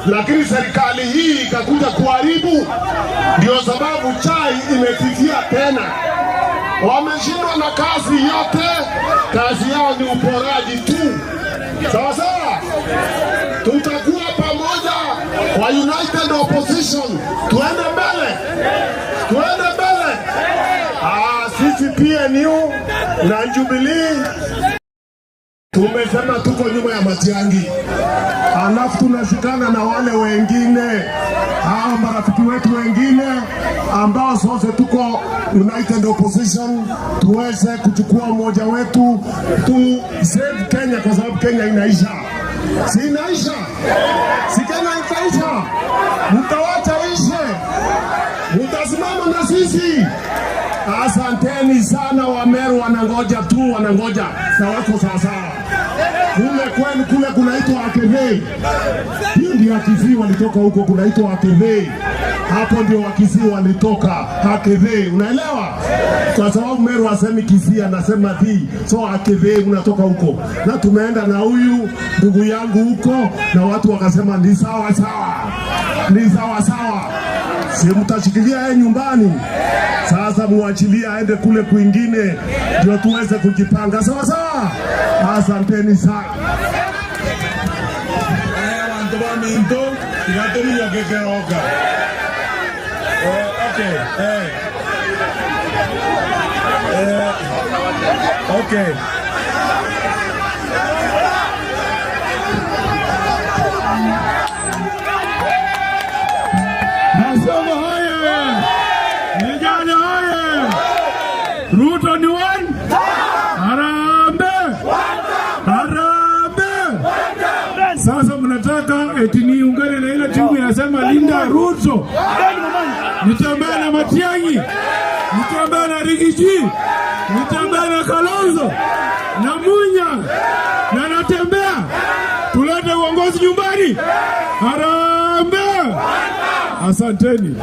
lakini serikali hii ikakuja kuharibu. Ndio sababu chai imefifia tena. Wameshindwa na kazi yote, kazi yao ni uporaji tu. Sawa sawa, tutakuwa pamoja kwa united opposition, tuende mbele, tuende mbele. Sisi PNU na Jubilee tumesema tuko nyuma ya Matiang'i, alafu tunashikana na wale wengine, hao marafiki wetu wengine ambao sote tuko united opposition, tuweze kuchukua mmoja wetu tu save Kenya, kwa sababu Kenya inaisha. Si inaisha? Si Kenya itaisha? Mtawacha ishe? Mtasimama na sisi? Asanteni sana. Wameru wanangoja tu, wanangoja na wako sawasawa. Kule kwenu kule kunaitwa Akevei. Hiyo ndio Akisii walitoka huko, kunaitwa Akevei. Hapo ndio Wakisii walitoka, Akevei. Unaelewa? Kwa sababu Meru asemi Kisii, anasema Thi. So Akevei unatoka huko. Na tumeenda na huyu ndugu yangu huko na watu wakasema ni sawa sawa. Ni sawa sawa. Si mtashikilia yeye nyumbani. Sasa muachilia aende kule kwingine ndio tuweze kujipanga. Sawa sawa? Asanteni sana. Wantu wa minto, tigatoni yokekeroka. Okay. Okay. Masomo haya, vijana haya, Ruto ni one, Harambee, Harambee. Sasa mnataka eti niungane na ile timu inasema Linda Ruto, nitembea na Matiang'i, nitembea na Rigiji, nitembea na Kalonzo na Munya, na natembea tulete uongozi nyumbani. Harambee. Asanteni.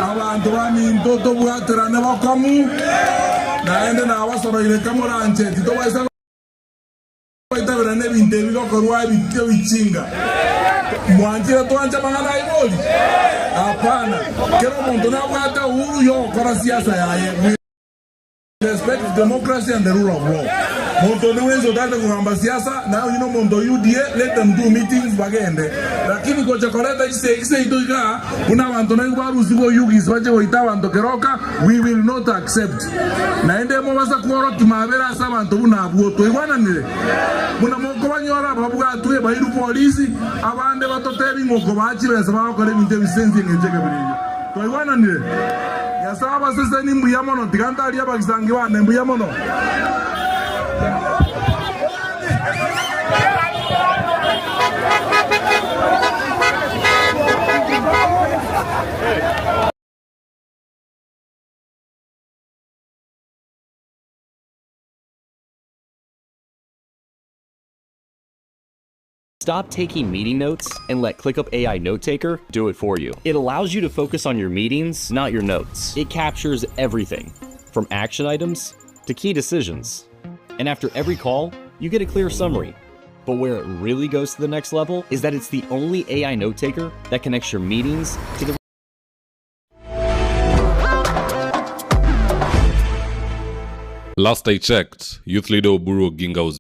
Abantu baminto tobwaterane bakamu naende nabasoroire kamorancheti tobaisa baitabera nebintu ebigokorwa ebityo bichinga mwanjire twanja mang'ana iboli. Hapana, kero omonto nabwate uhuru yokora siasa yaye. Respect democracy and the rule of law. Monto ni wenzo dada kuhamba siasa na you monto UDA, let them do meetings bagende. Lakini kwa chokoleta kise itoika kuna wanto na yubaru sibo yugis wache waita wanto keroka, we will not accept. Na ende mo basa kuoro kimabera sa wanto buna abuoto igwana nile. Muna moko banyora babuga atuye bairu polisi abande batotebi ngoko bachi besa bakore binte bisenzi ngejeke biriyo. To igwana nile. Yasaba sasa ni mbuya mono tikandalia bakisangi wane mbuya mono. Stop taking meeting notes and let ClickUp AI Note Taker do it for you. It allows you to focus on your meetings, not your notes. It captures everything, from action items to key decisions. And after every call, you get a clear summary. But where it really goes to the next level is that it's the only AI Note Taker that connects your meetings to the Last I checked, Youth Leader Oburu Oginga was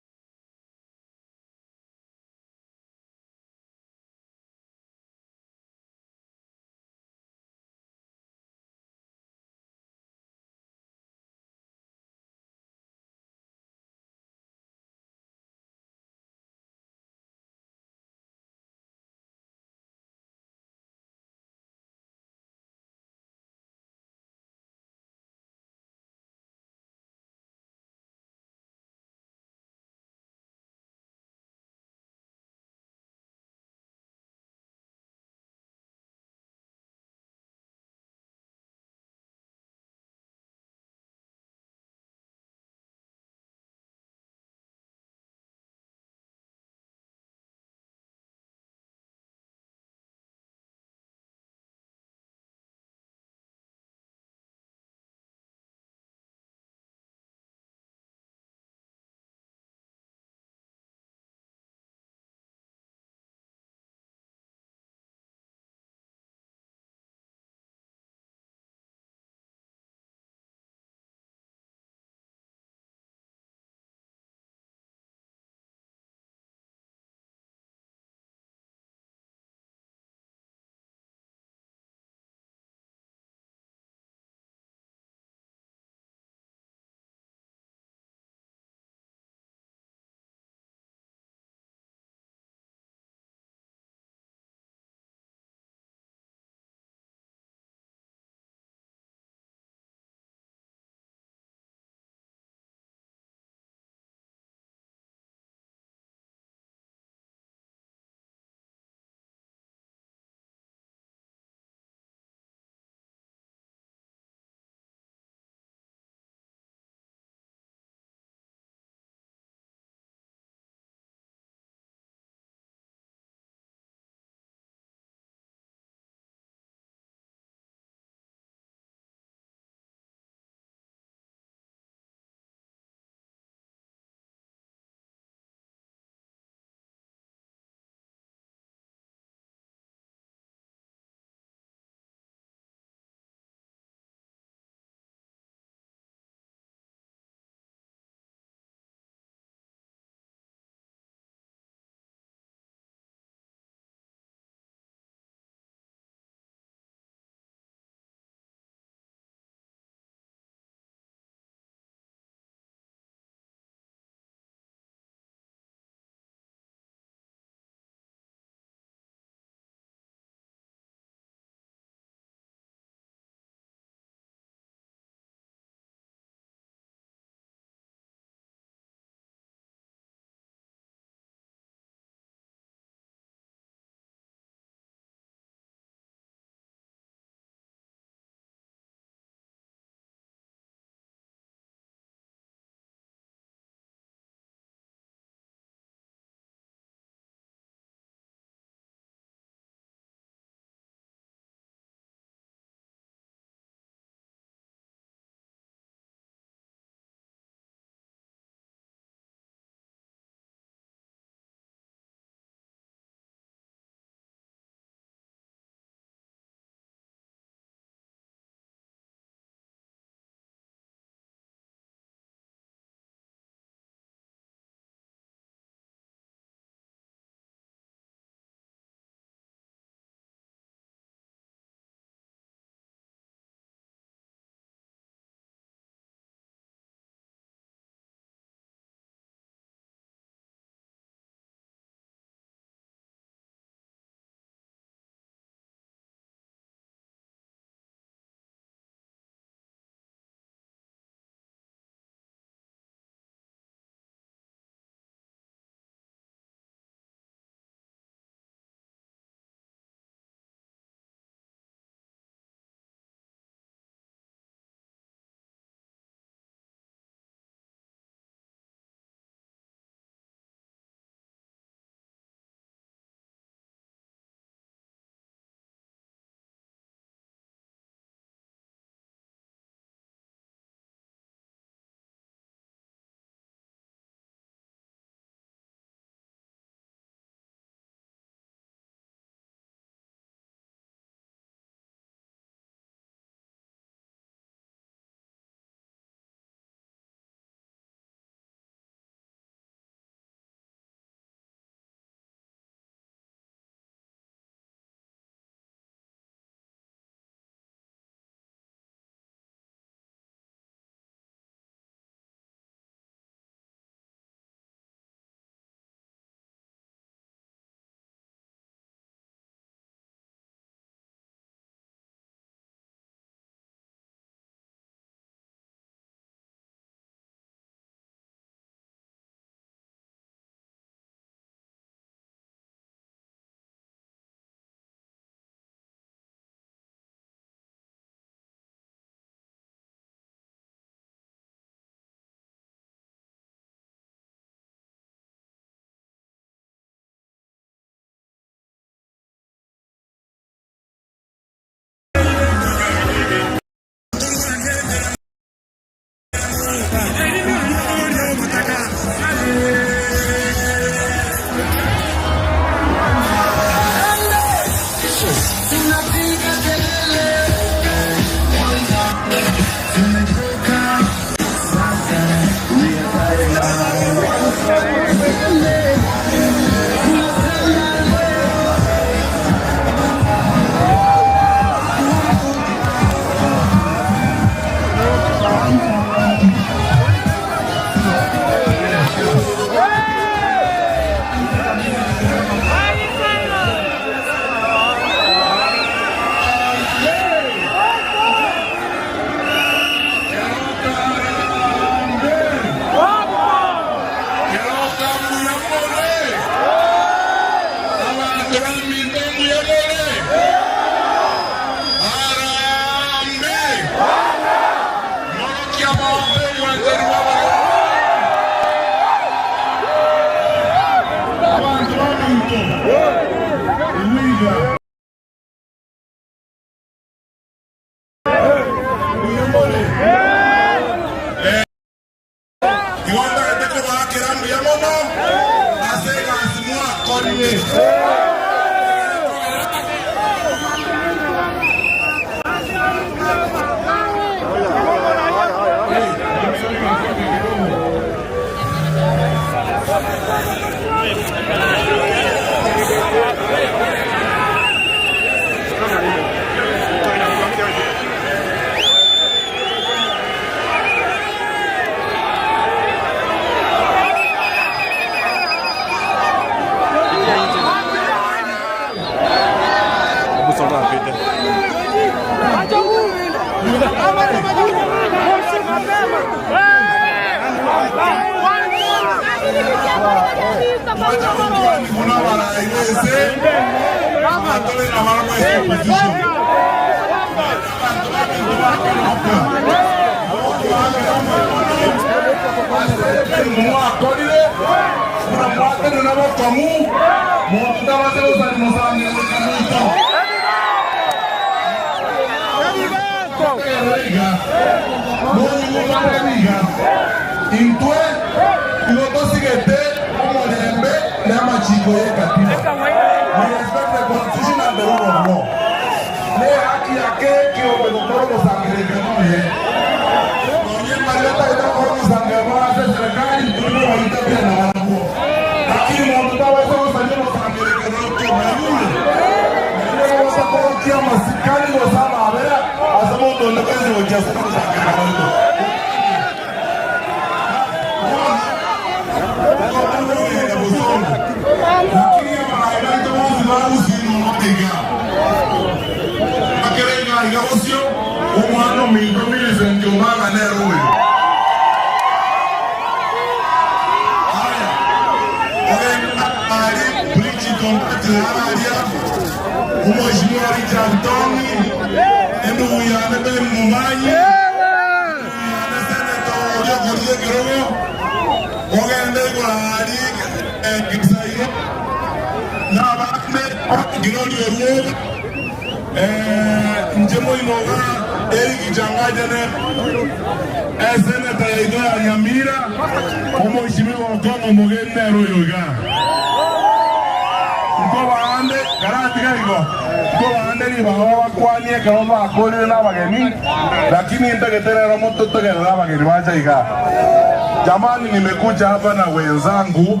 Jamani, nimekuja hapa na wenzangu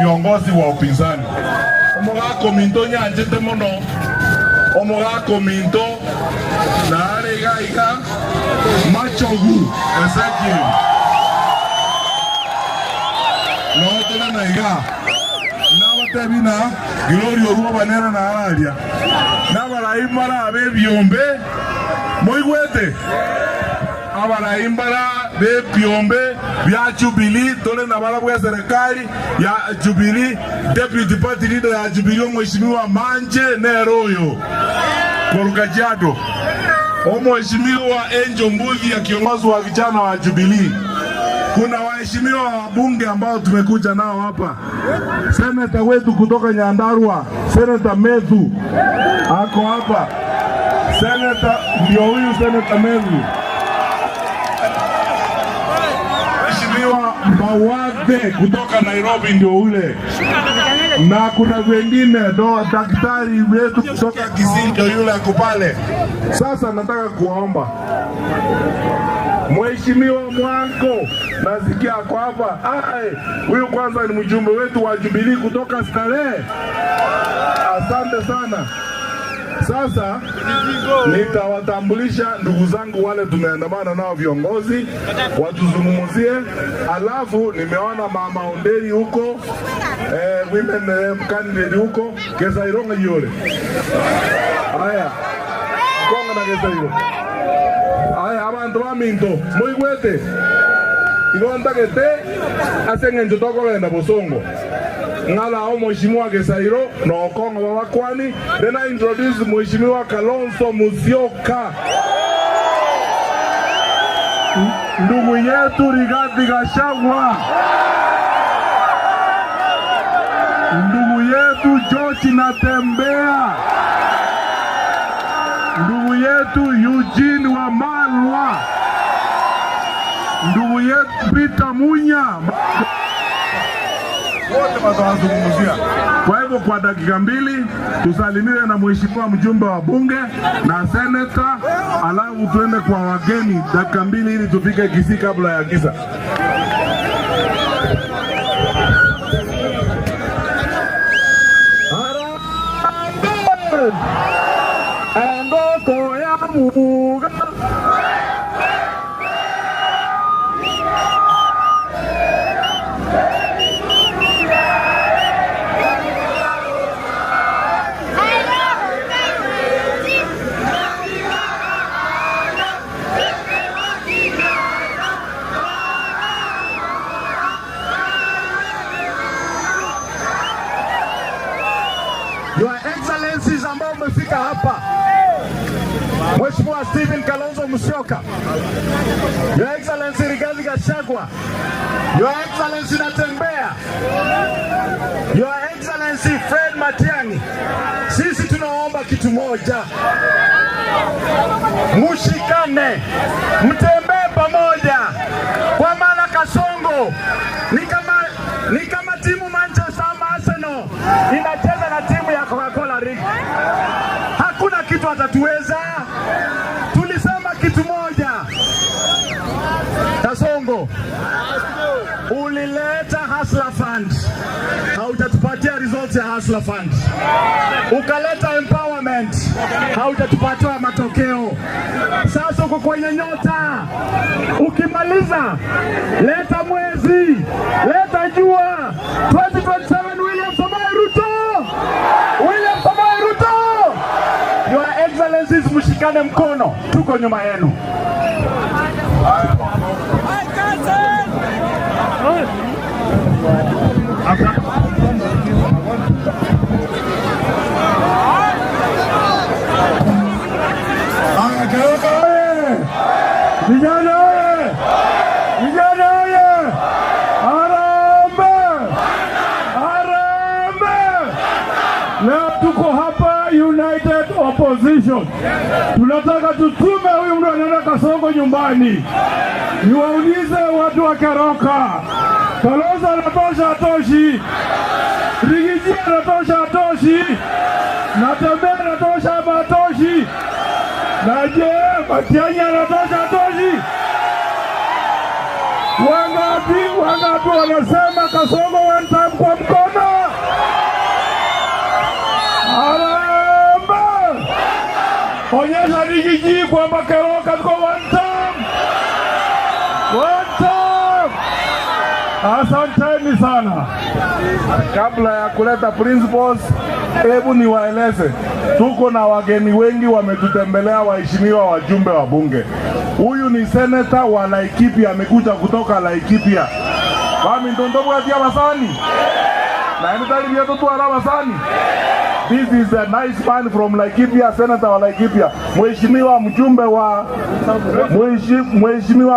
viongozi wa upinzani. Omogako minto nyanjete mono. Omogako minto na aregaiga machogu Ezekiel. No tole na iga. Na batebina Gloria Ruo banera na araria. Na baraimara abe biombe. Moigwete. Abaraimara be biombe bya Jubilee tole na barabwa serikali ya Jubilee deputy party leader ya Jubilee mheshimiwa Manje Neroyo Korukajado. Mheshimiwa Angel Mbugi ya kiongozi wa vijana wa Jubilee. Kuna waheshimiwa wabunge ambao tumekuja nao hapa. Seneta wetu kutoka Nyandarua, Seneta Methu ako hapa. Seneta ndio huyu Seneta Methu. Mheshimiwa Mawade kutoka Nairobi ndio ule. Na kuna wengine ndo daktari wetu kutoka Kisii ndio yule ako pale. Sasa nataka kuomba Mheshimiwa Mwanko, nasikia kwa hapa. Huyu kwanza ni mjumbe wetu wa Jubilee kutoka Starehe. Asante sana. Sasa nitawatambulisha ndugu zangu wale tumeandamana nao viongozi watuzungumuzie. Alafu nimeona mama Onderi huko, women candidate huko, Kesa Ironga yule. Haya. Konga na Kesa Ironga. Haya, abantu baminto, moigwete. Igonda gete asenge njotoko lenda bosongo. Ngala o mheshimiwa Gesairo na Okongo babakwani. Then I introduce mheshimiwa Kalonzo Musyoka. Ndugu yetu Rigathi Gachagua. Ndugu yetu George Natembeya. Ndugu yetu Eugene Wamalwa. Ndugu yetu Peter Munya. Wote watawazungumzia. Kwa hivyo kwa dakika mbili tusalimiwe na mheshimiwa mjumbe wa bunge na seneta, alafu tuende kwa wageni dakika mbili ili tufike Kisii kabla ya giza. Endoko ya muga umefika hapa. Mheshimiwa Stephen Kalonzo Musyoka, Your Excellency Rigathi Gachagua, Your Excellency Natembeya, Your Excellency Fred Matiang'i, sisi tunaomba kitu moja, mushikane, mtembee pamoja, kwa maana Kasongo ni kama timu Manchester ama Arsenal inacheza na timu ya Coca-Cola Rig. Hakuna kitu atatuweza. Tulisema kitu moja, Kasongo, ulileta Hustler Fund, hautatupatia results ya Hustler Fund. Ukaleta empowerment, hautatupatia matokeo. Sasa uko kwenye nyota, ukimaliza leta mwezi, leta jua. 2027 William Samoei Ruto, William Samoei Ruto. Your Excellencies, mshikane mkono, tuko nyuma yenu. Vijana oye! Vijana oye! Harambee! Harambee! Leo tuko hapa United Opposition. Tunataka tutume huyu mtu anaenda Kasongo nyumbani. Niwaulize watu wa Keroka, Kalonzo anatosha atoshi? Rigiji anatosha atoshi? Natembeya anatosha ama atoshi? Na je, Matiang'i anatosha atoshi? Wangapi wanasema Kasongo one time kwa mkono? Harambee! Onyesha Rigiji kwamba Keroka tuko one time. One time! Asanteni sana. Kabla ya kuleta principles, hebu niwaeleze, tuko na wageni wengi wametutembelea, waheshimiwa wajumbe wa bunge. Huyu ni senator wa Laikipia, amekuja kutoka Laikipia. Kami ndondobu atia Basani. Na ndali vyetu tu ala Basani. This is a nice man from Laikipia, senator wa Laikipia. Mheshimiwa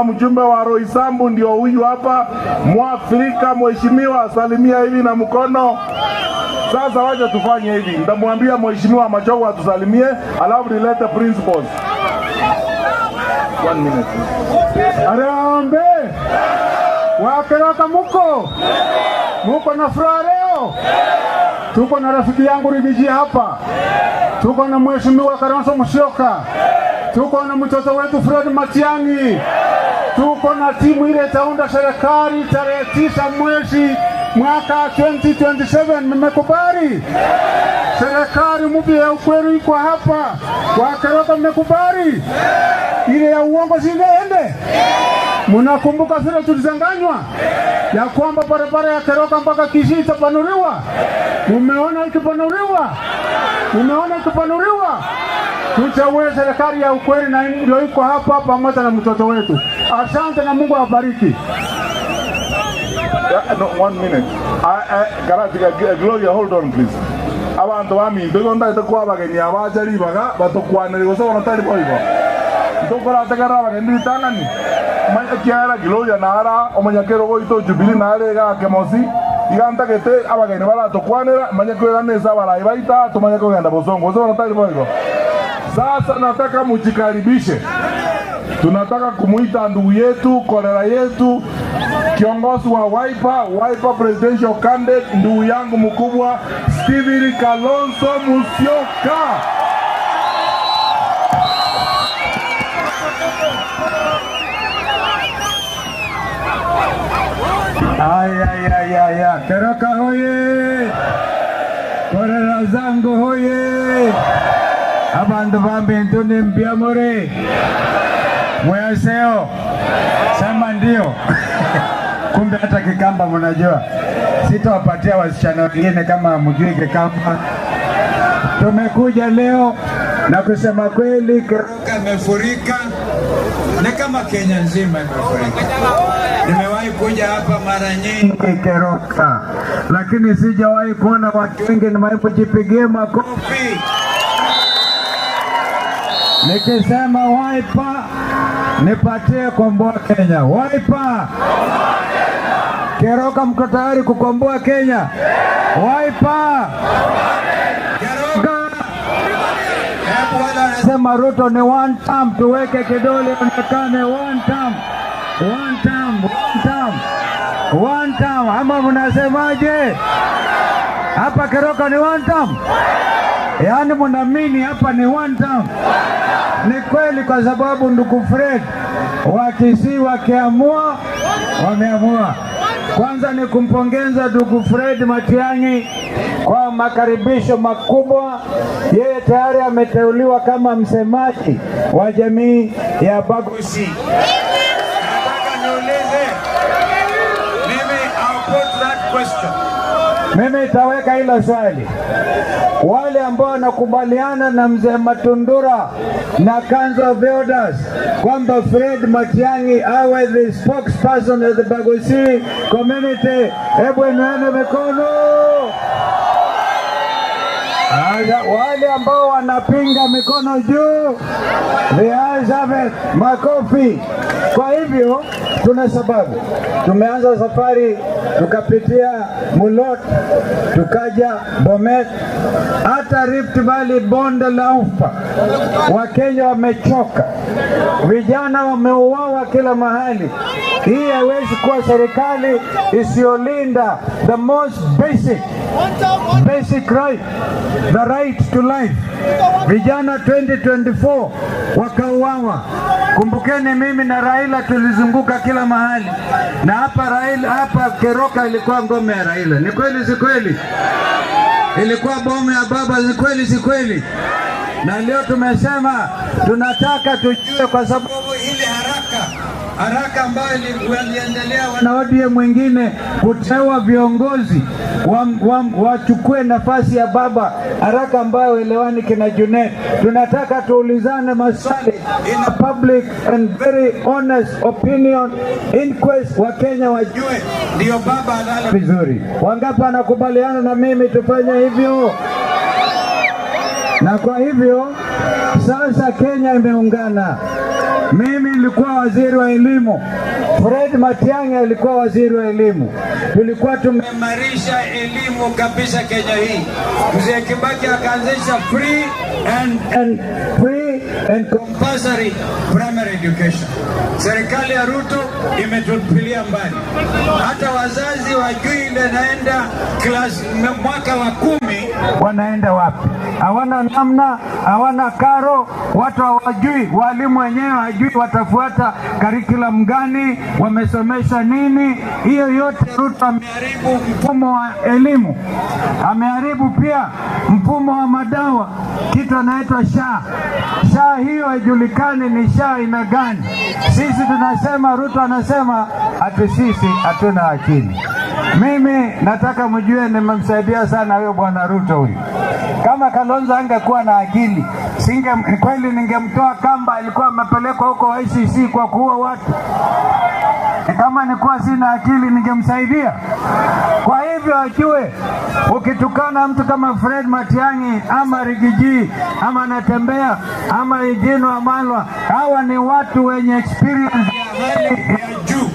mjumbe wa Roysambu ndio huyu hapa. Mwafrika, mheshimiwa, salimia hivi na mkono. Sasa waje tufanye hivi. Nitamwambia mheshimiwa Machogo atusalimie, alafu nilete principles. 1 minute. Harambee! Wakeroka muko na furaha leo. Tuko na rafiki yangu Rigiji hapa. Tuko na mheshimiwa Kalonzo Musyoka. Tuko na mtoto wetu Fred Matiang'i. Tuko na timu ile itaunda serikali tarehe 9 mwezi mwaka 2027. Mmekubali? Serikali mpya ya ukweli iko hapa. Wakeroka mmekubali? Ile ya uongo singeende. Mnakumbuka vile tulizanganywa ya kwamba barabara ya Keroka mpaka Kisii itapanuliwa? Umeona ikipanuliwa? Umeona ikipanuliwa? Tuchague serikali ya ukweli na ndio iko hapa pamoja na mtoto wetu. Asante na Mungu awabariki. No, 1 minute. Gloria, hold on please. Abantu bami ndogonda itakuwa abageni abajari baga batokwanira goso onatari boibo. Ndokora tegara abageni bitangani. Kiara Gloria nara omanyakero goito Jubilee nare ga kemosi iganta gete abageni baratokwanira manyakero neza baraibaita tumanyako ganda bosongo goso onatari boibo. Sasa nataka mujikaribishe. Tunataka kumuita ndugu yetu, kolera yetu, kiongozi wa Wiper presidential candidate, ndugu yangu mkubwa Stephen Kalonzo Musyoka. Aya, Keroka hoye! Kolera zangu hoye! Abantu bambintu ni mbiamore. Mwaseo, sema ndio. Kumbe hata Kikamba mnajua. Sitawapatia wasichana wengine kama mjui Kikamba. Tumekuja leo na kusema kweli Keroka imefurika na kama Kenya nzima imefurika. Nimewahi kuja hapa mara nyingi Keroka, lakini sijawahi kuona watu wengi. Nimewahi kujipigia makofi. Nikisema Wiper, nipatie komboa Kenya. Wiper. Keroka, mko tayari kukomboa Kenya? Wiper. Keroka. Sema Ruto ni one term, tuweke kidole onekane one term. One term, one term. One term, ama mnasemaje? Hapa Keroka ni one term? Yaani mnaamini hapa ni one term? Ni kweli, kwa sababu ndugu Fred wakisi wakiamua wameamua. Kwanza ni kumpongeza ndugu Fred Matiang'i kwa makaribisho makubwa. Yeye tayari ameteuliwa kama msemaji wa jamii ya Bagusi. Nataka niulize, I'll put that question. Mimi itaweka hilo swali. Wale ambao wanakubaliana na mzee Matundura na Council of Elders kwamba Fred Matiang'i awe the spokesperson of the Bagusi community, hebu inueni mikono. Wale ambao wanapinga mikono juu, the ayes have it, makofi. Kwa hivyo tuna sababu, tumeanza safari, tukapitia Mulot, tukaja Bomet, hata Rift Valley, bonde la Ufa. Wakenya wamechoka, vijana wameuawa kila mahali. Hii haiwezi kuwa serikali isiyolinda the most basic right, the right to life. Vijana 2024 wakauawa. Kumbukeni mimi na Raila tulizunguka kila mahali, na hapa Keroka ilikuwa ngome ya Raila. Ni kweli si kweli? Ilikuwa bomu ya baba. Ni kweli si kweli? Na leo tumesema tunataka tujue, kwa sababu ile haraka ambayo iliendelea na ODM mwingine kuteua viongozi wachukue nafasi ya baba, haraka ambayo elewani kina Junet. Tunataka tuulizane maswali in a public and very honest opinion inquest, wa Kenya wajue ndio baba alala vizuri. Wangapi wanakubaliana na mimi tufanye hivyo? Na kwa hivyo sasa Kenya imeungana. Mimi nilikuwa waziri wa elimu, Fred Matiang'i alikuwa waziri wa elimu. Tulikuwa tumeimarisha elimu kabisa Kenya hii. Mzee Kibaki akaanzisha free and compulsory primary education. Serikali ya Ruto imetupilia mbali. Hata wazazi wajui ile naenda mwaka wa 10 wanaenda wapi? Hawana namna, hawana karo, watu hawajui, walimu wenyewe hawajui watafuata curriculum gani, wamesomesha nini. Hiyo yote Ruto ameharibu mfumo wa elimu. Ameharibu pia mfumo wa madawa, kitu anaitwa SHA. SHA hiyo haijulikani ni SHA aina gani. Sisi tunasema, Ruto anasema ati sisi hatuna akili. Mimi nataka mjue nimemsaidia sana huyo bwana Ruto huyu. Kama Kalonzo angekuwa na akili, kweli ningemtoa Kamba, alikuwa amepelekwa huko ICC kwa kuua watu. Kama nilikuwa sina akili ningemsaidia. Kwa hivyo ajue, ukitukana mtu kama Fred Matiang'i ama Rigiji ama Natembea ama Eugene Wamalwa, hawa ni watu wenye experience ya juu.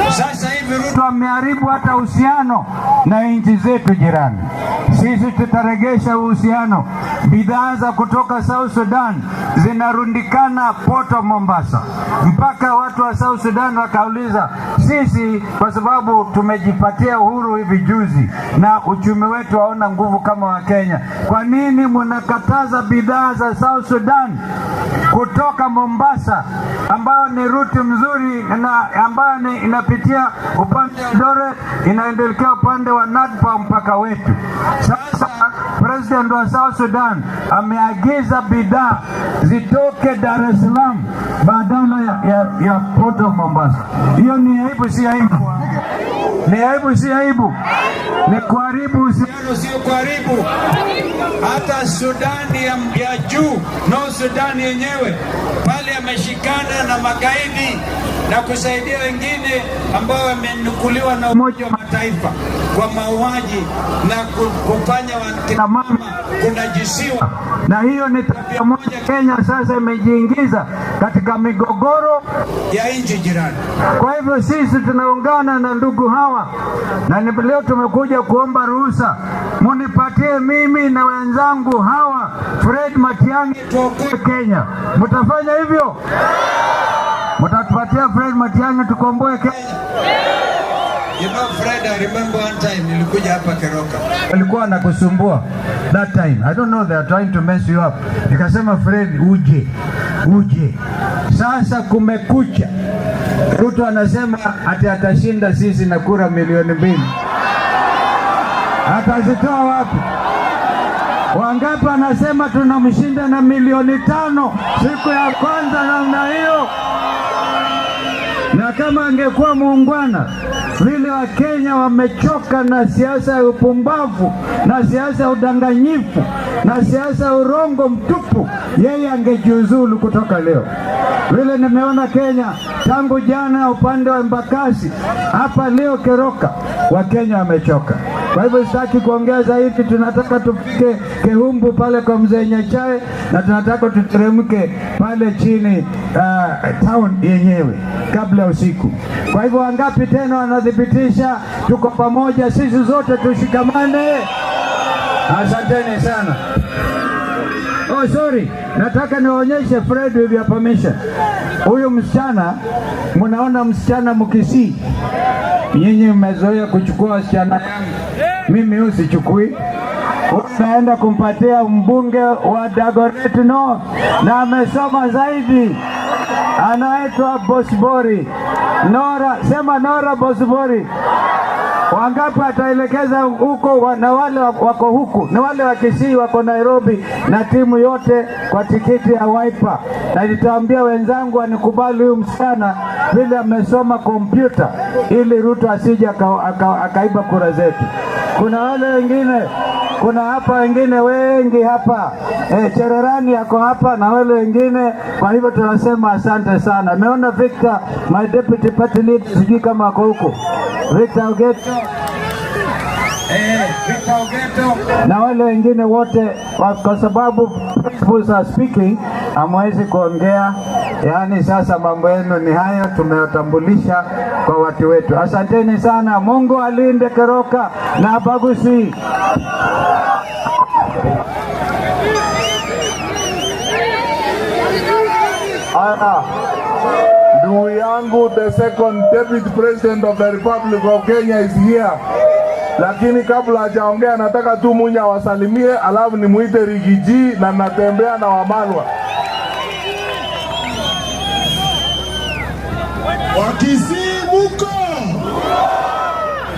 Sasa hivi Ruto ameharibu hata uhusiano na nchi zetu jirani. Sisi tutaregesha uhusiano. Bidhaa za kutoka South Sudan zinarundikana Port of Mombasa, mpaka watu wa South Sudan wakauliza, sisi kwa sababu tumejipatia uhuru hivi juzi na uchumi wetu hauna nguvu kama wa Kenya, kwa nini mnakataza bidhaa za South Sudan kutoka Mombasa, ambayo ni ruti mzuri na ambayo inapitia upande wa Dore, inaendelea upande wa Nadpa mpaka wetu. Sasa President wa South Sudan ameagiza bidhaa zitoke Dar es Salaam badala ya Port of Mombasa. Hiyo ni aibu, si aibu? Ni aibu, si aibu? Ni kuharibu uhusiano, sio kuharibu. Hata Sudani ya juu, no Sudani yenyewe, pale ameshikana na magaidi na kusaidia wengine ambao wamenukuliwa na Umoja wa Mataifa kwa mauaji na kufanya wakina mama kunajisiwa. Na hiyo ni tabia moja Kenya sasa imejiingiza katika migogoro ya nchi jirani. Kwa hivyo sisi tunaungana na ndugu hawa, na leo tumekuja kuomba ruhusa munipatie mimi na wenzangu hawa Fred Matiang'i tuokoe Kenya. Mtafanya hivyo? Mtatupatia Fred Matiang'i tukomboe Kenya? You know Fred, I remember one time nilikuja hapa Keroka. Walikuwa nakusumbua that time. I don't know, they are trying to mess you up. Nikasema Fred uje. Sasa kumekucha. Ruto anasema ati atashinda sisi na kura 2,000,000. Atazitoa wapi? Wangapi anasema tunamshinda na 5,000,000 siku ya kwanza namna hiyo? Na kama angekuwa muungwana, vile wa Kenya wamechoka na siasa ya upumbavu, na siasa ya udanganyifu, na siasa ya urongo mtupu, yeye angejiuzulu kutoka leo. Vile nimeona Kenya tangu jana upande wa Embakasi, hapa leo Keroka, wa Kenya wamechoka. Kwa hivyo sitaki kuongea zaidi, tunataka tufike Kehumbu pale kwa Mzee Nyachae, na tunataka tuteremke pale chini town yenyewe kabla usiku. Kwa hivyo wangapi tena wanadhibitisha tuko pamoja, sisi zote tushikamane? Asanteni sana. Oh, sorry. Nataka niwaonyeshe Fred with your permission. Huyu msichana, mnaona msichana Mkisii. Nyinyi mmezoea kuchukua wasichana yangu. Mimi usichukui. Unaenda kumpatia mbunge wa Dagoretti North na amesoma zaidi. Anaitwa Bosbori. Nora, sema Nora Bosbori. Wangapi ataelekeza huko, na wale wako huku, na wale wa Kisii wako Nairobi na timu yote kwa tiketi ya Wiper. Na nitaambia wenzangu wanikubali huyu msichana vile amesoma kompyuta, ili Ruto asije akaiba kura zetu. Kuna wale wengine, kuna hapa wengine wengi hapa. Chererani yako hapa na wale wengine. Kwa hivyo tunasema asante sana. Meona Victor, my deputy party leader, sijui kama ako huko. Victor Ogeto. Victor Ogeto. Na wale wengine wote, kwa sababu principals are speaking, hamwezi kuongea. Yaani sasa mambo yenu ni hayo, tumewatambulisha kwa watu wetu. Asanteni sana. Mungu alinde Keroka na Bagusi. Ndugu yangu, the second deputy president of the Republic of Kenya is here. Lakini kabla hajaongea nataka tu Munya wasalimie, alafu nimuite Rigiji na natembea na Wamalwa. Wakisii muko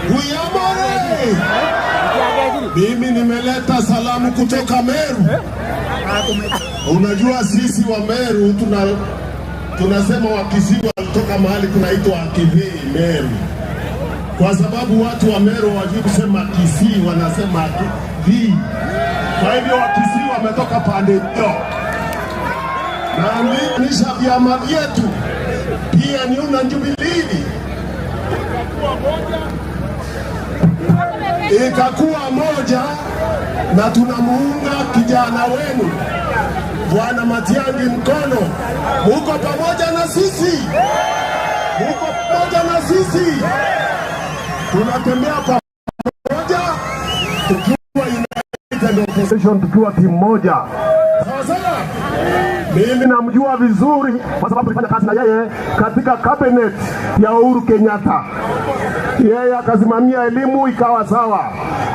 Uyamore. Mimi nimeleta salamu kutoka Meru. Unajua sisi wa Meru tunasema Wakisii walitoka mahali kunaitwa Akivei Meru, kwa sababu watu wa Meru hawajui kusema Kisii, wanasema Akivei. Kwa hivyo Wakisii wametoka pande hiyo, na nisha vyama vyetu pia ni una Jubilee ikakuwa moja, na tunamuunga kijana wenu Bwana Matiang'i mkono. Muko pamoja na sisi, muko pamoja na sisi, tunatembea pamoja tukiwa united opposition, tukiwa timu moja. Sasa mimi namjua vizuri kwa sababu tulifanya kazi na yeye katika cabinet ya Uhuru Kenyatta. Yeye akasimamia elimu ikawa sawa,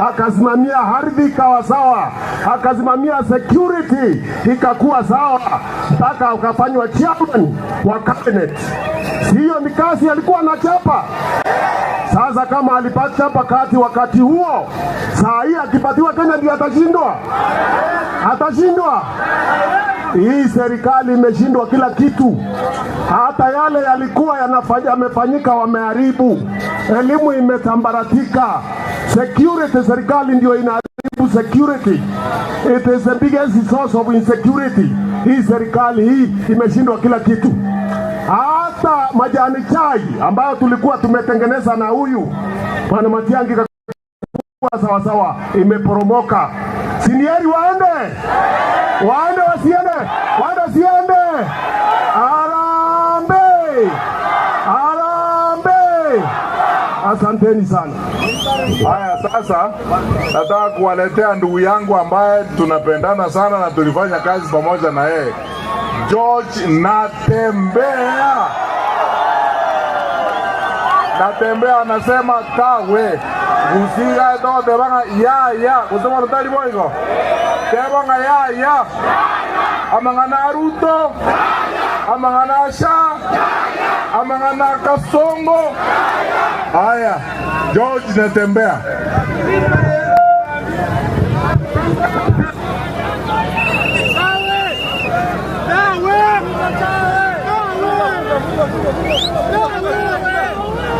akasimamia ardhi ikawa sawa, akasimamia security ikakuwa sawa, mpaka ukafanywa chairman wa cabinet. Hiyo ni kazi alikuwa anachapa. Sasa kama alipata chapa wakati huo, saa hii akipatiwa Kenya ndio atashindwa? Atashindwa? Hii serikali imeshindwa kila kitu. Hata yale yalikuwa yamefanyika wameharibu. Elimu imetambaratika. Security, serikali ndio inaharibu security. It is the biggest source of insecurity. Hii serikali hii imeshindwa kila kitu. Hata hata majani chai ambayo tulikuwa tumetengeneza na huyu Bwana Matiang'i sawa sawa imeporomoka. Sinieri waende wasiende, waende wasiende. Arambe. Asanteni sana. Haya, sasa nataka kuwaletea ndugu yangu ambaye tunapendana sana na tulifanya kazi pamoja na yeye, George Natembeya. Natembeya anasema kawe usiga dote banga ya kusema rutali boygo tebanga ya amangana Ruto amangana Asha amangana Kasongo. Haya, George Natembeya.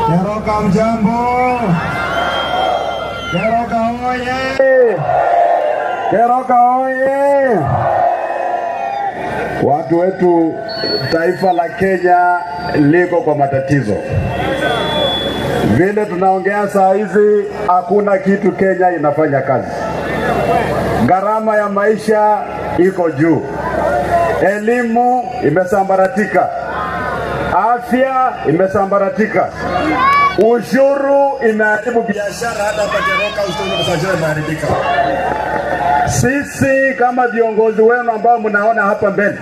Keroka mjambo. Keroka oye. Keroka oye. Watu wetu, taifa la Kenya liko kwa matatizo. Vile tunaongea saa hizi hakuna kitu Kenya inafanya kazi. Gharama ya maisha iko juu. Elimu imesambaratika. Afya imesambaratika. Ushuru imeharibu biashara, hata kwa Keroka ushuru umeharibika. Sisi kama viongozi wenu ambao mnaona hapa mbele,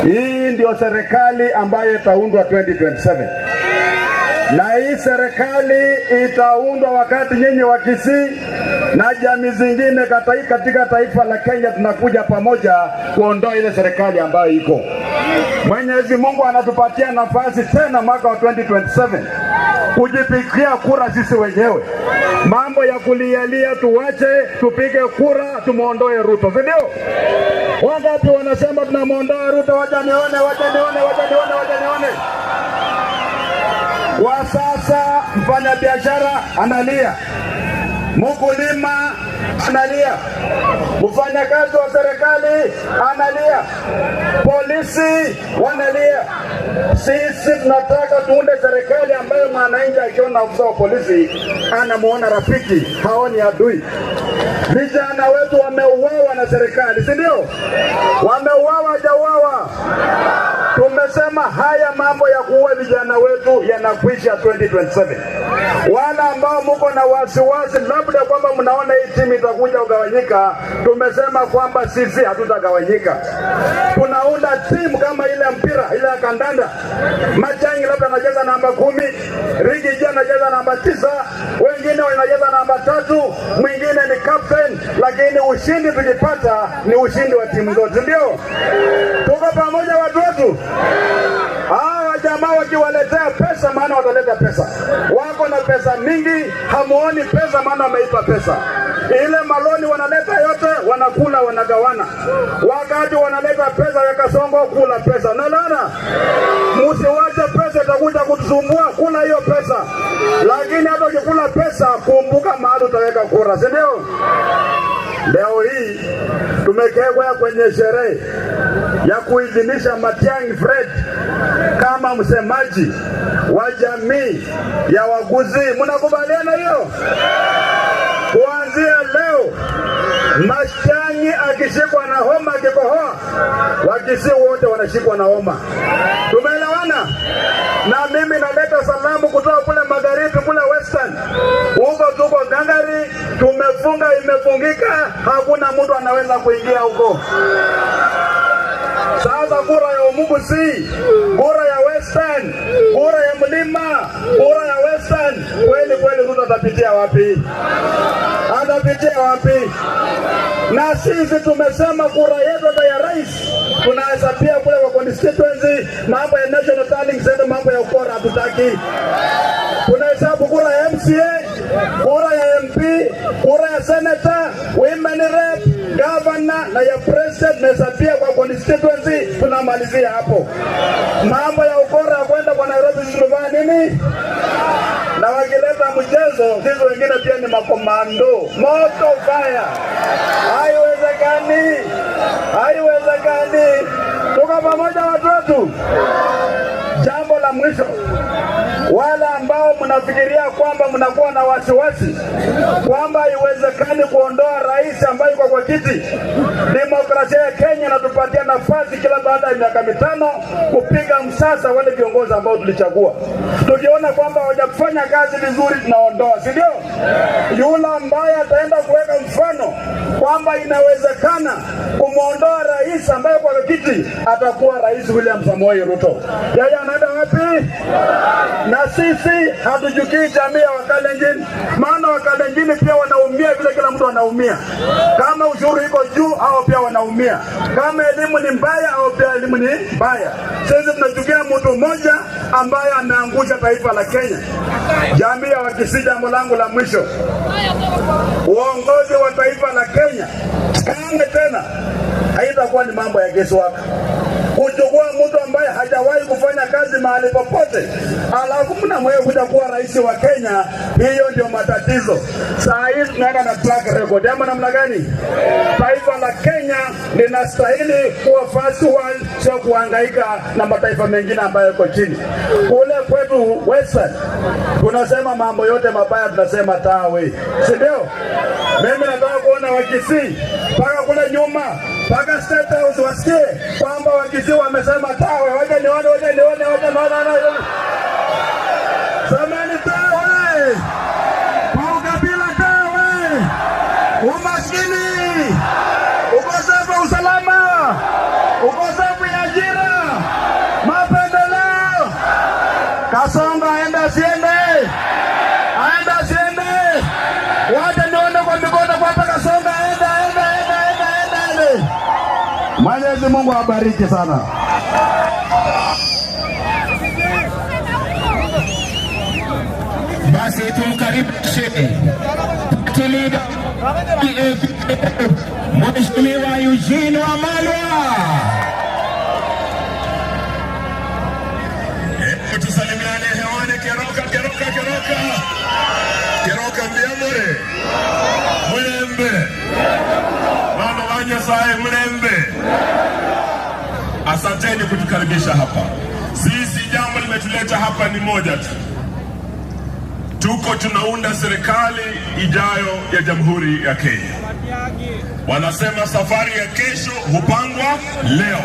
hii ndio serikali ambayo itaundwa 2027. Na hii serikali itaundwa wakati nyinyi wa Kisii na jamii zingine katika taifa la Kenya tunakuja pamoja kuondoa ile serikali ambayo iko. Mwenyezi Mungu anatupatia nafasi tena mwaka wa 2027 kujipigia kura sisi wenyewe. Mambo ya kulialia tuwache, tupige kura tumuondoe Ruto, si ndio? Wangapi wanasema tunamuondoa Ruto? Wacha nione. Wa sasa mfanya biashara analia, mkulima analia, mfanyakazi wa serikali analia, polisi wanalia. Sisi tunataka tuunde serikali ambayo mwananchi akiona afisa wa polisi anamuona rafiki, haoni adui. Vijana wetu wameuawa na serikali, si ndio? Wameuawa, hajauawa. Tumesema haya mambo ya kuua vijana wetu yanakwisha 2027. Wala ambao mko na wasiwasi labda kwamba mnaona hii timu itakuja kugawanyika, tumesema kwamba sisi hatutagawanyika. Tunaunda timu kama ile mpira, ile ya kandanda. Matiang'i labda anacheza namba 10, Rigiji anacheza namba 9, wengine wanacheza namba 3, mwingine ni captain, lakini ushindi tukipata ni ushindi wa timu zote, ndio? Tuko pamoja watu wetu. Hawa jamaa wakiwaletea pesa, maana wataleta pesa. Wako na pesa mingi, hamuoni pesa maana wameipa pesa. Ile maloni wanaleta yote, wanakula, wanagawana. Wakati wanaleta pesa ya Kasongo, kula pesa. Unaona? Msiwache pesa itakuja kutusumbua, kula hiyo pesa. Lakini hata ukikula pesa, kumbuka mahali utaweka kura, si ndio? Leo hii tumekegwa kwenye sherehe ya kuidhinisha Matiang'i Fred kama msemaji wa jamii ya waguzi. Mnakubaliana hiyo? Kuanzia leo Matiang'i akishikwa na homa, akikohoa, Wakisii wote wanashikwa na homa. Tumeelewana? Na mimi naleta salamu kutoka kule magharibi, kule Western. Huko tuko gangari, tumefunga, imefungika, hakuna mtu anaweza kuingia huko. Sasa kura ya Umugusi, kura ya Western, kura ya Mlima, kura ya Western, kweli Ruto atapitia wapi? Atapitia wapi? Na sisi tumesema kura yetu ya rais tunahesabia kule kwa constituency, mambo ya national tallying center, mambo ya ukora hatutaki. Tunahesabu kura ya MCA, kura ya MP, kura ya senator, women rep, governor na ya president tunahesabia kwa constituency, tunamalizia hapo. Mambo ya ukora kwenda kwa Nairobi tunafanya nini? Na wakileta mchezo, sisi wengine pia ni makomando. Moto fire. Haiwezekani. Tuko pamoja watu wetu. Jambo la la mwisho, wale ambao mnafikiria kwamba mnakuwa na wasiwasi kwamba iwezekani kuondoa rais ambaye yuko kwa kiti, demokrasia ya Kenya inatupatia nafasi kila baada ya miaka 5 kupiga msasa wale viongozi ambao tulichagua. Tukiona kwamba hawajafanya kazi vizuri, tunaondoa, si ndio? Yule ambaye ataenda kuweka mfano kwamba inawezekana kumuondoa rais ambaye kwa kiti, atakuwa Rais William Samoei Ruto. Yeye anaenda wapi? Na sisi hatujukii jamii ya Wakalenjin, maana Wakalenjin pia wanaumia vile kila mtu anaumia. Kama ushuru iko juu, hao pia wanaumia. Kama elimu ni mbaya, hao pia elimu ni mbaya. Sisi tunachukia mtu mmoja ambaye ameangusha taifa la Kenya. Jamii ya Wakisii, jambo langu la mwisho, uongozi wa taifa la Kenya kamwe tena haitakuwa ni mambo ya guesswork. Kuchukua mtu ambaye hajawahi kufanya kazi mahali popote, alafu mnamweka kuja kuwa rais wa Kenya, hiyo ndio matatizo. Saa hii tunaenda na track record. Ama namna gani? Taifa la Kenya linastahili kuwa first world, sio kuhangaika na mataifa mengine ambayo yako chini. Kule kwetu Western tunasema mambo yote mabaya tunasema tawe, si ndio? Mimi nataka kuona Wakisii mpaka kule nyuma, mpaka State House wasikie kwamba Wakisii wamesema tawe. Waje nione. Samani tawe. Kwa ukabila tawe. Umaskini. Ukosefu wa usalama. Ukosefu wa ajira. Mapendeleo. Kasongo aenda siende. Waje nione kwa mikono kwa Kasongo aenda. Mwenyezi Mungu awabariki sana. Basi tumkaribishe Mheshimiwa Eugene Wamalwa. Tusalimiane hewani. Keroka mbiamore Mlembe mama wanya sae Mlembe. Asanteni kutukaribisha hapa. Sisi jambo limetuleta hapa ni moja tu. Tuko tunaunda serikali ijayo ya Jamhuri ya Kenya. Wanasema safari ya kesho hupangwa leo.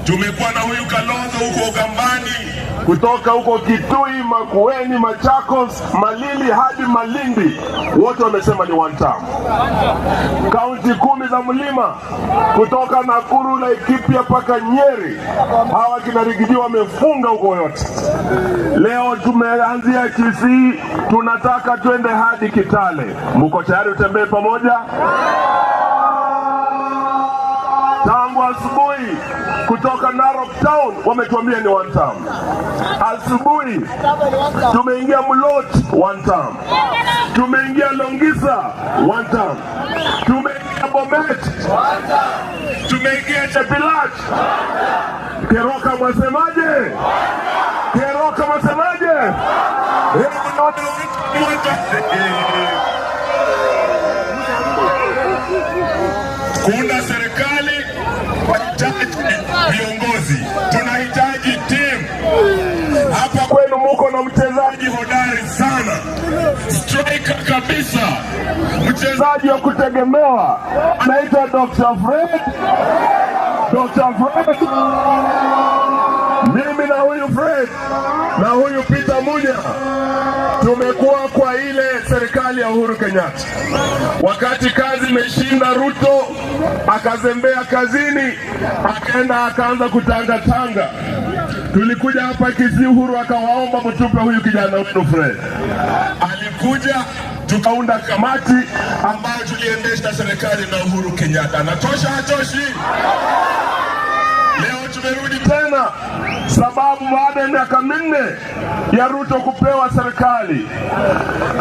Tumekuwa na huyu Kalonzo huko Ugambani, kutoka huko Kitui, Makueni, Machakos, Malili hadi Malindi, wote wamesema ni one term. Kaunti 10 za mlima, kutoka Nakuru, Laikipia mpaka Nyeri, hawa kina Rigiji wamefunga huko yote. Leo tumeanzia Kisii, tunataka twende hadi Kitale. Mko tayari utembee pamoja? Tangu asubuhi kutoka Narok Town wametuambia ni one term. Asubuhi tumeingia Mulot, one term. Tumeingia Longisa, one term. Tumeingia Bomet, one term. Tumeingia Chepilach. Keroka mwasemaje? Keroka mwasemaje? Kuunda serikali viongozi, tunahitaji team. Hapa kwenu muko na mchezaji hodari sana, striker kabisa, mchezaji wa kutegemewa, anaitwa Dr. Fred. Mimi na huyu Fred na huyu Peter Munya tumekuwa kwa ile serikali ya Uhuru Kenyatta. Wakati kazi imeshinda, Ruto akazembea kazini, akaenda akaanza kutangatanga. Tulikuja hapa Kisii, Uhuru akawaomba mtupe huyu kijana wetu Fred. Alikuja, tukaunda kamati ambayo tuliendesha serikali na Uhuru Kenyatta. Anatosha hatoshi? Leo tumerudi tena sababu baada ya miaka 4 ya Ruto kupewa serikali,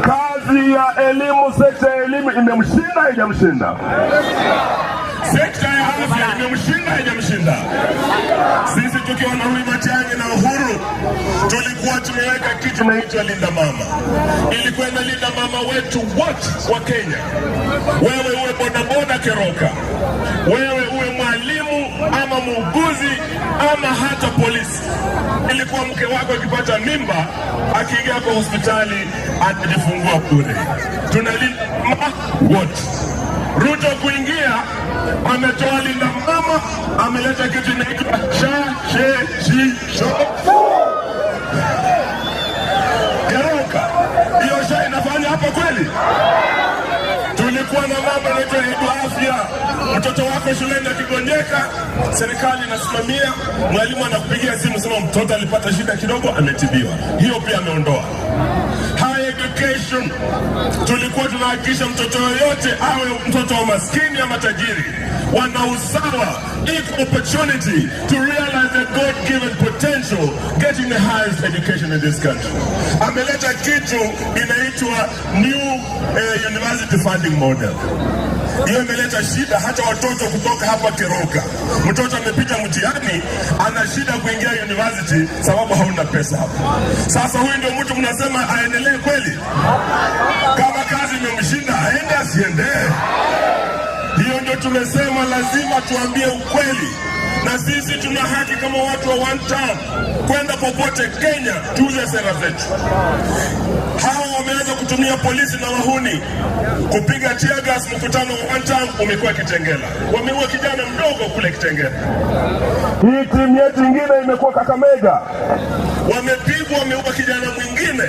kazi ya elimu, sekta ya elimu imemshinda, haijamshinda? Sekta ya afya imemshinda, haijamshinda? Sisi tukiwa na huyu Matiang'i na Uhuru tulikuwa tumeweka kitu kinaitwa Linda Mama. Ilikuwa inalinda mama wetu wote wa Kenya. Wewe uwe bodaboda Keroka, wewe uwe mwalimu ama muuguzi ama hata polisi. Ilikuwa mke wako akipata mimba, akiingia kwa hospitali atajifungua bure. Tunalinda wote. Ruto kuingia ametoa linda mama, ameleta kitu inaitwa Keroka. Hiyo sha inafanya hapa kweli? Tulikuwa na mambo inaitwa afya. Mtoto wako shuleni akigonjeka, serikali inasimamia, mwalimu anakupigia simu sema mtoto alipata shida kidogo, ametibiwa. Hiyo pia ameondoa. High education. Tulikuwa tunahakikisha mtoto yoyote awe mtoto wa maskini ama tajiri, wana usawa, equal opportunity to realize their God-given potential, getting the highest education in this country. Ameleta kitu inaitwa new university funding model. Hiyo imeleta shida hata watoto kutoka hapa Keroka. Mtoto amepita mtihani, ana shida kuingia university sababu hauna pesa hapa. Sasa huyu ndio mtu mnasema aendelee kweli? Kama kazi imemshinda aende asiende? Hiyo ndio tumesema lazima tuambie ukweli. Na sisi tuna haki kama watu wa one term kwenda popote Kenya tuuze sera zetu. Hawa wameanza kutumia polisi na wahuni kupiga tear gas. Mkutano wa one term umekuwa Kitengela, wameua kijana mdogo kule Kitengela. Hii timu yetu nyingine imekuwa Kakamega, wamepigwa, wameua kijana mwingine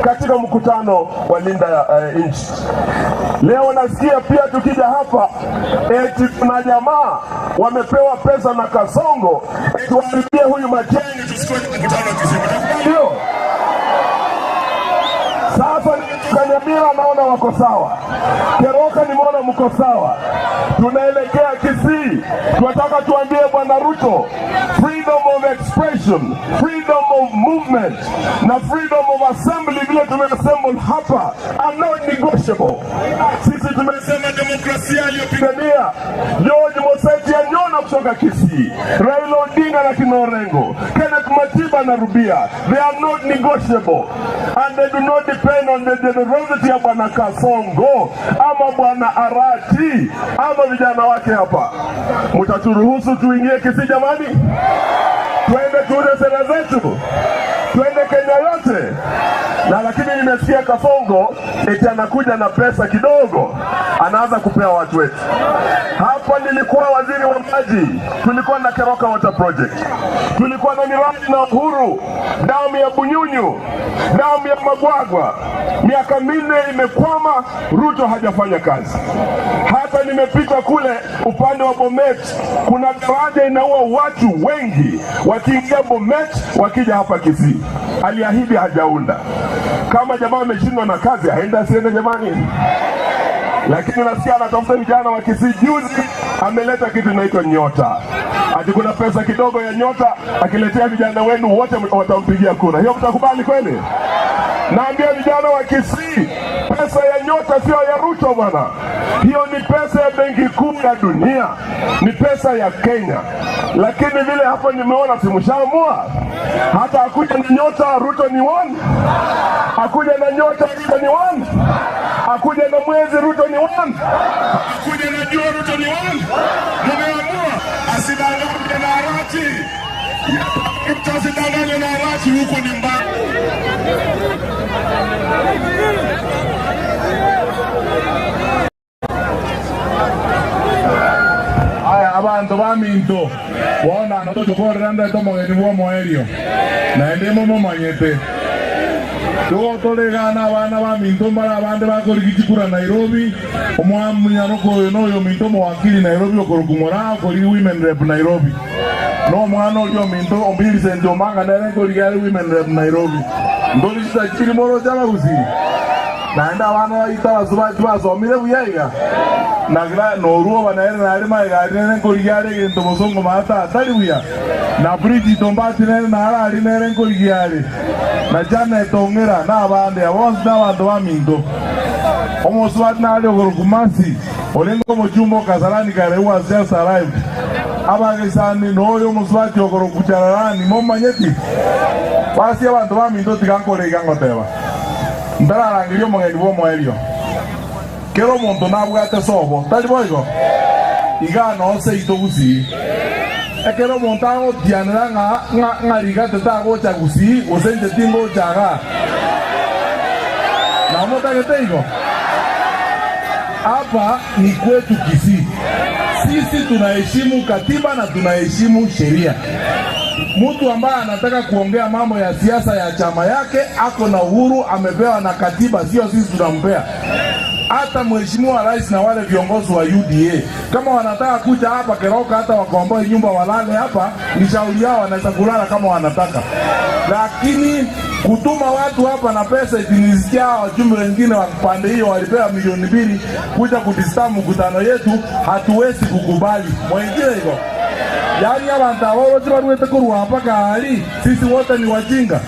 katika mkutano wa linda nchi. Leo nasikia pia tukija hapa eti kuna jamaa wamepewa pesa na Kasongo eti waharibie huyu Matiang'i tusikue mkutano wa Kisii. Ndio sasa Kanyamira naona wako sawa, Keroka nimeona mko sawa, tunaelekea Kisii. Tunataka tuambie Bwana Ruto, freedom of expression, freedom of movement na freedom of assembly vile tumeassemble hapa are not negotiable. Sisi tumesema demokrasia aliyopigania George Moseti Anyona kutoka Kisii, Raila Odinga na Kinorengo, Kenneth Matiba na Rubia, they are not negotiable and they do not depend on the generosity ya Bwana Kasongo ama Bwana Arati ama vijana wake hapa. Mtaturuhusu tuingie Kisii jamani? Twende tuuze sera zetu, twende Kenya yote. Na lakini nimesikia Kasongo eti anakuja na pesa kidogo anaanza kupea watu wetu. Hapa nilikuwa waziri wa maji, tulikuwa na Keroka Water Project, tulikuwa na miradi na Uhuru, damu ya Bunyunyu, damu ya Magwagwa. Miaka 4 imekwama, Ruto hajafanya kazi. Hata nimepita kule upande wa Bomet, kuna daraja inaua watu wengi wakiingia Bomet wakija hapa Kisii. Aliahidi hajaunda. Kama jamaa ameshindwa na kazi aenda asiende jamani? Lakini nasikia anatafuta vijana wa Kisii. Juzi ameleta kitu inaitwa Nyota. Ati kuna pesa kidogo ya Nyota, akiletea vijana wenu wote watampigia kura. Hiyo mtakubali kweli? Naambia vijana wa Kisii, pesa ya Nyota sio ya Ruto bwana. Hiyo ni pesa ya Benki Kuu ya Dunia, ni pesa ya Kenya. Lakini vile hapo nimeona simshaamua. Hata akuja na Nyota Ruto ni one, akuja na Nyota Ruto ni one, akuja na mwezi Ruto ni one, akuja na jua Ruto ni one. Nimeamua asidanganye na Arati. Asidanganye na Arati, huko ni mbaya. Abantu baminto wona no tukoranda tomogeni wo moerio na ndemo momanyete tugotolegana abana baminto mbara abande bakorigikura Nairobi omwamunyano koyo noyo minto mwakili Nairobi okorukumora okori women rep Nairobi no mwana olyo minto ombili sendo manga nere korigari women rep Nairobi ndoli chiri moro jaba gusi naenda abana itaba zuba zomire buyaiga nagira noruo banaere nari maigari nere korigari gento bosongo mata atari buya na bridge tombati nere nara ari nere korigari na jana etongera na abande abos na bantu baminto omoswat nari ogorukumasi olengo mojumbo kasarani kare was just arrived abagesani noyo muswati ogorukuchararani momanyeti basi abantu baminto tigankore gangoteba ndararangirio mongeni bo moerio kero muntu nabwate sobo tali boigo igano se itogusi ekero montago dianera ngariga tetago chagusi osenje tingo chaga na mota keteigo hapa ni kwetu Kisii. Sisi tunaheshimu katiba na tunaheshimu sheria. Mtu ambaye anataka kuongea mambo ya siasa ya chama yake ako na uhuru, amepewa na katiba, sio sisi tunampea. Hata mheshimiwa rais na wale viongozi wa UDA kama wanataka kuja hapa Keroka, hata wakomboe nyumba walale hapa, ni shauri yao, wanaweza kulala kama wanataka. Lakini kutuma watu hapa na pesa, itinisikia wajumbe wengine wa pande hiyo walipewa milioni 2 kuja kudisturb mkutano yetu, hatuwezi kukubali. Mwingine hivyo. Yaani abantu abo tibaruete kurwa mpaka hali sisi wote ni wajinga.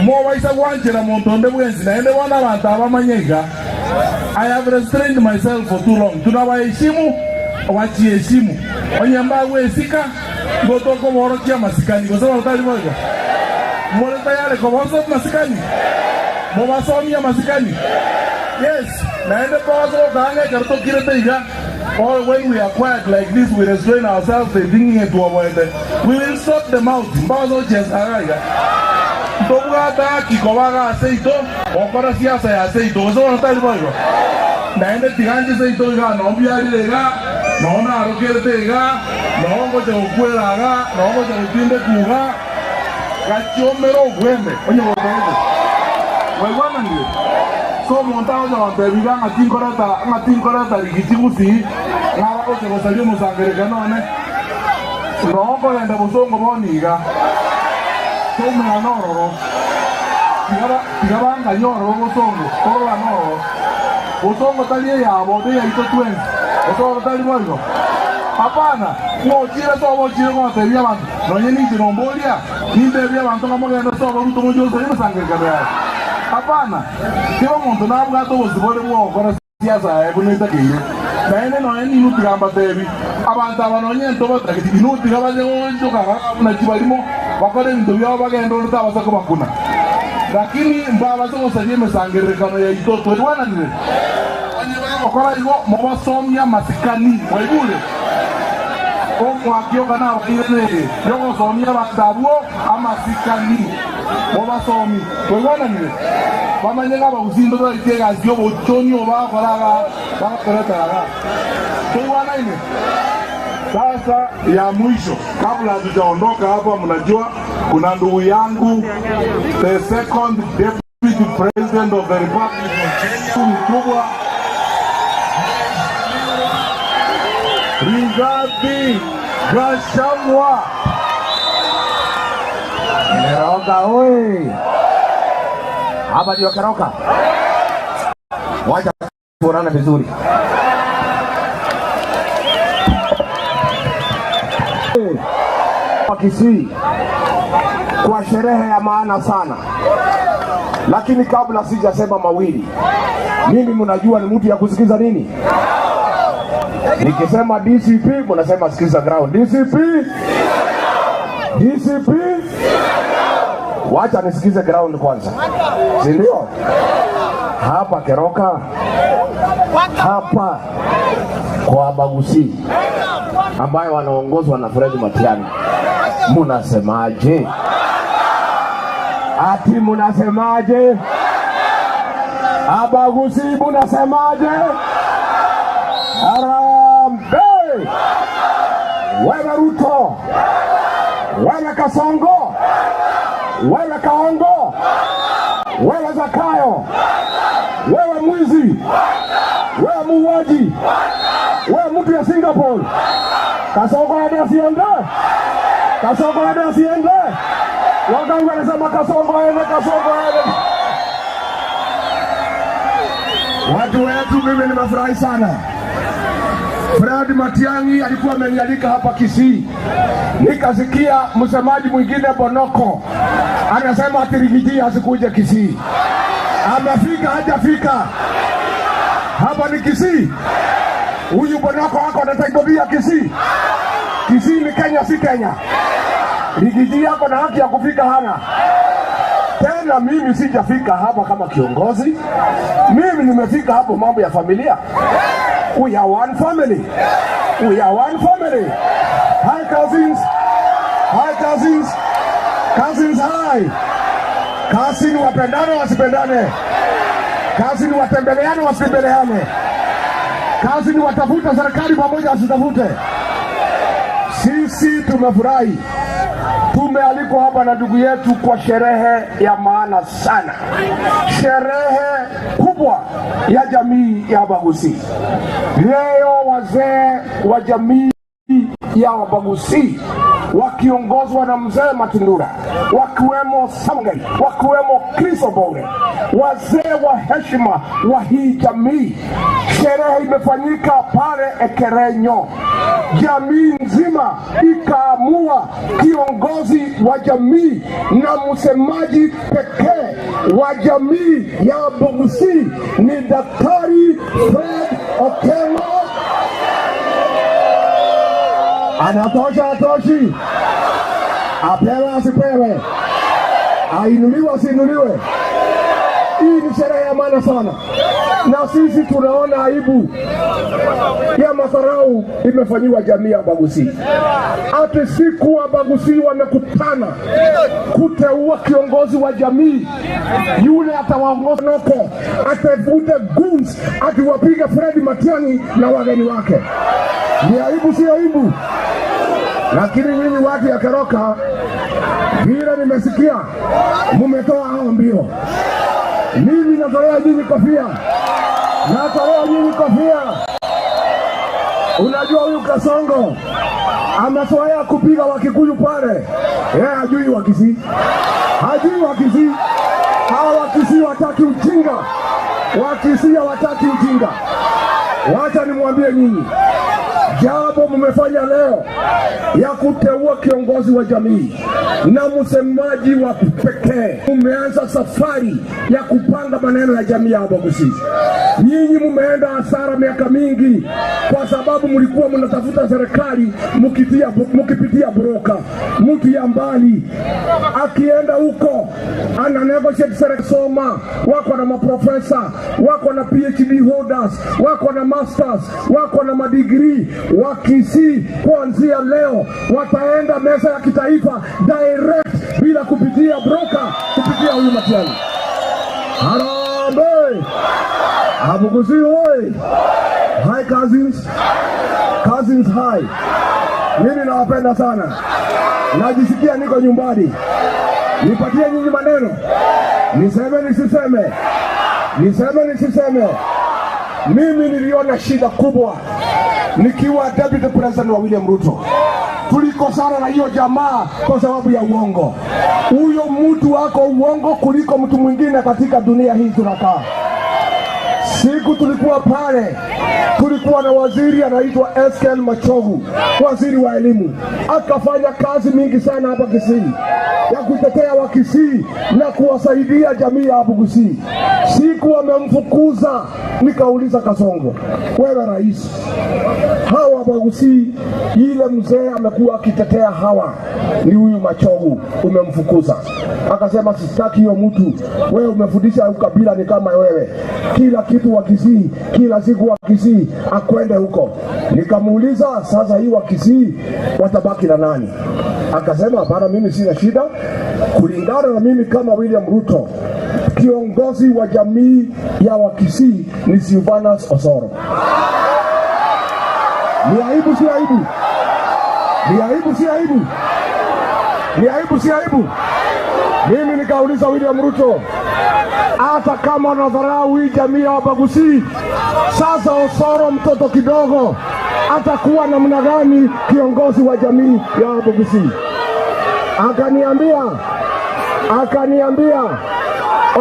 Mo waisa wanjira montonde bwenzi naende wana abantu abamanyega. I have restrained myself for too long. Tunawaheshimu, wachiheshimu. Onyamba wesika ngotoko morokia masikani kwa sababu utali moja. Mwoleta yale kwa wazo masikani. Mwasomia masikani. Yes, naende kwa wazo kaange karto kirete iga. Or when we are quiet like this, we restrain ourselves and thinking it to avoid it. We will sort them out. Mbazo chesaraiga. Tobugata kikobaga aceito, okora siasa ya aceito. Zo natali moja. Naende tiganje aceito iga, nombiari iga, naona arokerte iga, naongo te okuela iga, naongo te utinde kuga. Kachomero gweme. Onye ngotoende. Wewana ndiye. So montao za wabebiga ngatinkorata rigitigusi ngara ko se salir musangere none no ko enda busongo boniga so me nororo tigaba nganyoro busongo ko la no busongo talie ya bode ya ito 20 busongo tali moyo hapana no chira so bo chira ko te bia bantu no nyeni tinombolia ni te bia bantu kama ngenda so bo ruto mojo se musangere kana. Hapana, kila mtu na abgato bozibole bwo okora siasa ebuneta kiyo. Naene no eni nuti gamba tebi. Abantu abanonye ntoba takiti nuti gabaje onjo kaka na kibalimo bakore ndo bya bagendo rutabasa ko bakuna. Lakini mbaba zo saje mesangere kano ya itoto rwana nile. Onye ba okora igo mo basomya masikani webule. Kwa kioga na wakirene yogo somya batabuo amasikani. Boba somi, wewana nile. Mama nyanga ba uzindo do itega zio bochoni oba koraga, ba koreta. Wewana ile. Sasa ya mwisho kabla hatujaondoka hapa, mnajua kuna ndugu yangu the second deputy president of the Republic of Kenya mkubwa Rigathi Gachagua. Keroka oi. Hapa ndio Keroka. Wacha kuonana vizuri. Kwa Kisii kwa sherehe ya maana sana. Lakini kabla sijasema mawili, mimi mnajua ni mtu ya kusikiza nini? Nikisema DCP mnasema sikiza ground. DCP wacha nisikize ground kwanza. Si ndio? Hapa Keroka, hapa kwa Bagusi ambayo wanaongozwa na Fred Matiang'i. Munasemaje? Ati munasemaje? Abagusi munasemaje? Harambee! Wewe Ruto, wewe Kasongo, wewe Kaongo, wewe Zakayo, wewe mwizi, wewe muuaji, wewe mtu ya Singapore. Kasongo hadi asiende, Kasongo hadi asiende. Waganga wanasema Kasongo aende, Kasongo aende. Watu wetu, mimi nimefurahi sana. Fred Matiang'i alikuwa amenialika hapa Kisii. Nikasikia msemaji mwingine Bonoko anasema ati Rigiji asikuje Kisii. Amefika hajafika? Hapa ni Kisii. Huyu Bonoko wako anataibia Kisii. Kisii ni Kenya, si Kenya. Rigiji yako na haki ya kufika hana. Tena mimi sijafika hapa kama kiongozi. Mimi nimefika hapo mambo ya familia. We are one family. We are one family. Hi cousins. Hi cousins. Cousins hi. Cousins wapendane wasipendane. Cousins watembeleane wasitembeleane. Cousins watafuta serikali pamoja wasitafute. Sisi tumefurahi. Tumealikwa hapa na ndugu yetu kwa sherehe ya maana sana. Sherehe kubwa ya jamii ya Wabaguzi. Leo wazee wa jamii ya Wabaguzi wakiongozwa na mzee Matindura, wakiwemo Samuel, wakiwemo Chris Obore, wazee wa heshima wa hii jamii. Sherehe imefanyika pale Ekerenyo. Jamii nzima ikaamua kiongozi wa jamii na msemaji pekee wa jamii ya Wabaguzi ni Daktari Fred Okengo. Anatosha atoshi, apewe asipewe, ainuliwe asiinuliwe. Hii ni sherehe ya maana sana, na sisi tunaona aibu ya madharau imefanyiwa jamii ya Wabaguzi. Ati siku Wabaguzi wamekutana kuteua kiongozi wa jamii, yule atawaongoza noko, atavute guns, atiwapige Fred Matiang'i na wageni wake. Ni aibu si aibu? Lakini nyinyi watu ya Keroka, vile nimesikia mumetoa hao mbio. Mimi natolea nyinyi kofia. Natolea nyinyi kofia. Unajua huyu Kasongo amezoea kupiga Wakikuyu pale. Yeye hajui Wakisii. Hajui Wakisii. Hawa Wakisii wataki ujinga. Wakisii wataki ujinga. Wacha nimwambie nyinyi, jambo mmefanya leo ya kuteua kiongozi wa jamii na msemaji wa pekee. Mmeanza safari ya kupanga maneno ya jamii ya Wabaguzi. Nyinyi mmeenda hasara miaka mingi kwa sababu mlikuwa mnatafuta serikali mkipitia broka. Mtu ya mbali akienda huko ana negotiate serikali, soma, wako na maprofesa, wako na PhD holders, wako na masters, wako na madigrii. Wakisii kuanzia leo wataenda meza ya kitaifa direct bila kupitia broka, kupitia huyu Matiang'i. Harambee! Wabaguzi hoi! Hi cousins. Cousins hi. Mimi nawapenda sana. Najisikia niko nyumbani. Nipatie nyinyi maneno. Niseme nisiseme. Niseme nisiseme. Mimi niliona shida kubwa nikiwa deputy president wa William Ruto. Tulikosana na hiyo jamaa kwa sababu ya uongo. Huyo mtu wako uongo kuliko mtu mwingine katika dunia hii tunakaa. Siku tulikuwa pale, tulikuwa na waziri anaitwa Eskel Machogu, waziri wa elimu. Akafanya kazi mingi sana hapa Kisii ya kutetea Wakisii na kuwasaidia jamii ya Wabaguzi. Siku wamemfukuza, nikauliza Kasongo, wewe rais, hawa Wabaguzi, ile mzee amekuwa akitetea hawa ni huyu Machogu, umemfukuza. Akasema sitaki hiyo mtu, wewe umefundisha ukabila ni kama wewe. Kila kitu Wakisii, kila siku Wakisii, akwende huko. Nikamuuliza sasa hii Wakisii watabaki na nani? Akasema hapana, mimi sina shida. Kulingana na mimi kama William Ruto, kiongozi wa jamii ya Wakisii ni Silvanus Osoro. Ni aibu si aibu? Ni aibu si aibu? Ni aibu si aibu? Mimi nikauliza William Ruto, hata kama nadharau hii jamii ya Wabaguzi, sasa Osoro mtoto kidogo atakuwa namna gani kiongozi wa jamii ya Wabaguzi? Akaniambia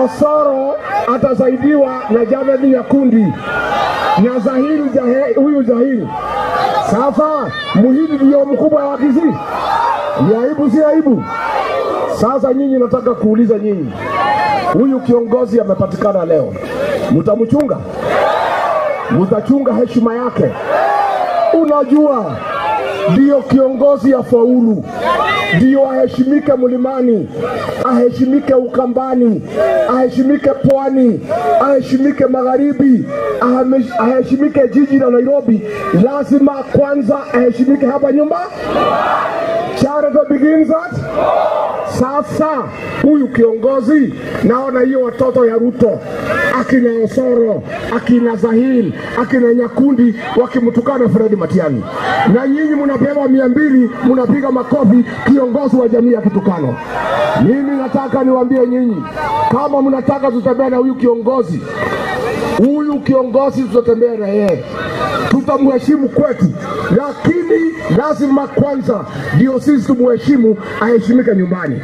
Osoro atasaidiwa na Javed Nyakundi na huyu Zahiri. Sasa Muhidi ndio mkubwa wa Kisii. Ni aibu si aibu? Sasa nyinyi nataka kuuliza nyinyi, huyu kiongozi amepatikana leo, mtamchunga? Mtachunga heshima yake? Unajua ndio kiongozi ya faulu ndio aheshimike Mlimani, aheshimike Ukambani, aheshimike Pwani, aheshimike Magharibi, aheshimike jiji la Nairobi, lazima kwanza aheshimike hapa nyumba. Charity begins at. Sasa huyu kiongozi, naona hiyo watoto ya Ruto, akina Osoro, akina Zahil, akina Nyakundi wakimtukana Fred Matiang'i, na nyinyi mnapewa 200 mnapiga makofi kiongozi wa jamii ya kitukano. Mimi nataka niwaambie nyinyi, kama mnataka tutembea na huyu kiongozi tutatembea na yeye, tutamheshimu kwetu, lakini lazima kwanza ndio sisi tumheshimu, aheshimike nyumbani,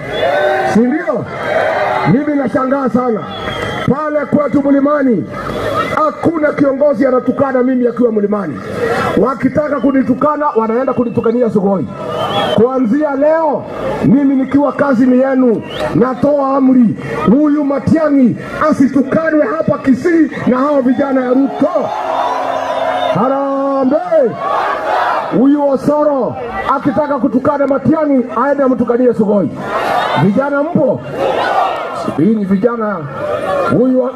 si ndio? Mimi nashangaa sana pale kwetu Mlimani, hakuna kiongozi anatukana mimi akiwa Mlimani. Wakitaka kunitukana wanaenda kunitukania Sugoi. Kuanzia leo mimi nikiwa kazini yenu natoa amri, huyu Matiang'i asitukanwe hapa Kisii na hao vijana ya Ruto. Harambee! Huyu Osoro akitaka kutukana Matiang'i aende amtukanie Sugoi. Vijana mpo? Hii ni vijana.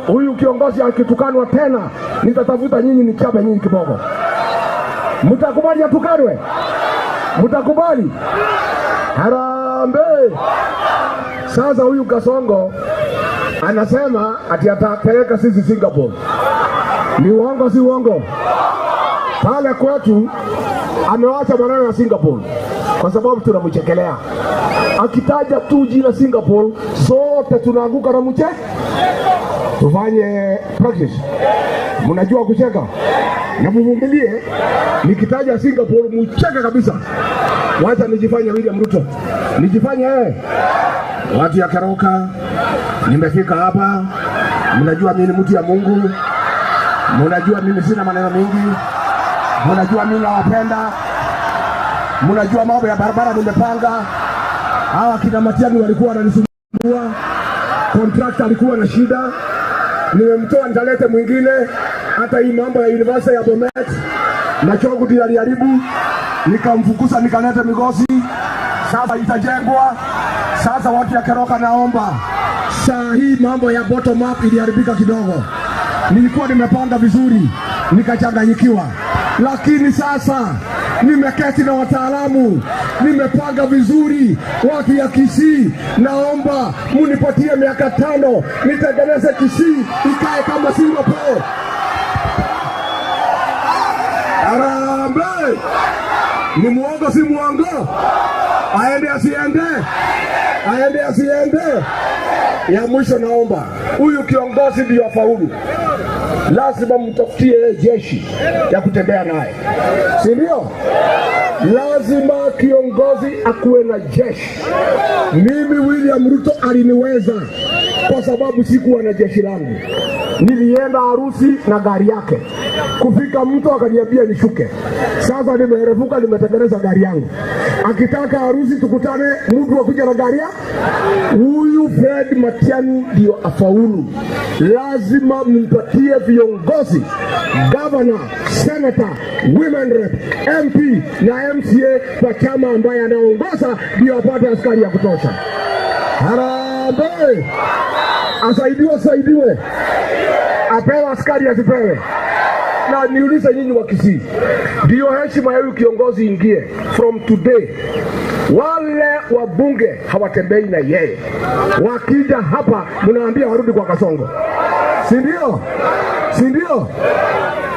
Huyu kiongozi akitukanwa tena nitatafuta nyinyi nichape nyinyi kiboko. Mtakubali atukanwe? Mtakubali? Harambee! Sasa huyu Kasongo anasema ati atapeleka sisi Singapore. Ni uongo si uongo? Pale kwetu amewacha maneno ya Singapore kwa sababu tunamchekelea. Akitaja tu jina Singapore sote tunaanguka na mche. Tufanye practice. Mnajua kucheka? Na mvumilie, nikitaja Singapore mcheke kabisa. Wacha nijifanye William Ruto. Nijifanye watu ya Keroka, nimefika hapa. Mnajua mimi ni mtu ya Mungu. Mnajua mimi sina maneno mengi. Mnajua mimi nawapenda. Mnajua mambo ya barabara nimepanga. Hawa kina Matiang'i walikuwa wananisumbua. Contractor alikuwa na shida. Nimemtoa nitalete mwingine. Hata hii mambo ya University ya Bomet na Choguti aliharibu, nikamfukuza nikalete Migosi. Sasa itajengwa. Sasa watu ya Keroka naomba, saa hii mambo ya bottom up iliharibika kidogo. Nilikuwa nimepanga vizuri nikachanganyikiwa, lakini sasa nimeketi na wataalamu, nimepanga vizuri. Watu ya Kisii naomba munipatie miaka 5 nitengeneze Kisii ikae kama Singapore. Harambee! Ni muongo si muongo? Aende asiende? Aende asiende? Ya mwisho naomba, huyu kiongozi ndio afaulu, lazima mtafutie jeshi ya kutembea naye, si ndio? Lazima kiongozi akuwe na jeshi. Mimi William Ruto aliniweza kwa sababu sikuwa na jeshi langu. Nilienda harusi na gari yake, kufika mtu akaniambia nishuke. Sasa nimerefuka, nimetengeneza gari yangu. Akitaka harusi tukutane, mtu akuja na gari yake. Huyu Fred Matiang'i ndio afaulu. Lazima mpatie viongozi, governor, senator, women rep, MP na MCA kwa chama ambaye anaongoza, ndio apate askari ya kutosha. Harambee! Asaidiwe. Apewe askari asipewe. Na niulize nyinyi wa Kisii, ndio heshima ya huyu kiongozi ingie from today. Wale wabunge hawatembei na yeye, wakija hapa mnaambia warudi kwa Kasongo, si ndio? Si ndio?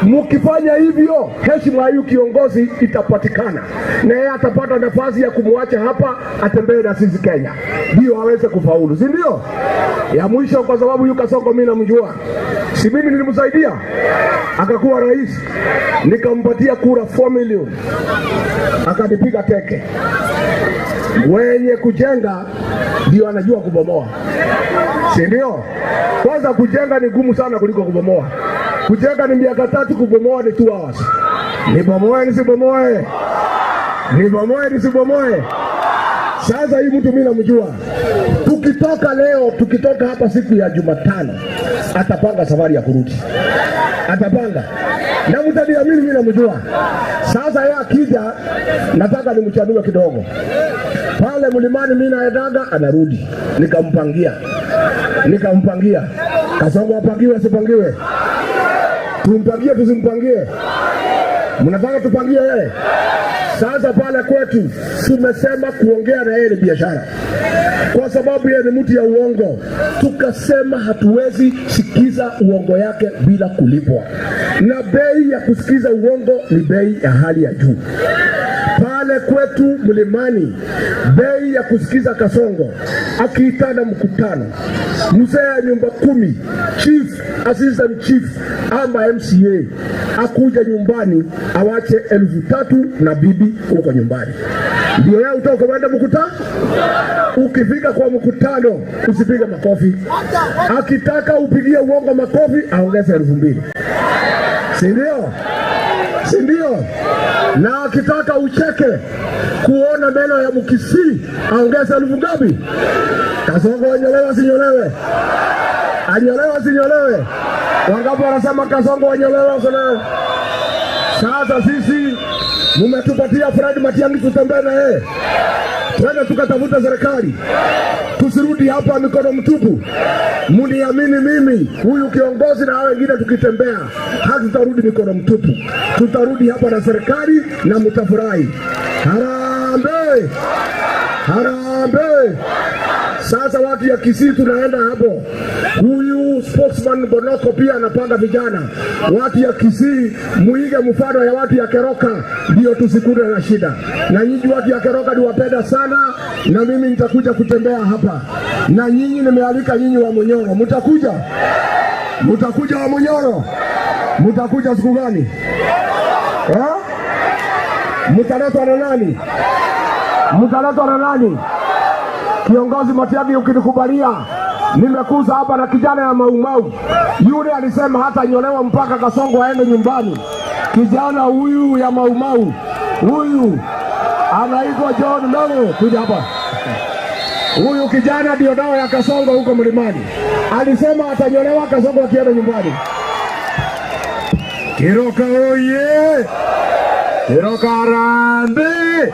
Mukifanya hivyo heshima ya huyu kiongozi itapatikana, na yeye atapata nafasi ya kumwacha hapa atembee na sisi Kenya, ndio aweze kufaulu, si ndio? Ya mwisho, kwa sababu huyu Kasongo mimi namjua, si mimi nilimsaidia akakuwa rais, nikampatia kura 4 milioni, akanipiga teke. Mwenye kujenga ndio anajua kubomoa, si ndio? Kwanza kujenga ni gumu sana kuliko kubomoa. Kujenga ni miaka 3, kubomoa ni 2 hours. Nibomoe nisibomoe? Nibomoe nisibomoe? Sasa hii mtu mimi namjua. tukitoka hapa siku ya Jumatano, atapanga safari ya kurudi. Atapanga. Na mtaniamini mimi namjua. Sasa yeye akija, nataka nimchanue kidogo. Pale mlimani mimi naendaga anarudi. Nikampangia. Kasongo apangiwe sipangiwe. Tumpangie tusimpangie. Mnataka tupangie yeye? Sasa pale kwetu tumesema kuongea na yeye ni biashara. Kwa sababu yeye ni mtu ya uongo. Tukasema hatuwezi sikiza uongo yake bila kulipwa. Na bei ya kusikiza uongo ni bei ya hali ya juu. Pale kwetu mlimani, bei ya kusikiza Kasongo akiitana mkutano, mzee ya nyumba 10, chief, assistant chief ama MCA akuja nyumbani awache 3,000 na bibi huko nyumbani. Ndio yeye utoka kwenda mkutano. Ukifika kwa mkutano usipige makofi. Akitaka upigie uongo makofi aongeze 2,000. Si ndio? Na akitaka ucheke kuona meno ya Mkisii aongeze 1,000 ngapi? Kasongo anyolewa sinyolewe? Anyolewa sinyolewe? Wangapi wanasema Kasongo anyolewa sana? Sasa sisi mmetupatia Fred Matiang'i tutembee na yeye. Twende tukatafuta serikali. Tusirudi hapa mikono mtupu. Muniamini mimi, huyu kiongozi na hao wengine tukitembea, hatutarudi mikono mtupu. Tutarudi hapa na serikali na mtafurahi. Harambee! Harambee! Sasa watu ya Kisii tunaenda hapo. Huyu spokesman Bonoko pia anapanga vijana. Watu ya Kisii muige mfano ya watu ya Keroka ndio tusikute na shida. Na nyinyi watu ya Keroka niwapenda sana na mimi nitakuja kutembea hapa. Na nyinyi nimealika nyinyi wa Munyoro. Mtakuja? Mtakuja wa Munyoro? Mtakuja siku gani? Mtaletwa na nani? Mtaletwa na nani? Kiongozi Matiang'i ukinikubalia, nimekuza hapa na kijana ya Maumau. Yule alisema hata nyolewa mpaka Kasongo aende nyumbani. Kijana huyu ya Maumau, huyu anaitwa John Melo, kuja hapa. Huyu kijana ndio dawa ya Kasongo huko mlimani. Alisema atanyolewa Kasongo akienda nyumbani. Keroka oye! Keroka Harambee!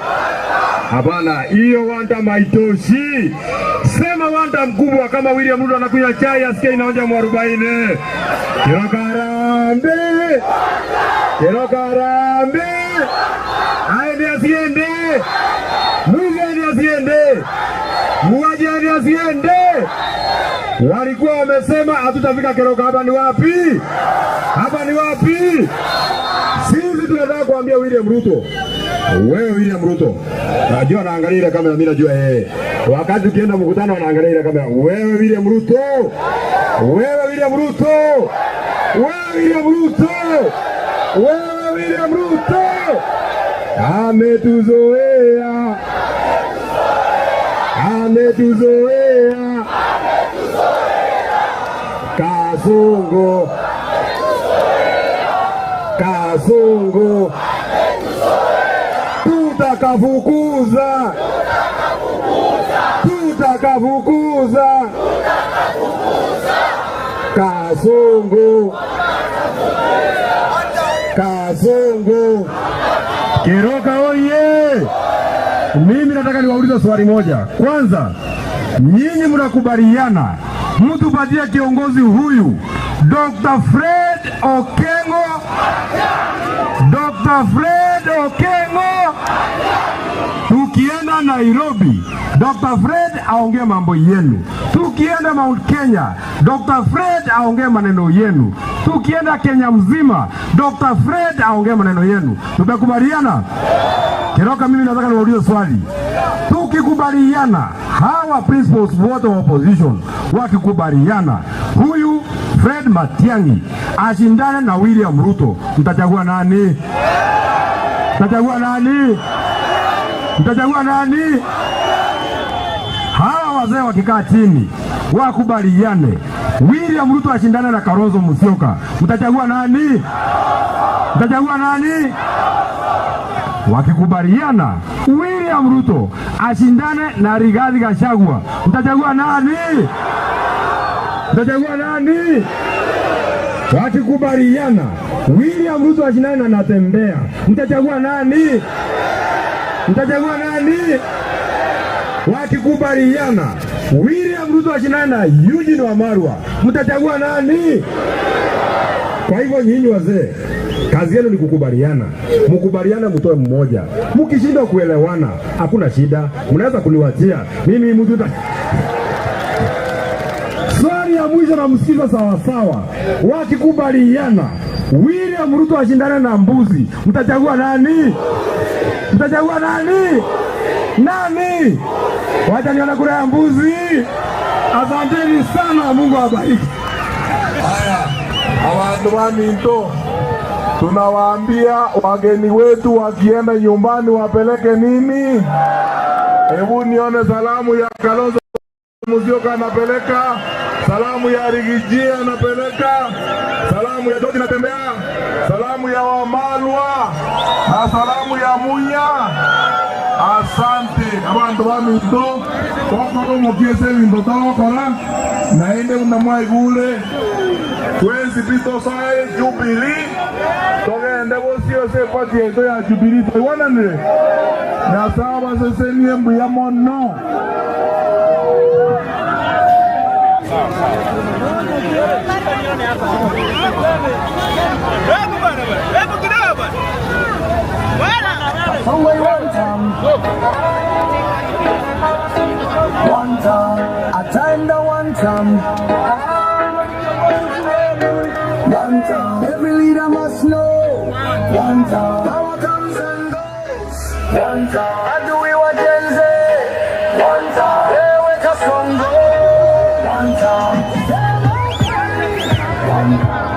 Hapana, hiyo wanda maitoshi. Sema wanda mkubwa kama William Ruto anakunywa chai asikie inaonja mwarobaini. Keroka Harambee! Keroka Harambee! Aende asiende! Mwizi asiende! Muaji asiende! Walikuwa wamesema hatutafika Keroka. Hapa ni wapi? Hapa ni wapi? Sisi tunataka kuambia William Ruto. Wewe William Ruto, najua naangalia ile kamera, mimi najua wakati ukienda mkutano anaangalia ile kamera. Wewe William Ruto. Wewe William Ruto. Wewe William Ruto. Wewe William Ruto. Ametuzoea. Ametuzoea. Kasongo. Kasongo. Tutakafukuza. Tutakafukuza. Kasongo. Kasongo. Keroka oye! Mimi nataka niwaulize swali moja. Kwanza, nyinyi mnakubaliana mtupatie kiongozi huyu Dr. Fred Okengo? Dr. Fred Okengo. Tukienda Nairobi, Dr. Fred aongee mambo yenu. Tukienda Mount Kenya, Dr. Fred aongee maneno yenu. Tukienda Kenya mzima, Dr. Fred aongee maneno yenu. Tumekubaliana? Keroka, mimi nataka niwaulize swali. Tukikubaliana, hawa principals wote wa opposition wakikubaliana, huyu Fred Matiang'i ashindane na William Ruto, mtachagua nani? Mtachagua nani? Mtachagua nani? Hawa wazee wakikaa chini wakubaliane, William Ruto ashindane na Kalonzo Musyoka, mtachagua nani? Mtachagua nani? Wakikubaliana, William William Ruto ashindane na Rigathi Gachagua, mtachagua nani? Mtachagua nani? Wakikubaliana William Ruto ashindane na Natembeya, mtachagua nani? Mtachagua nani? Wakikubaliana William Ruto ashindane na Eugene Wamalwa, mtachagua nani? Kwa hivyo nyinyi wazee, kazi yenu ni kukubaliana. Mkubaliana mtoe mmoja. Mkishindwa kuelewana, hakuna shida. Mnaweza kuniwachia. Mimi mtu swali ya mwisho na msikiza sawa sawa. Wakikubaliana William Ruto ashindane na mbuzi, mtachagua nani? Mtachagua nani? Nani? Wacha niona kura ya mbuzi. Asanteni sana, Mungu awabariki. Haya, abantu baminto, tunawaambia wageni wetu wakienda nyumbani wapeleke nini? Hebu nione salamu ya Kalonzo Musyoka anapeleka, salamu ya Rigiji anapeleka, salamu ya George Natembeya, salamu ya Wamalwa na salamu ya Munya. Asante abantu baminto, tokoro mukiese bintu tokora naende unamwaigule twezi pito sae Jubilee togende bosio se pati eto ya Jubilee toiwananire na saba sesenie mbuya mono. One time, a time the one time. One time, every leader must know. One time, power comes and goes. One time, I do it what Gen Z. One time, they wake us from gold. One time, one time.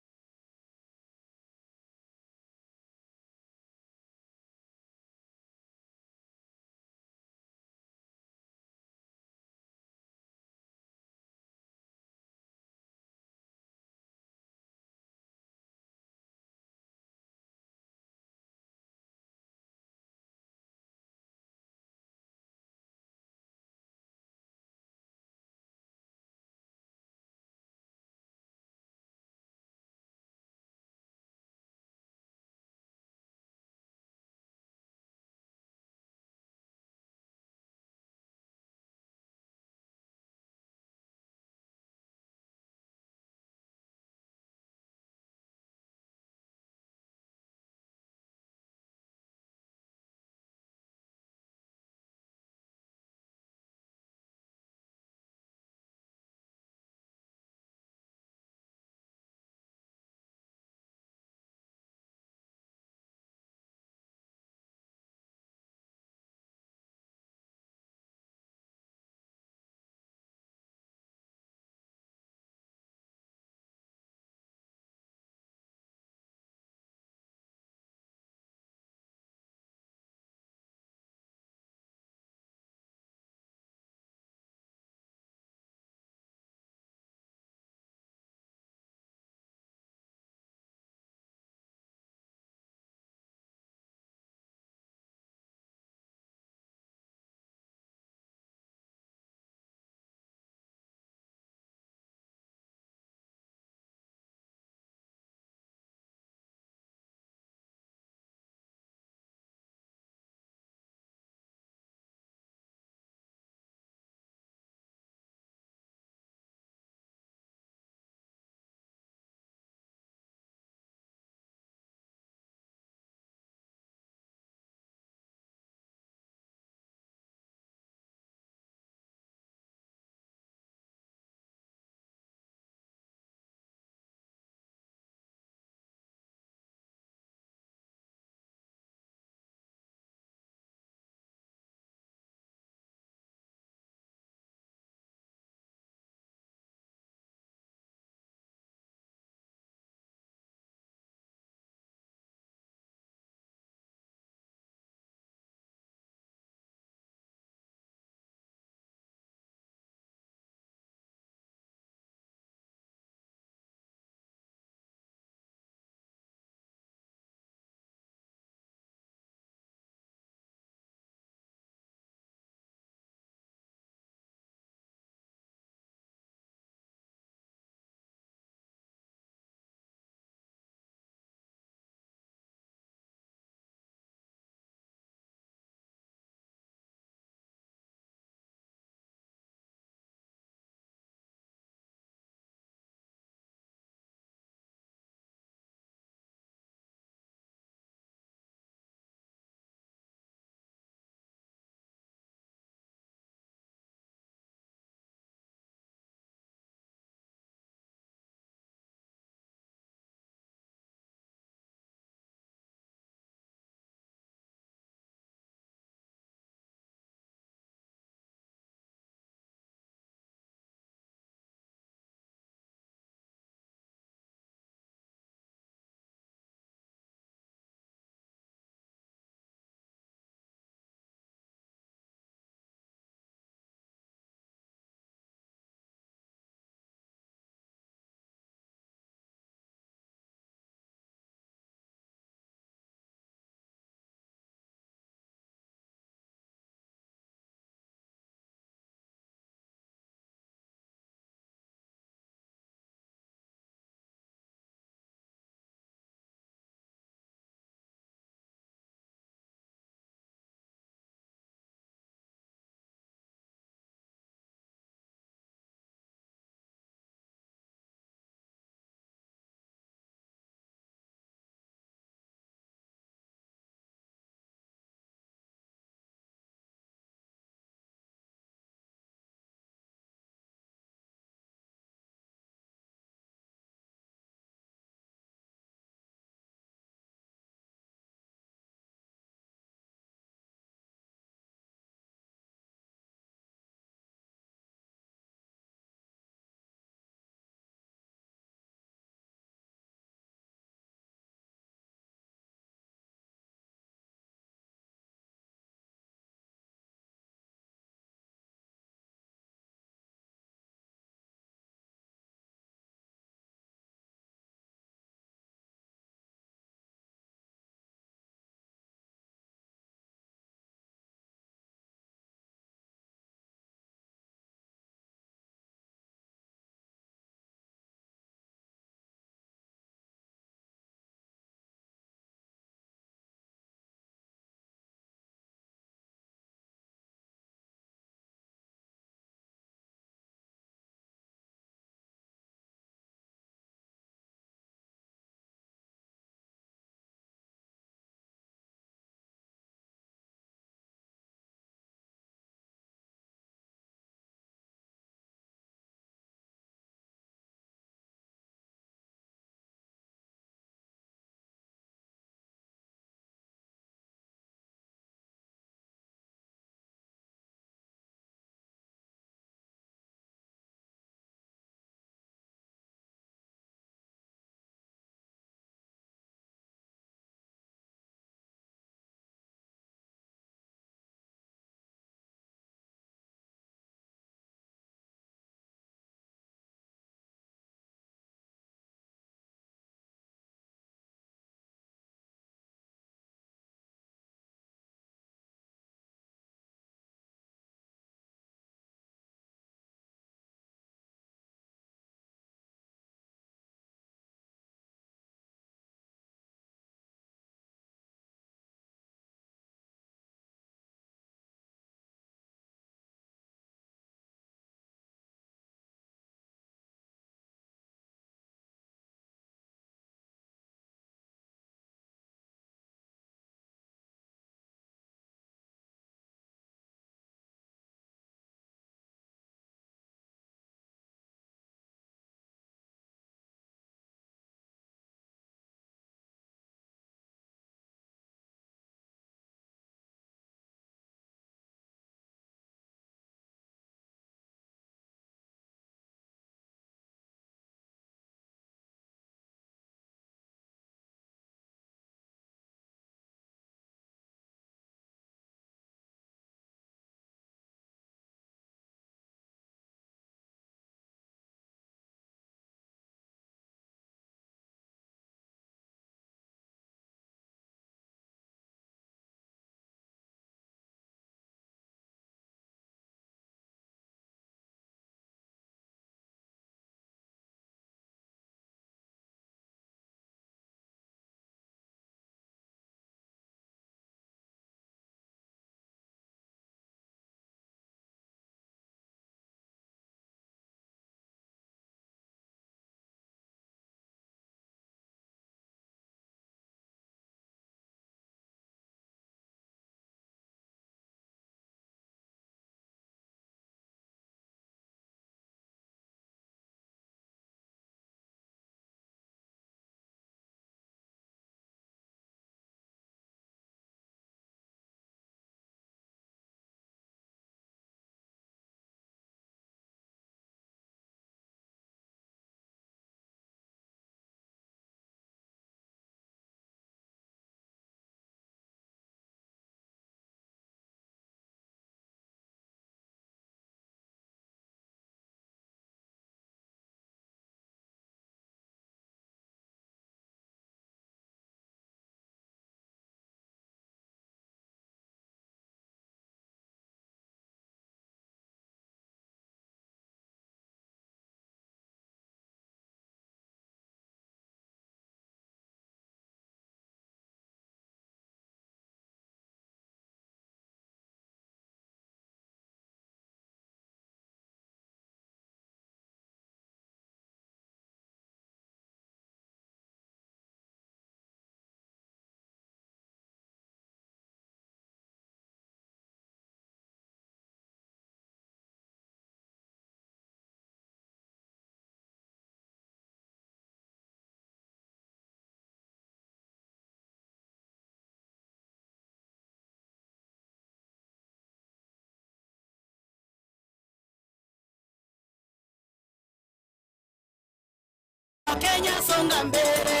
Wakenya songa mbele.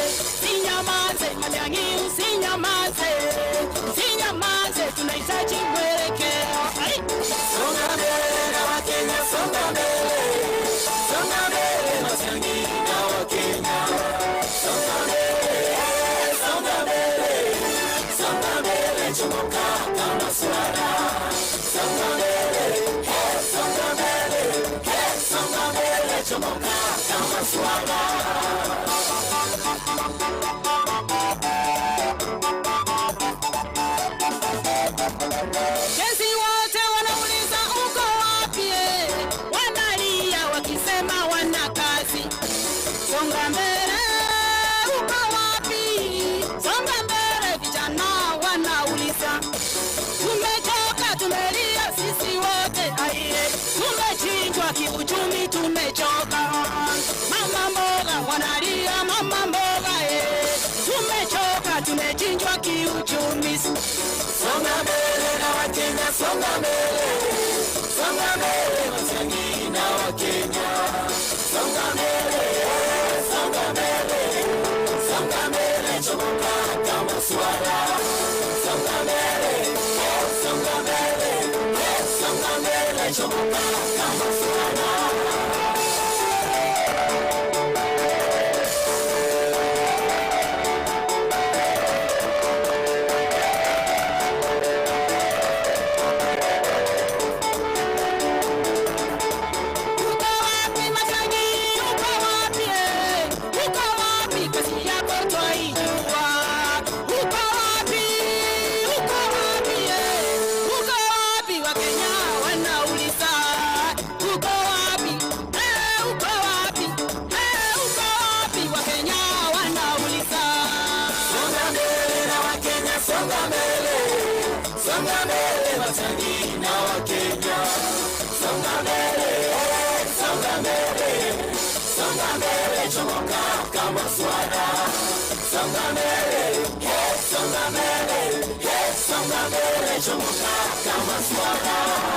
Usinyamaze Matiang'i, usinyamaze. Usinyamaze, tunahitaji mwelekeo. Songa mbele na Wakenya songa mbele. Songa mbele Matiang'i na Wakenya. Songa mbele, songa mbele. Songa mbele, chomoka kama swara. Songa mbele, songa mbele. Songa mbele, chomoka kama swara. Jenzi wote wanauliza uko wapi? Wanalia wakisema wana kazi. Songa mbele, uko wapi? Songa mbele, vijana wanauliza. Tumechoka, tumelia sisi wote. Tumechinjwa kiuchumi, tumechoka. Mama mboga wanalia, mama mboga. Tumechoka, tumechinjwa kiuchumi. Songa mbele na Wakenya, songa mbele. Songa mbele Matiang'i na Wakenya. Songa mbele, songa mbele. Songa mbele, chomoka kama swara. Songa mbele, songa mbele. Songa mbele, chomoka kama swara. Songa mbele Matiang'i na Wakenya. Songa mbele, songa mbele. Songa mbele, chomoka kama swara. Songa mbele, songa mbele. Songa mbele, chomoka kama swara.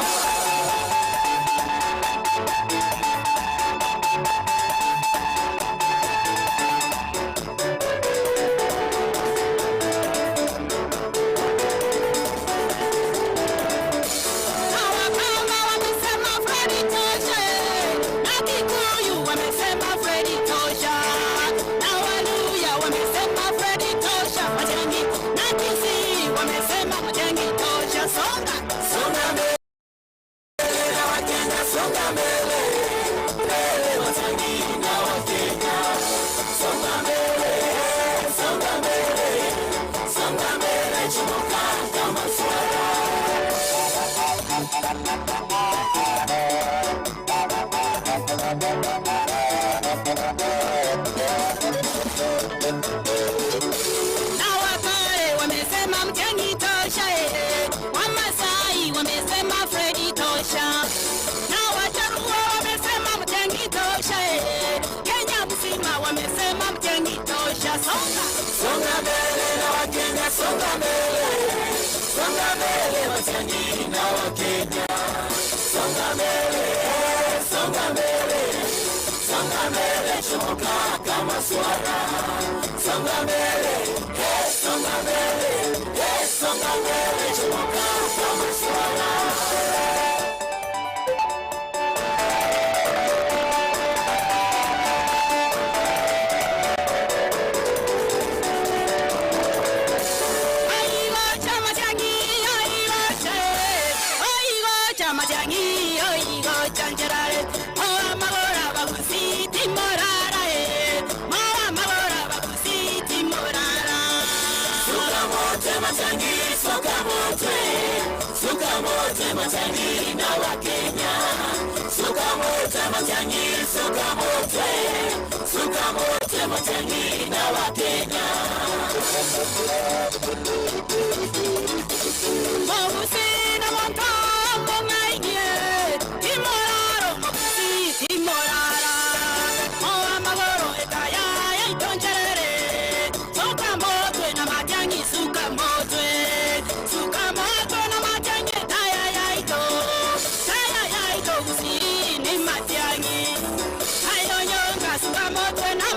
Songa mbele na Wakenya, songa mbele. Songa mbele Matiang'i na Wakenya. Songa mbele, songa mbele. Songa mbele, chomoka kama swara. Songa mbele, songa mbele. Songa mbele, chomoka kama swara. Sukamote Matiang'i na Wakenya. Sukamote Matiang'i, sukamote. Sukamote Matiang'i na Wakenya. Mogusi na Montambo ngaige. Timoraro, Mogusi, Timorara. Moa magoro etaya ya itoncherere. Sukamote na Matiang'i, sukamote. Sukamote na Matiang'i taya ya ito. Taya ya ito gusi ni Matiang'i. Ayo nyonga sukamote na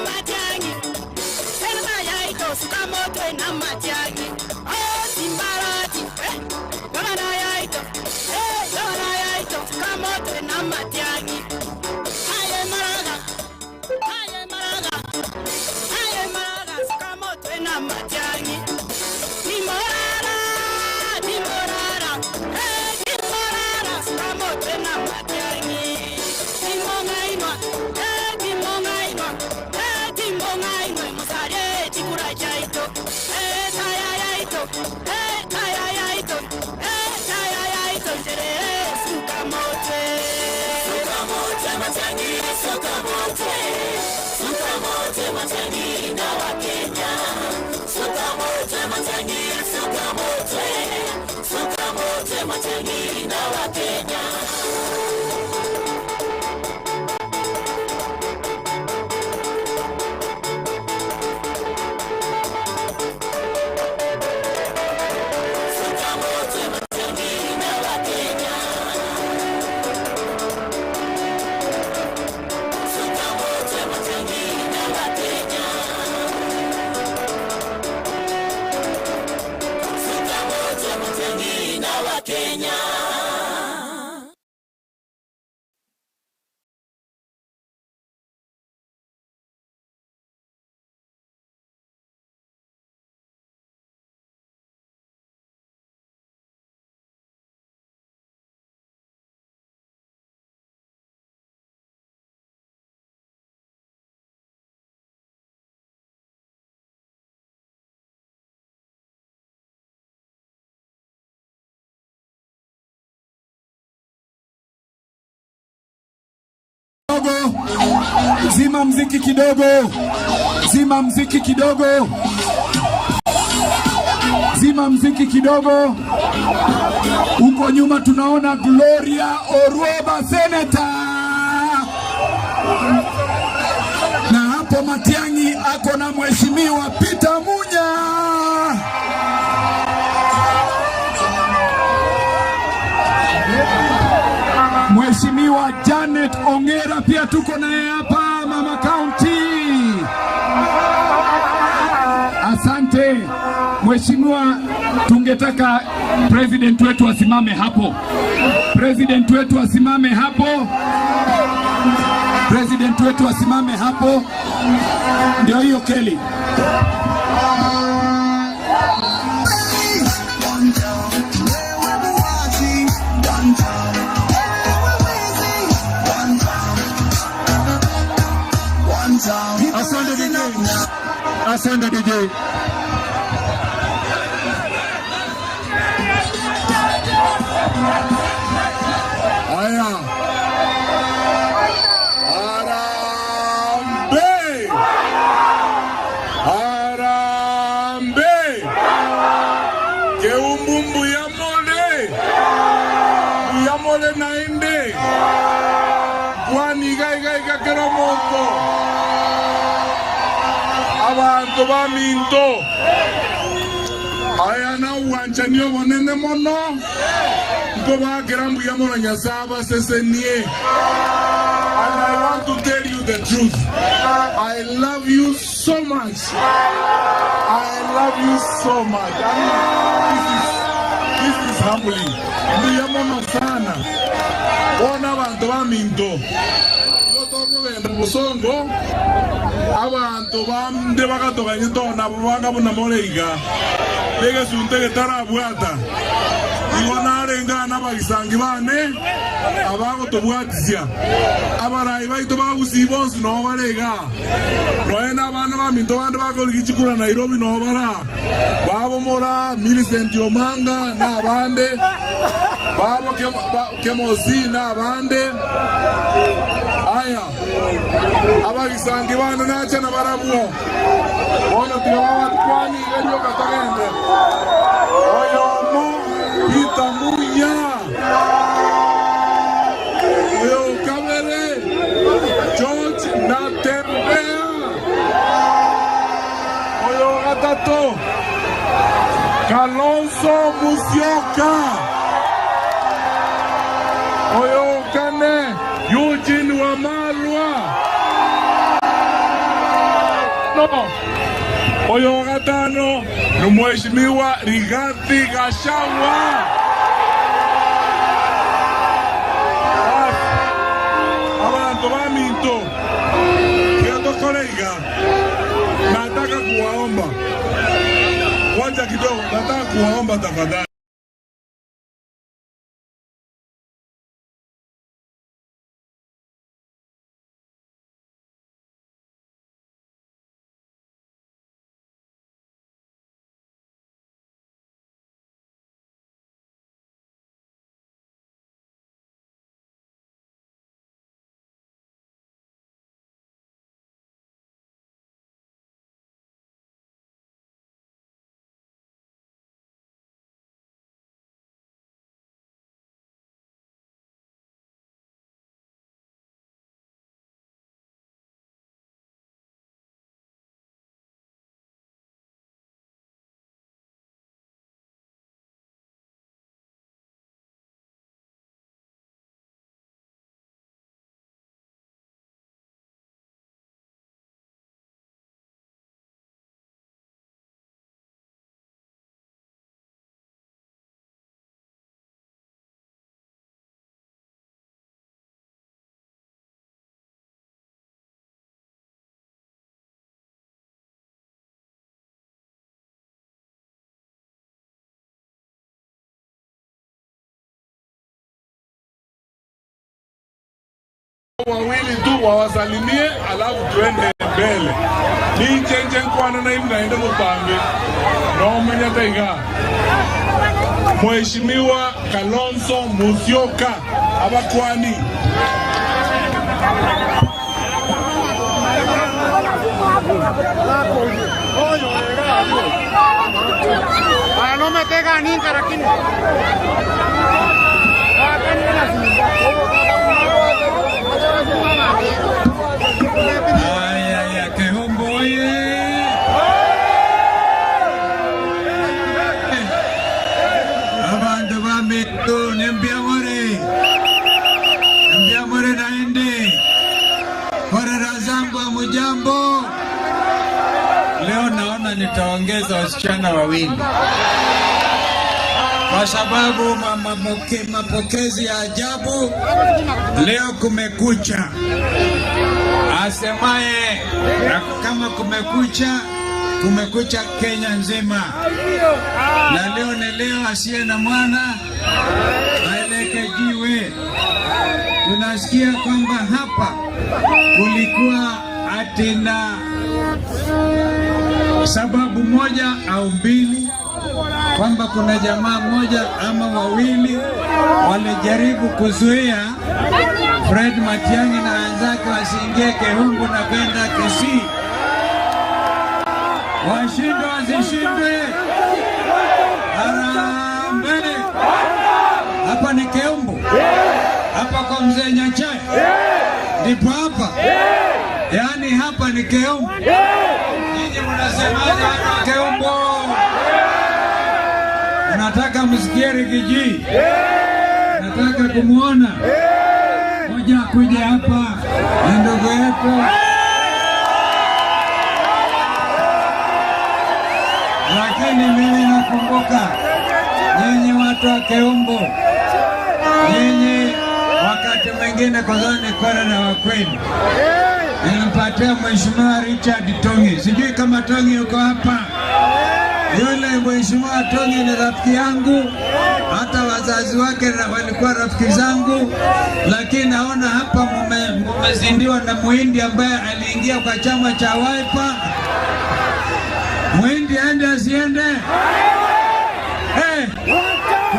Zima mziki kidogo. Zima mziki kidogo. Zima mziki kidogo. Huko nyuma tunaona Gloria Orwoba Senator. Na hapo Matiang'i ako na Mheshimiwa Peter Munya. Mheshimiwa Janet Ongera pia tuko naye hapa, Mama County. Asante Mheshimiwa, tungetaka president wetu asimame hapo. President wetu asimame hapo. President wetu asimame hapo. Ndio hiyo Kelly. Asante DJ. Asante DJ. Aya. Harambee. Harambee. Keumbumbu yamole naende. Kwani gai keromongo. Abantu baminto. Aya na uwanjanio bonene mono. Nko bakirambu yamona nyasaba sesenie. And I want to tell you the truth. I love you so much. I love you so much. I mean, this is humbling. Ndiyamona sana. Bona abantu baminto. Musongo abantu bamde bakatokanye tona banga buna moleiga lege sunte getara bwata ibona arengana bagisangi bane abago tobwatisia abarayi baito bagusibonsi no barega noena bana baminto bande bakoligichikura Nairobi no bara babo mora Millicent Omanga na bande babo kemosi na bande aya abagisangi bana nacha na barabuo bona tiwa kwani ndio katagende oyo mo itamunya oyo kamere George Natembea oyo gatato Kalonzo Musyoka oyo kane Eugene Wamalwa no oyo gatano ni Mheshimiwa Rigathi Gachagua. Abantu baminto kiato kolega nataka kuwaomba wacha kidogo, nataka kuwaomba tafadhali. wawili tu wawasalimie, alafu tuende mbele. Ni chenje kwana na hivi naende Mupange na umenya taiga. Mheshimiwa Kalonzo Musyoka abakwani. No me pega ni caraquín. Ay, que hombre, oye. Abantu bamitu, nembiamore naende. Korera zangu mujambo. Leo naona nitaongeza wasichana wawili. Kwa sababu mapokezi ya ajabu. Leo kumekucha. Asemaye kama kumekucha Kenya nzima. Na leo ni leo, asiye na mwana aeleke jiwe. Tunasikia kwamba hapa kulikuwa atina sababu moja au mbili, kwamba kuna jamaa moja ama wawili walijaribu kuzuia Fred Matiang'i na wenzake wasiingie Kehungu na kwenda Kisii. Washindwe wasishindwe, harambee! Hapa ni Kehungu, hapa kwa mzee Nyachai, ndipo hapa, yaani hapa ni Kehungu. Ninyi mnasemaje hapa Kehungu? Nataka msikie Rigiji, nataka kumuona moja kuja hapa na ndugu yetu. Lakini mimi nakumbuka nyinyi watu wa Kehungu, nyinyi wakati mwingine kwa sababu ni kora na wakweli, nilimpatia Mheshimiwa Richard Tongi. Sijui kama Tongi yuko hapa. Yule Mheshimiwa Tongi ni rafiki yangu, hata wazazi wake walikuwa rafiki zangu, lakini naona hapa mmezindiwa na Muhindi ambaye aliingia kwa chama cha Wiper. Muhindi aende asiende?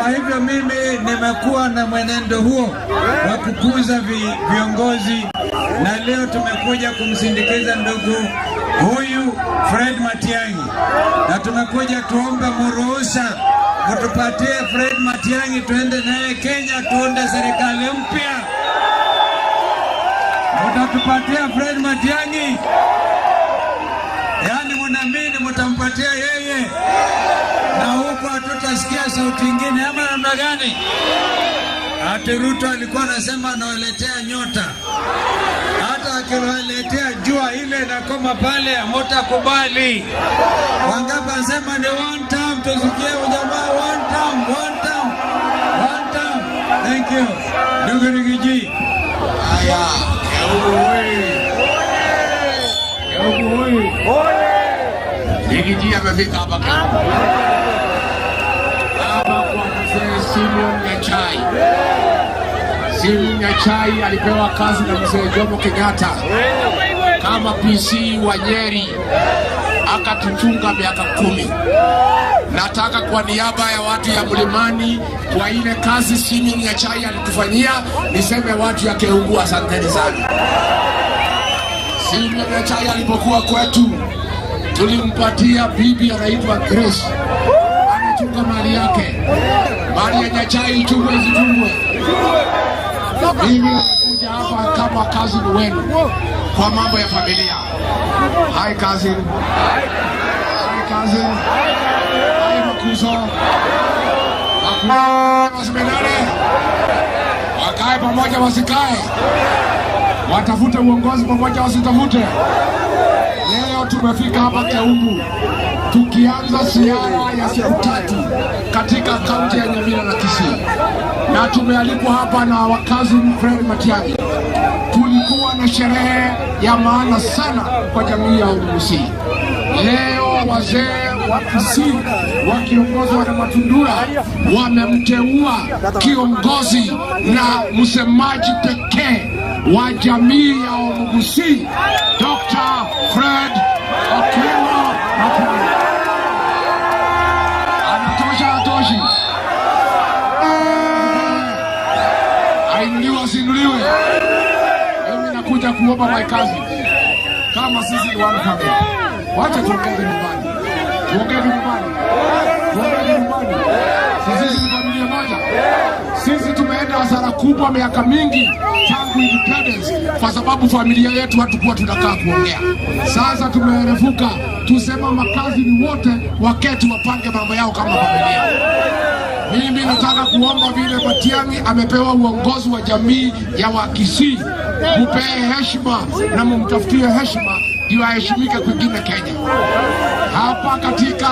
Kwa hivyo mimi nimekuwa na mwenendo huo wa kukuza viongozi, na leo tumekuja kumsindikiza ndugu huyu Fred Matiang'i, na tumekuja tuombe muruhusa kutupatie Fred Matiang'i tuende naye Kenya tuunde serikali mpya. Mtatupatia Fred Matiang'i? Yaani mnaamini mtampatia yeye na huko hatutasikia sauti nyingine ama namna gani? Ati Ruto alikuwa anasema anawaletea nyota, hata akiwaletea jua ile na koma pale hamtakubali. Wangapi anasema ni one time? Tusikie ujamaa, one time. Thank you ndugu Rigiji. Haya, Kehungu hoye. Rigiji amefika hapa kwa mzee Simon Nyachai. Simon Nyachai alipewa kazi na mzee Jomo Kenyatta kama PC wa Nyeri, akatuchunga miaka 10. Nataka kwa niaba ya watu ya Mlimani, kwa ile kazi Simon Nyachai alitufanyia, niseme watu ya Kehungu asanteni sana. Simon Nyachai alipokuwa kwetu, tulimpatia bibi anaitwa Grace, anachunga mali yake. Mali ya Nyachai ichungwe zichungwe. Mimi nakuja hapa kama cousin wenu kwa mambo ya familia. Hi cousin. Hi Makuzo. Wasimenane. Wakae pamoja wasikae. Watafute uongozi pamoja wasitafute. Leo tumefika hapa Kehungu tukianza ziara ya siku 3 katika kaunti ya Nyamira na Kisii, na tumealikwa hapa na wakazi Fred Matiang'i. Tulikuwa na sherehe ya maana sana kwa jamii ya Kisii. Leo wazee wa Kisii wakiongozwa na Matundura wamemteua kiongozi na msemaji pekee wa jamii ya Omugusi, Dr. Fred Okello Otieno. Anatosha atoshi? Ainuliwe asinuliwe? Mimi nakuja kuomba my cousin. Kama sisi ni one family, wacha tuongee nyumbani. Sisi ni familia moja. Sisi tumeenda hasara kubwa miaka mingi tangu independence kwa sababu familia yetu hatukuwa tunakaa kuongea. Sasa tumerefuka, tusema makazi ni wote waketi wapange mambo yao kama familia. Mimi nataka kuomba vile Matiang'i amepewa uongozi wa jamii ya Wakisii, mupee heshima na mumtafutie heshima ndio aheshimike kwingine Kenya. Hapa katika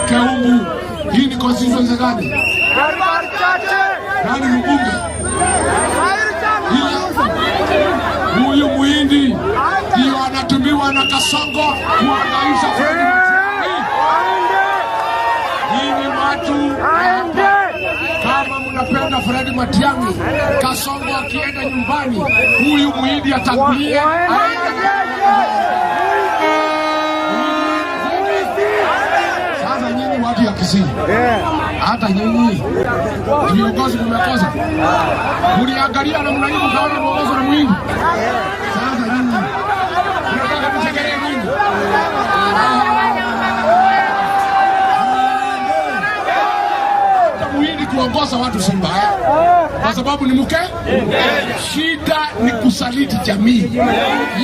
Keumbu, hii ni constituency gani? Nani mbunge? Huyu Muhindi ndio anatumiwa na Kasongo kuangaisha Fred Matiang'i. Hii watu kama mnapenda Fred Matiang'i, Kasongo akienda nyumbani, huyu Muhindi atangulie. Sasa nyinyi watu ya Kisii, hata nyinyi viongozi mmekosa, mliangalia na mnaibu kaona mwongozo na Muhindi. Sasa nyinyi mnataka kuchekelea nini? Muhindi kuongoza watu si mbaya, kwa sababu ni mke. Shida ni kusaliti jamii.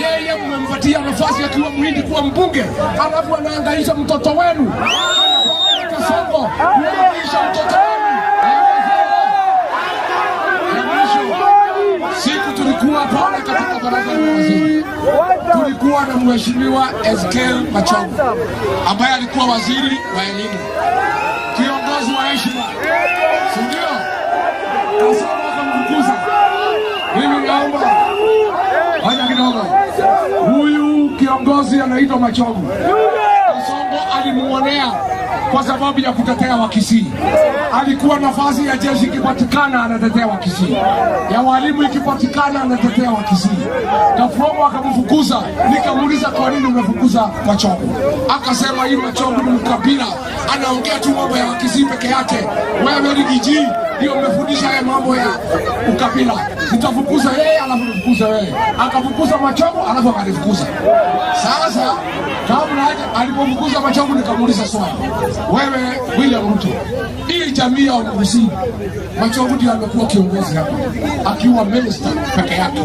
Yeye mmempatia nafasi akiwa Muhindi kuwa mbunge, alafu anaangaisha mtoto wenu. Kasongo anaangaisha mtoto wenu. Siku tulikuwa pale katika baraza la mawaziri, tulikuwa na mheshimiwa Ezekiel Machogu ambaye alikuwa waziri wa elimu, kiongozi wa heshima, si ndio? Kasongo akamfukuza. Mimi naomba wacha kidogo, huyu kiongozi anaitwa Machogu, Kasongo alimuonea kwa sababu ya kutetea Wakisii. Alikuwa nafasi ya jeshi ikipatikana anatetea Wakisii, ya walimu ikipatikana anatetea Wakisii. Kafuomo akamfukuza, nikamuuliza kwa nini umefukuza Machogu? Akasema hii Machogu ni mkabila, anaongea tu mambo ya Wakisii peke yake. Wewe Rigiji ndio umefundisha haya mambo ya ukabila. Nitafukuza yeye alafu nifukuza wewe. Akafukuza Machogu alafu akanifukuza. Sasa kabla alipofukuza Machogu nikamuuliza swali, wewe William Ruto, hii jamii ya Omugusi, Machogu ndio amekuwa kiongozi hapa akiwa minister peke yake.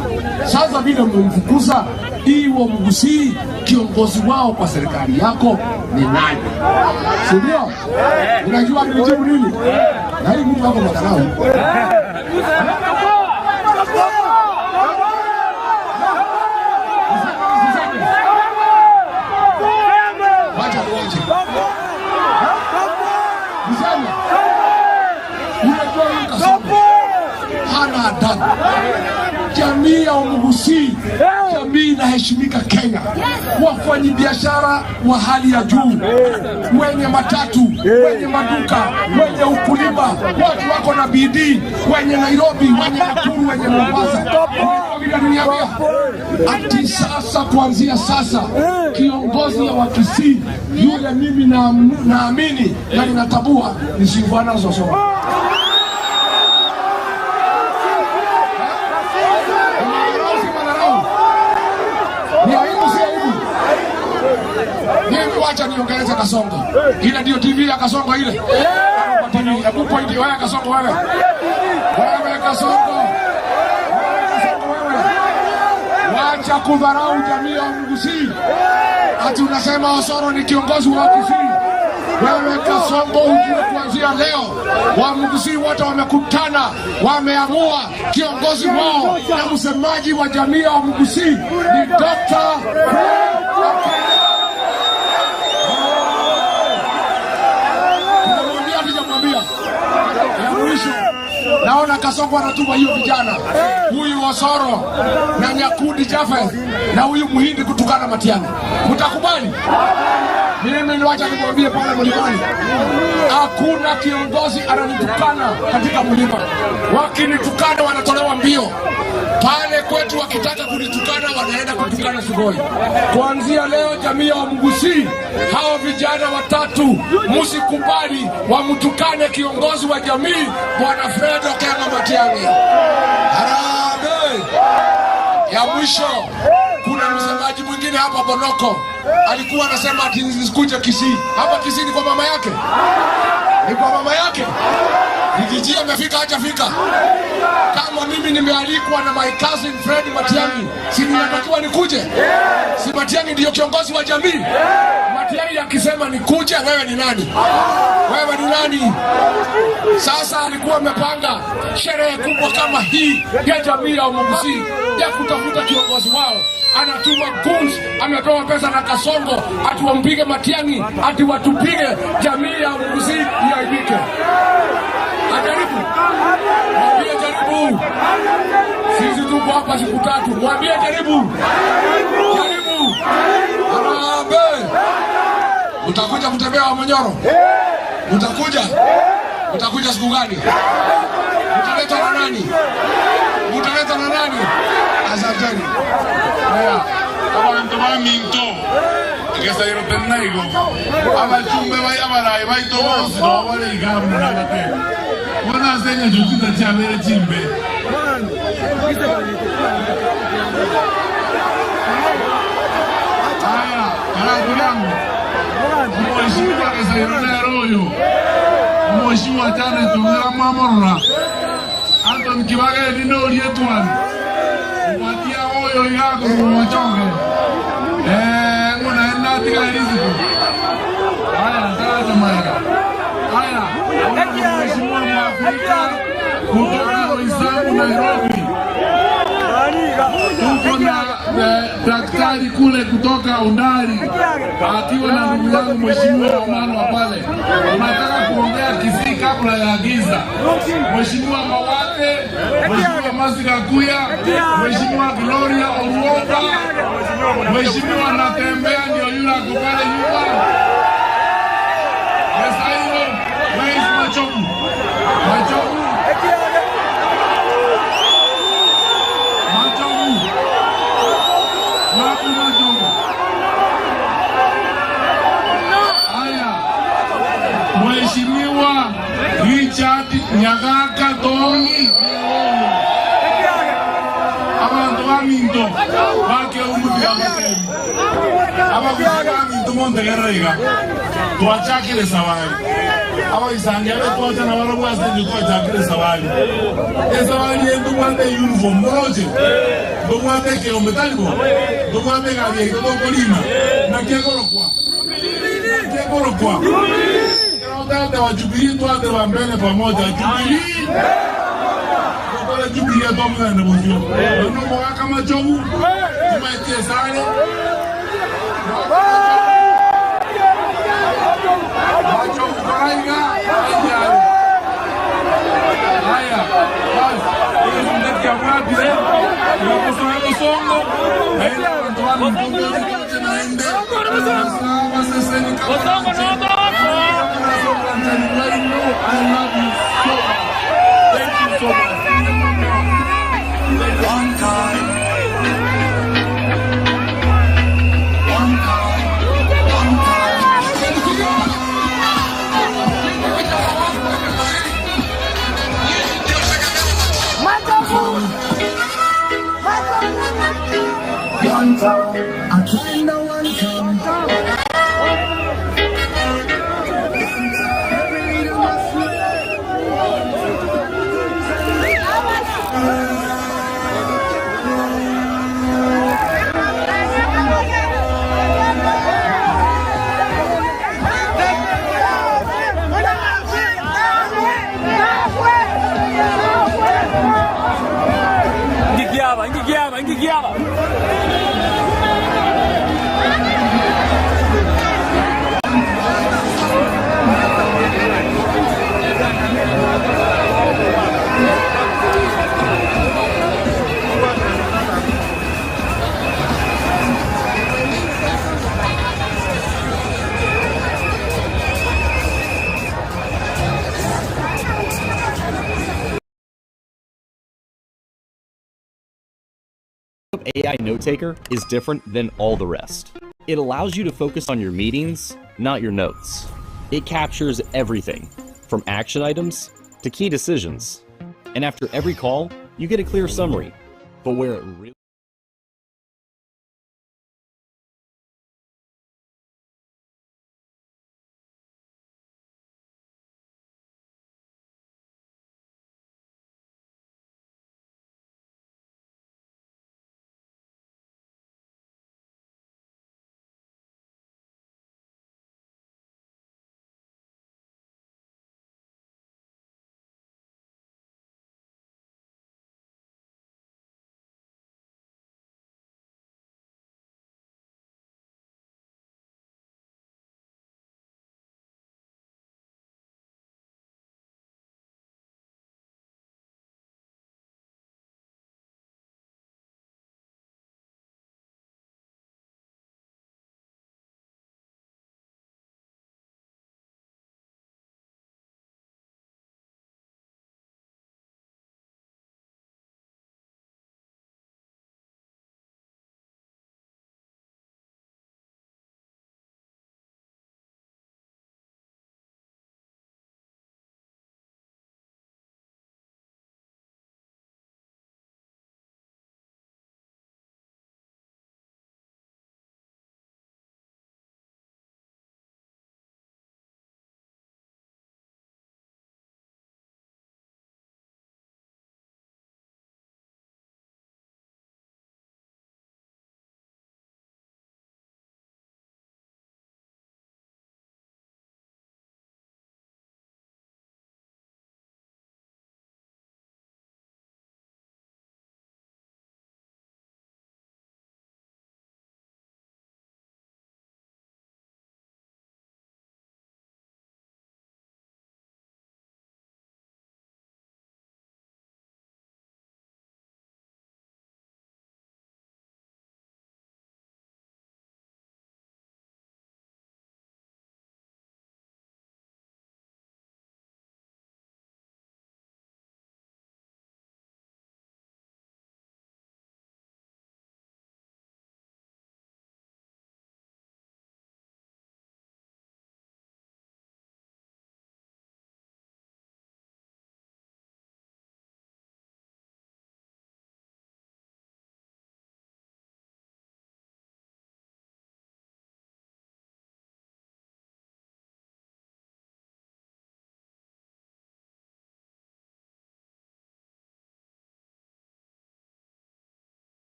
Sasa vile mmemfukuza, hii Omugusi kiongozi wao kwa serikali yako ni nani? Si ndio? Unajua nijibu nini? Na hii mtu wako madharau. Hana adabu. Jamii ya Omugusi, jamii inaheshimika Kenya. Wafanyi biashara wa hali ya juu, wenye matatu, wenye maduka, wenye ukulima, watu wako na bidii, wenye Nairobi, wenye Nakuru, wenye Mombasa. Ati sasa, kuanzia sasa, kiongozi ya Wakisii yule mimi naamini na ninatabua ni Silvana Sosoro. Mimi wacha niongeleze Kasongo. Ile ndio TV ya Kasongo ile. Hebu point wewe Kasongo wewe. Wewe Kasongo. Wacha kudharau jamii ya Omugusi. Ati unasema Osoro ni kiongozi wa Kisii. Wewe Kasongo, ujue kuanzia leo Omugusi wote wamekutana, wameamua kiongozi wao na msemaji wa jamii ya Omugusi ni Dr. Naona Kasongo anatuma hiyo vijana, huyu Osoro na Nyakundi Jafeth na huyu Muhindi kutukana Matiang'i. Mtakubali? Mimi niwacha nikwambie pale mlimani, hakuna kiongozi ananitukana katika mlima. Wakinitukana wanatolewa mbio. Pale kwetu wakitaka kunitukana wanaenda kutukana Sugoi. Kuanzia leo jamii ya Mgusii, hao vijana watatu msikubali wamtukane kiongozi wa jamii Bwana Fred Okengo Matiang'i. Harambee! Ya mwisho, kuna msemaji mwingine hapa Bonoko alikuwa anasema ati nisikuje Kisii. Hapa Kisii ni kwa mama yake. Ni kwa mama yake. Kijiji amefika hajafika. Kama mimi nimealikwa na my cousin Fred Matiang'i, si ninatakiwa nikuje? Si Matiang'i ndio kiongozi wa jamii? Matiang'i akisema nikuje, wewe ni nani? Wewe ni nani? Sasa alikuwa amepanga sherehe kubwa kama hii ya jamii ya Mgusii ya kutafuta kiongozi wao. Anatuma goons, ametoa pesa na Kasongo ati wampige Matiang'i, ati watupige jamii ya Mgusii iaibike. Ajaribu. Mwambie jaribu. Sisi tuko hapa siku 3. Mwambie jaribu. Jaribu. Harambee! Utakuja kutembea wa Manyoro? Utakuja? Utakuja siku gani? Utaleta na nani? Utaleta na nani? Asanteni. Haya, abantu baminto. Ngesairo tenaigo. Abachumbe bayabaraye baitobosi no bale igamu na bate. Wana zenye jukita chabere chimbe. Haya, karabu yangu. Mheshimiwa Ngesairo Neroyo. Mheshimiwa Tane Tongera Mamorora. Anton Kibage ndio lietwani. Mwatia oyo yako mwachoge. Nguna tika riziko. Haya, sasa maika. Haya, Mheshimiwa Mwafrika kutoka Waislamu Nairobi. Tuko na daktari kule kutoka Undari akiwa na ndugu yangu Mheshimiwa Omano pale. Tunataka kuongea Kisii kabla ya giza. Mheshimiwa Mawate, Mheshimiwa Masika Kuya, Mheshimiwa Gloria Oruoga, Mheshimiwa Natembea ndio yule ako pale nyuma. Yesairo, Rais Machogu. Machogu. Mheshimiwa Richard Nyagaka Tongi abantu baminto bake umudia mutemi abaminto Montegerreiga tuachakile sawali abaisanga betuacha na barabwase tuachakile sawali esawali yendu mwande uniform moroje ndumwande kilometalibo ndumwande gabi kutokolima na kekorokwa Tata wa Jubilee tuende wa mbele pamoja. Jubilee. Kwa Jubilee pamoja na mwisho. Ndio kwa kama Jogu. Tumaitie sana. Jogu karaiga. Haya. Basi. Ndio kwa wapi leo? Tunaposoma songo. Haina watu wa mtongo tunaenda. Sasa ni kama I love you so much. Thank you so much. One time. One time. One time. I try no one time. AI Note Taker is different than all the rest. It allows you to focus on your meetings, not your notes. It captures everything, from action items to key decisions. And after every call, you get a clear summary. But where it really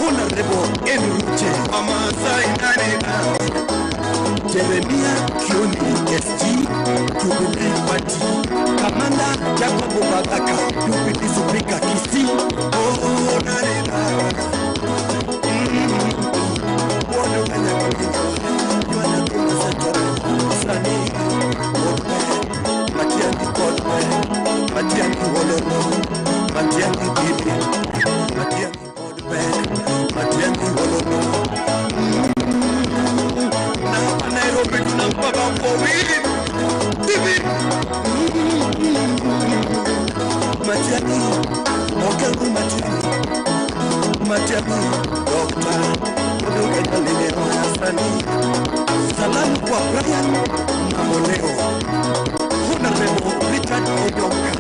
Honorable Enrique Amasai Nanina, Jeremia Kioni SG, Jubilee Party, Kamanda Jacob Bagaka, Jubilee Speaker Kisi, oh Nanina. What do I know? You are not going to settle. Sunny, Matiani Kolwe, Matiani Wololo, Matiani Bibi, Matiani Kolwe, Matiani Wololo. Now Nairobi to Nampaba for Bibi, Bibi. Matiani, Mokalu Matiani, Matiani, Doctor, Odoga Galile Hasani. Salamu kwa Brian Mamoleo, Honorable Richard Odoka,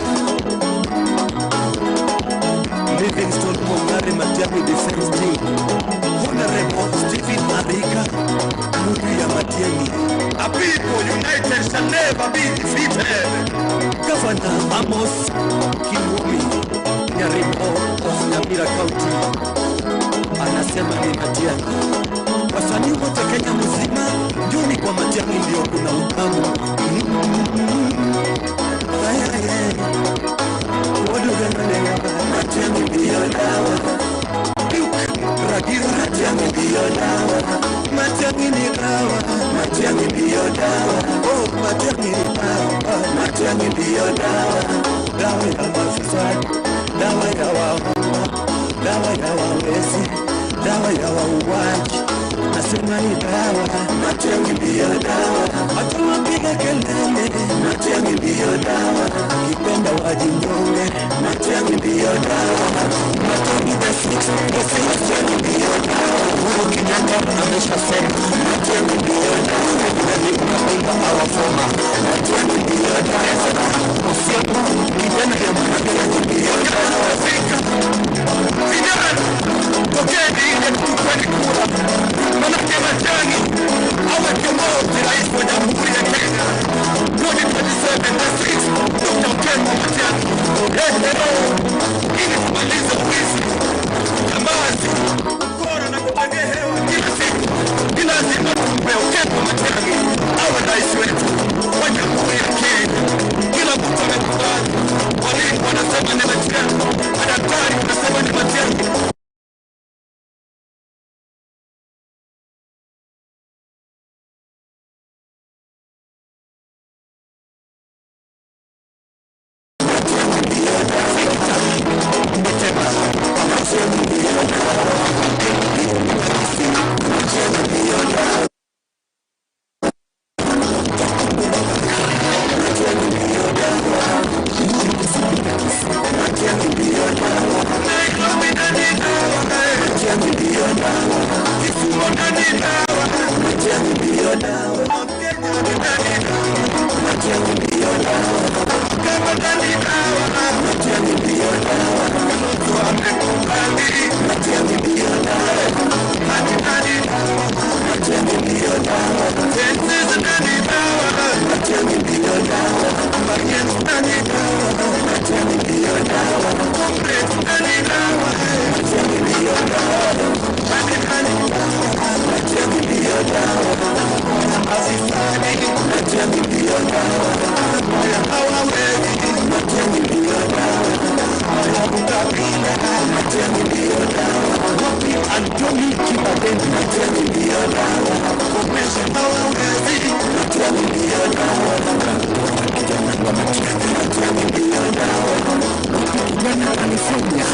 Livingstone Mongare Matiang'i Defense Team, Honorable Stephen Arika, Muria Matiang'i. A people united shall never be defeated. Governor Amos Kiwumi, Nyarimo of Nyamira County, anasema ni Matiang'i. Wasanii wote Kenya mzima, njoni kwa Matiang'i ndio kuna utamu. Matiang'i ndio dawa. Ragira Matiang'i ndio dawa. Matiang'i ni dawa. Matiang'i ndio dawa. Oh, Matiang'i ni dawa. Matiang'i ndio dawa. Dawa ya mafisadi, dawa ya wahoma, dawa ya wawezi, dawa ya wauaji. Nasema ni dawa, Matiang'i ndio dawa. Watu wapiga kelele, Matiang'i ndio dawa. Kipenda wajinyonge, Matiang'i ndio dawa. Matiang'i the six, Matiang'i ndio dawa. Uhuru Kenyatta ameshasema, Matiang'i ndio dawa. Nani unapinga hawafoma, Matiang'i ndio dawa. Usiku kijana ya Matiang'i ndio dawa. Vijana, tokeni ile tukweni kura. Manake Matiang'i awe kiongozi rais wa Jamhuri ya Kenya 2027 Dr. Ken Matiang'i. Ili kumaliza uwizi, jambazi, ukora na kutegea hewa kila siku, ni lazima tumpe Ken Matiang'i awe rais wetu wa Jamhuri ya Kenya. Kila mtu amekubali, walimu wanasema ni Matiang'i, madaktari wanasema ni Matiang'i. California,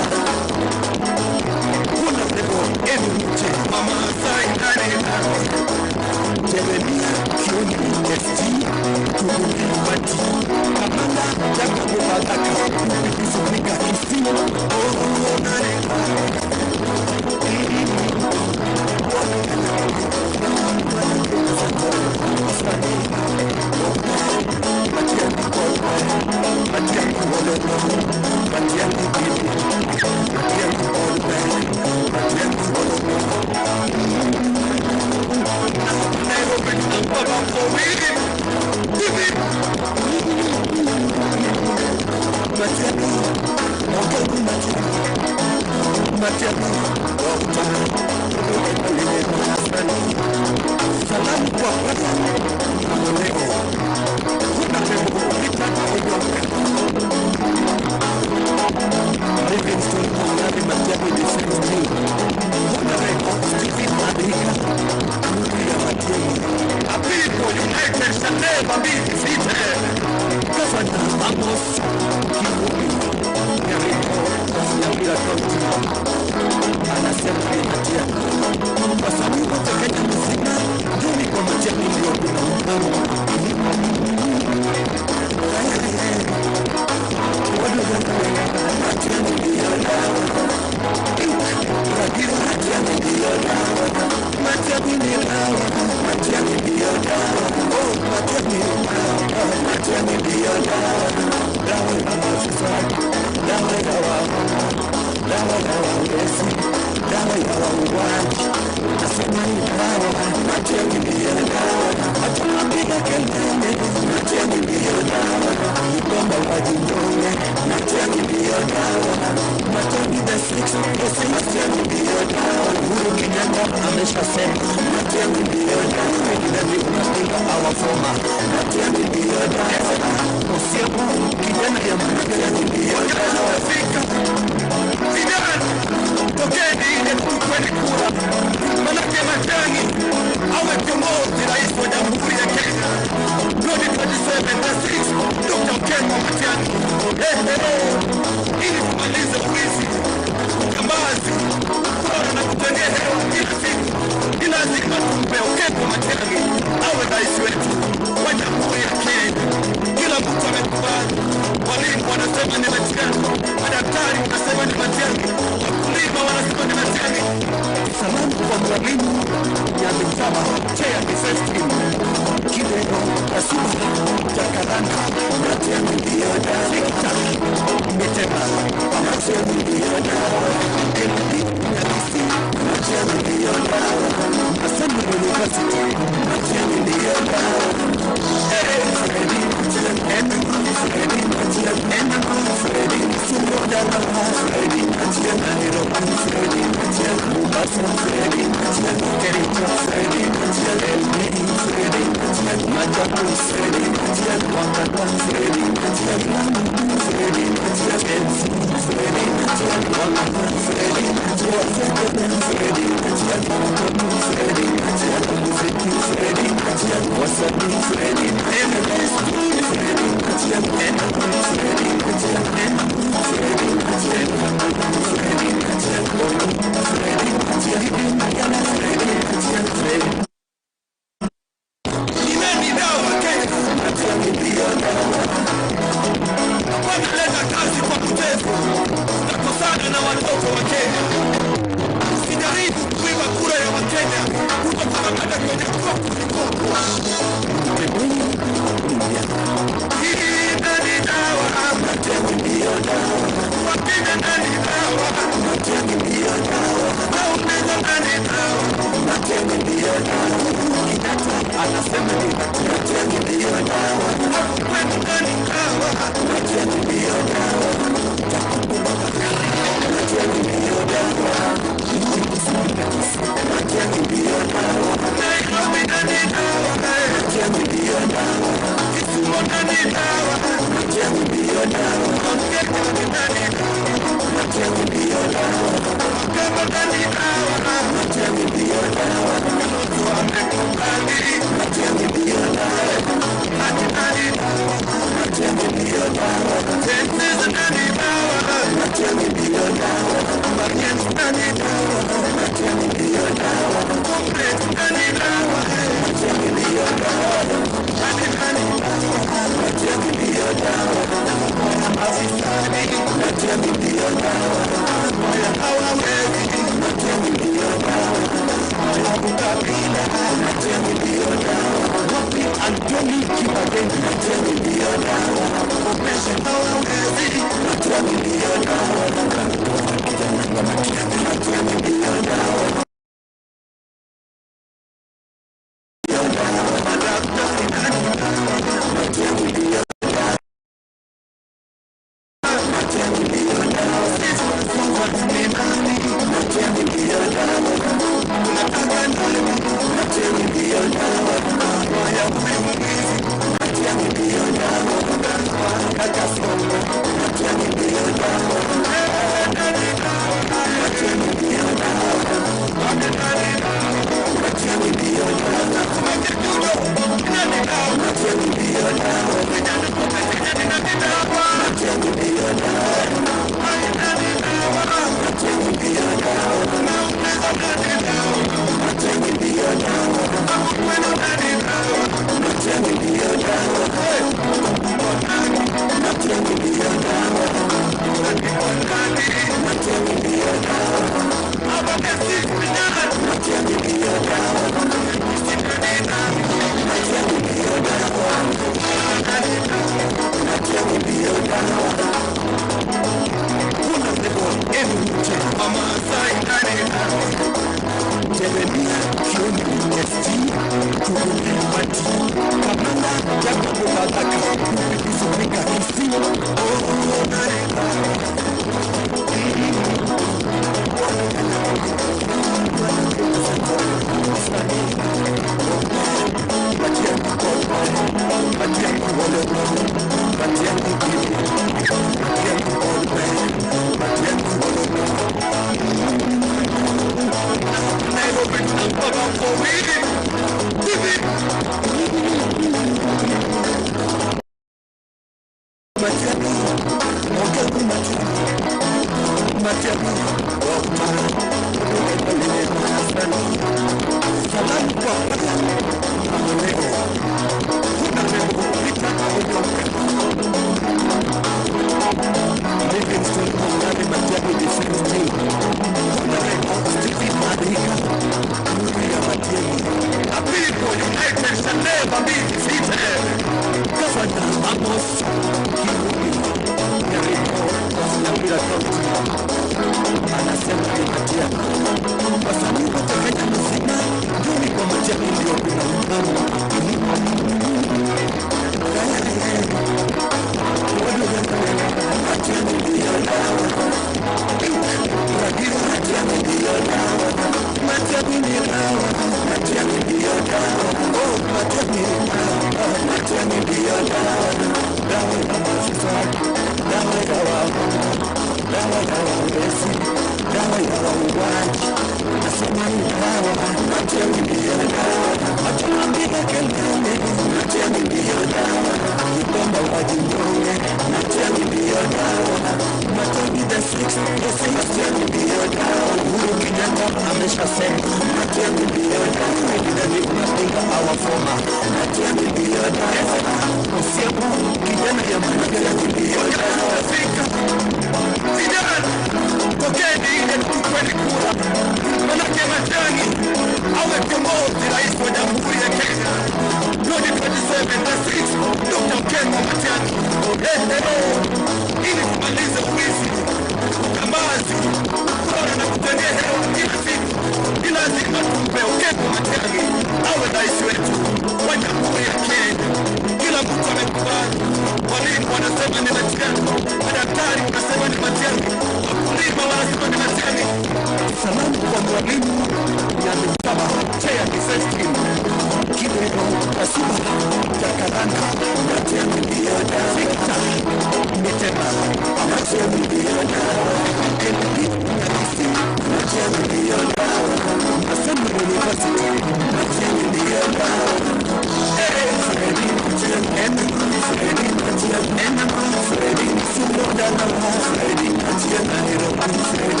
Freddie,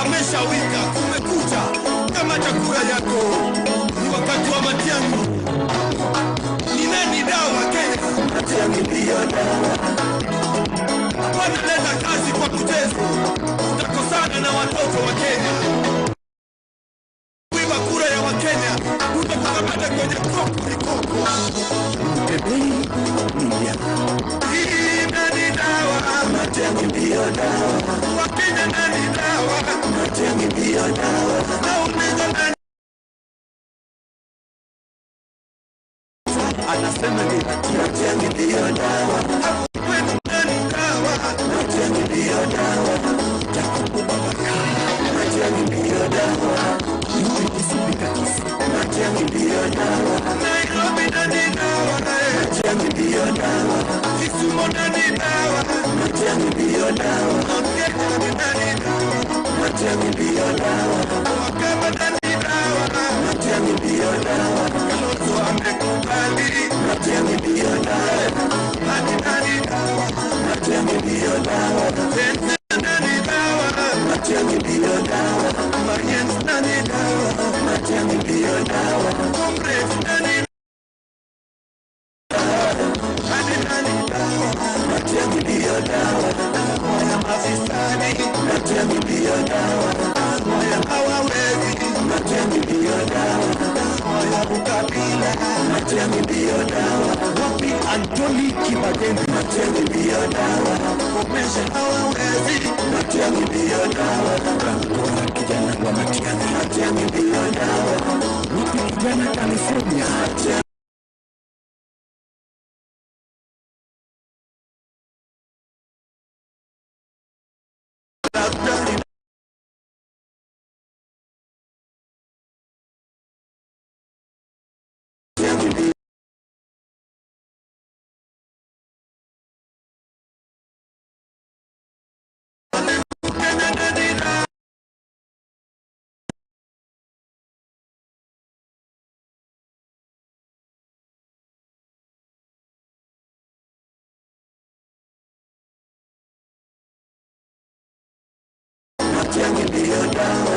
Ameshawika, kumekucha kama chakula yako ni wakati wa Matiang'i. Ni nani dawa Kenya? Matiang'i ndiyo dawa. Wanaleta kazi kwa kutezo, utakosana na watoto wa Kenya. Kuiba kura ya Wakenya, utakukamata kwenye koko. Hii nani dawa? Matiang'i ndiyo dawa. Wakenya nani dawa? Matiang'i ndiyo dawa. Na unenga nani? Anasema ni Matiang'i ndiyo dawa. Kwenu nani dawa? Matiang'i ndiyo dawa. Jacob Babaka. Matiang'i ndiyo dawa. Yuri Kisipika Kisi. Matiang'i ndiyo dawa. Nairobi nani dawa? Matiang'i ndiyo dawa. Kisumu nani dawa? Matiang'i ndiyo dawa. Ongea nani dawa? Matiang'i ndiyo dawa. Wakamba nani dawa? Matiang'i ndiyo dawa. Kalonzo amekubali. Matiang'i ndiyo dawa. Hadi nani dawa? Matiang'i ndiyo dawa. Tense nani dawa? Matiang'i ndiyo dawa. Mariens nani dawa? Matiang'i ndiyo dawa. Comrades nani hadi nani dawa? Matiang'i ndiyo dawa. Moya mafisadi. Matiang'i ndiyo dawa. Moya hawawezi. Matiang'i ndiyo dawa. Moya ukabila. Matiang'i ndiyo dawa. Wapi Antoni Kibageni? Matiang'i ndiyo dawa. Komesha hawawezi. Matiang'i ndiyo dawa. Bangora kijana wa Matiang'i. Matiang'i ndiyo dawa. Wapi kijana California? Matiang'i ndiyo dawa.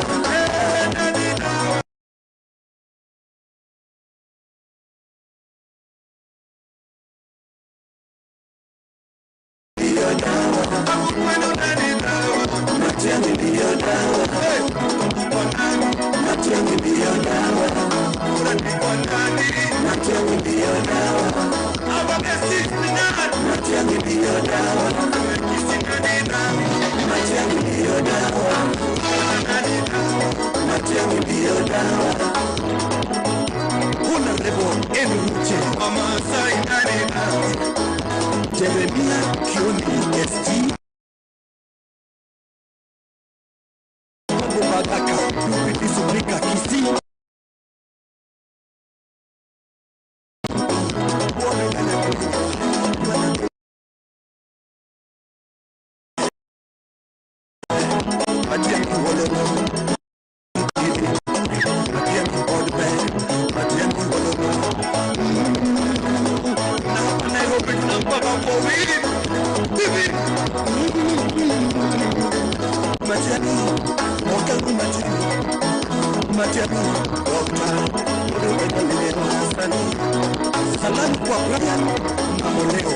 Ndiyo dawa. Matiang'i ndiyo dawa. Matiang'i ndiyo dawa. Matiang'i ndiyo dawa. Matiang'i ndiyo dawa. Matiang'i ndiyo dawa. Matiang'i ndiyo dawa. Honorable Enuche Wamasai nani dawa. Jeremia Kioni SG. Kongo Badaka Dupiti Subrika Kisi. Matiang'i Dr. Mwendeleo Hassan. Salamu kwa Brian Mamoleo.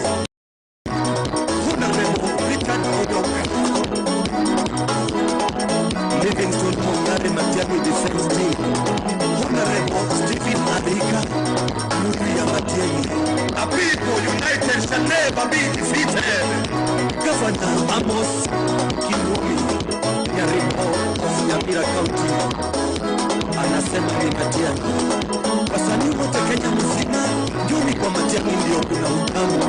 Honorable Richard Odoka. Livingston Mongare Matiang'i Defense Team. Honorable Stephen Adika. Muria Matiang'i. A people united shall never be defeated. Governor Amos Kinwomi, Nyarimo of Nyamira County, anasema ni Matiang'i. Wasanii wote Kenya mzima, juni kwa Matiang'i ndio kuna utamu.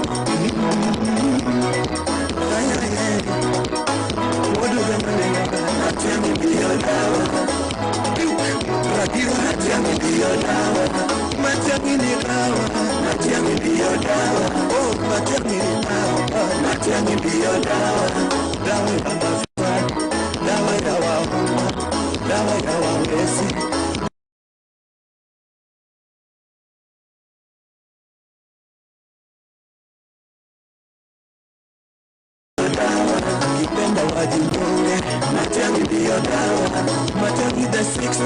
Matiang'i ndio dawa. Matiang'i ndio dawa. Matiang'i ndio dawa. Matiang'i ndio dawa. Oh, Matiang'i ndio dawa. Matiang'i ndio dawa. Dawa ya mafua, dawa ya wahoma, dawa ya wawezi. Kipenda wajinyonge, Matiang'i ndio dawa. Matiang'i the six,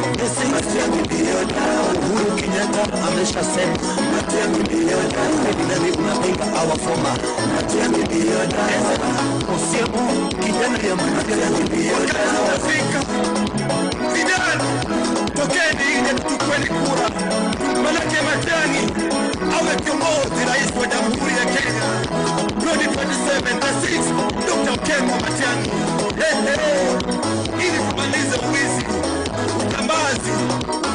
Matiang'i ndio dawa. Uhuru Kenyatta ameshasema Matiang'i ndio dawa. Nani unapinga our former Matiang'i ndio dawa. Osiemo kijana ya Matiang'i ndio dawa. Vijana tokeni nje tukweni kura, manake Matiang'i awe kiongozi rais wa Jamhuri ya Kenya 2027 na 6 Dr. Kemo Matiang'i. Ili kumaliza uwizi, utambazi,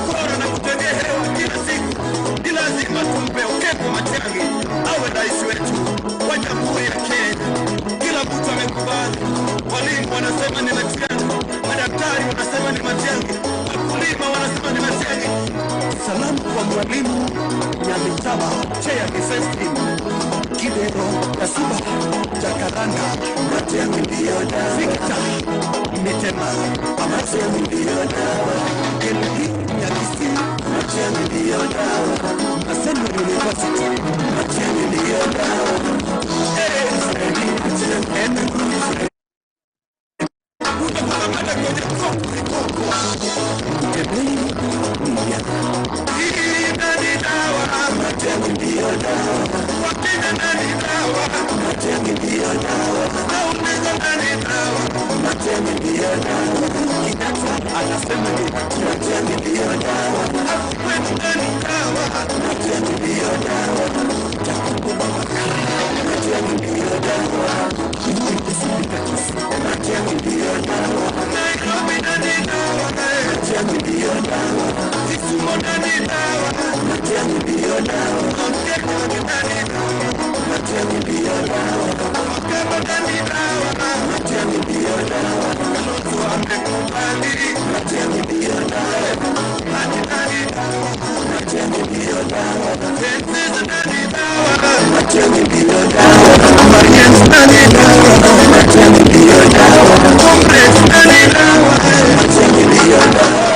kora na kutendea hewa kila siku, ni lazima tumpe Kemo Matiang'i awe rais wetu wa Jamhuri ya Kenya. Kila mtu amekubali. Walimu wanasema ni Matiang'i, madaktari wanasema ni Matiang'i, wakulima wanasema ni Matiang'i. Salamu kwa mwalimu Nyamitaba, Chair Defense Team, Kidero Kasuba, Jacaranda, Matiang'i ndio dawa. Victor Mitema, Matiang'i ndio dawa. Kennedy Nyakisi, Matiang'i ndio dawa. Maseno University, Matiang'i ndio dawa. Freddy Matiang'i. Matiang'i ndio dawa. Wakina nani dawa? Matiang'i ndio dawa. Nauliza nani dawa? Matiang'i ndio dawa. Kenyatta anasema ni Matiang'i ndio dawa. Wewe nani dawa? Matiang'i ndio dawa. Jacob Matiang'i ndio dawa. Matiang'i ndio dawa. Nairobi nani dawa? Matiang'i ndio dawa. Kisumu nani dawa? Matiang'i ndio dawa. Matiang'i nani dawa? Matiang'i ndio dawa. Wakamba nani dawa? Matiang'i ndio dawa. Kalonzo amekubali. Matiang'i ndio dawa. Hadi nani dawa? Matiang'i ndio dawa. Tenziza nani dawa? Matiang'i ndio dawa. Marians nani dawa? Matiang'i ndio dawa. Congress nani dawa? Matiang'i ndio dawa.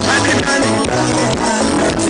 Hadi nani dawa?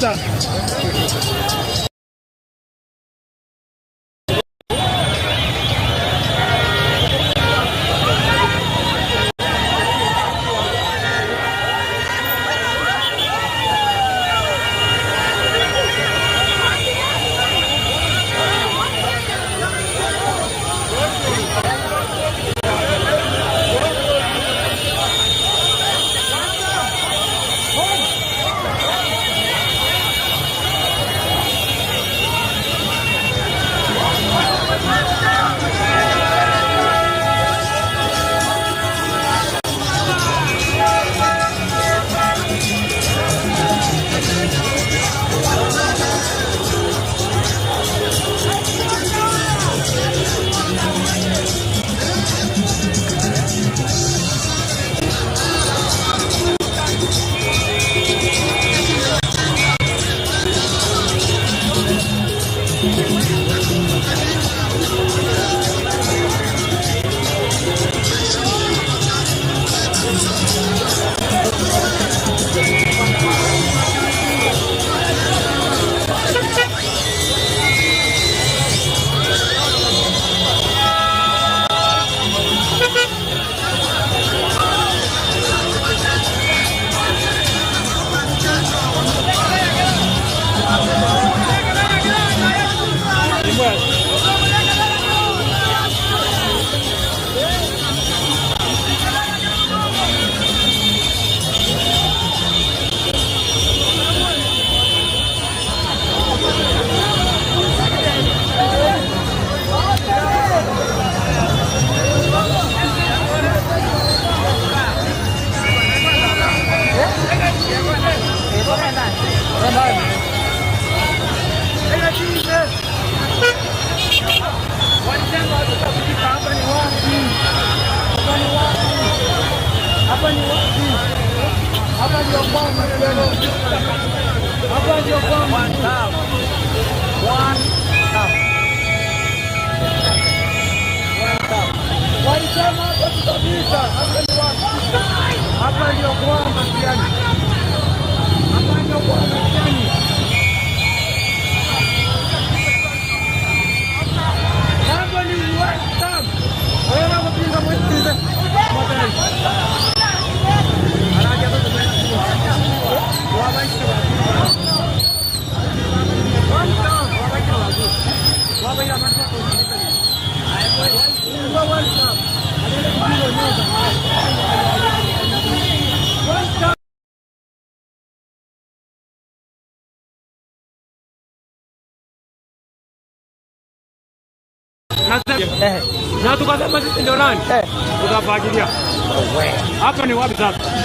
kilomita. Na tukasema sisi ndio nani? Tutafagilia. Hapa ni wapi sasa?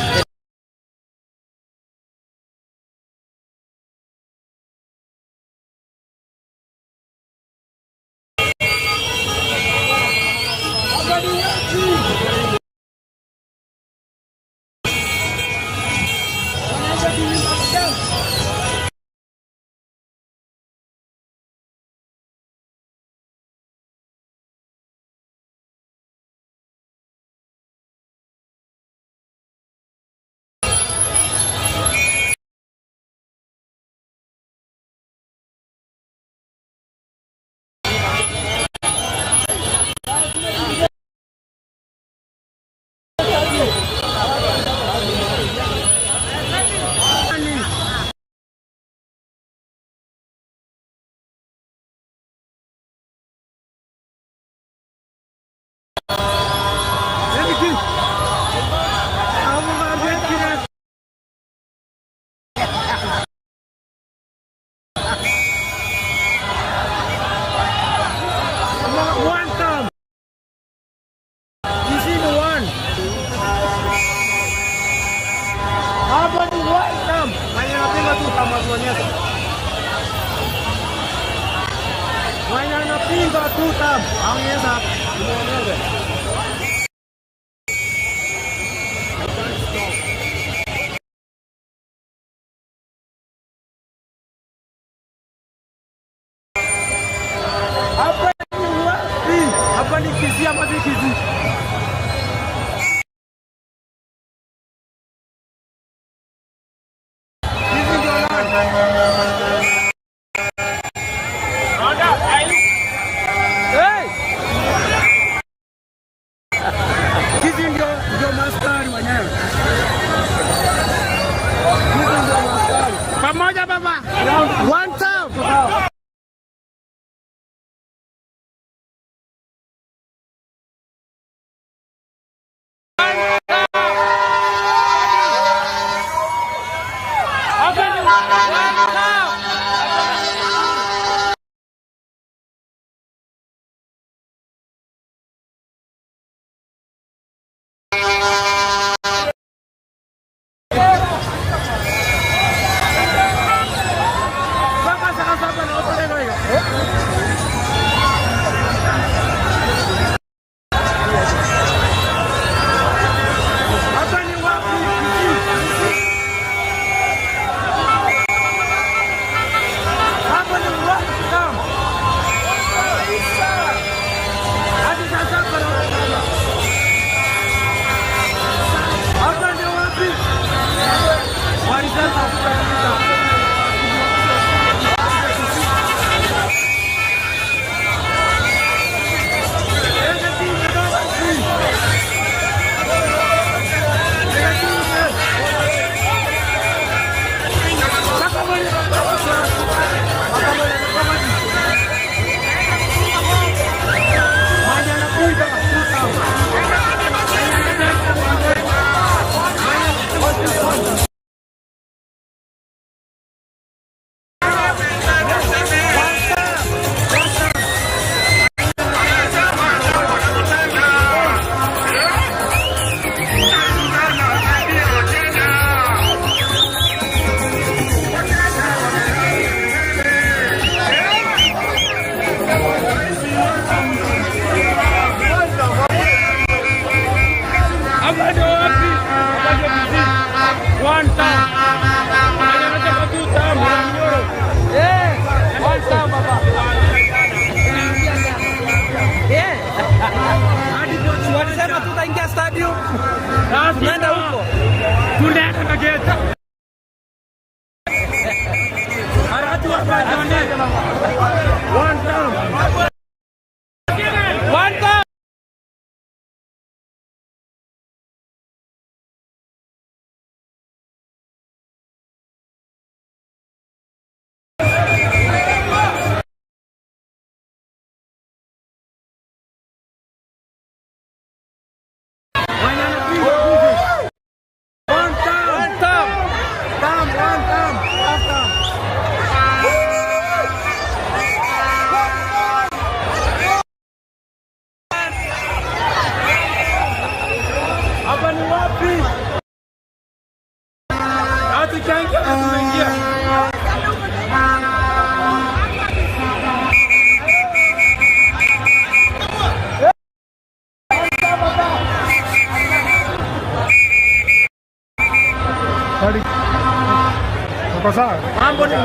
Mambo ni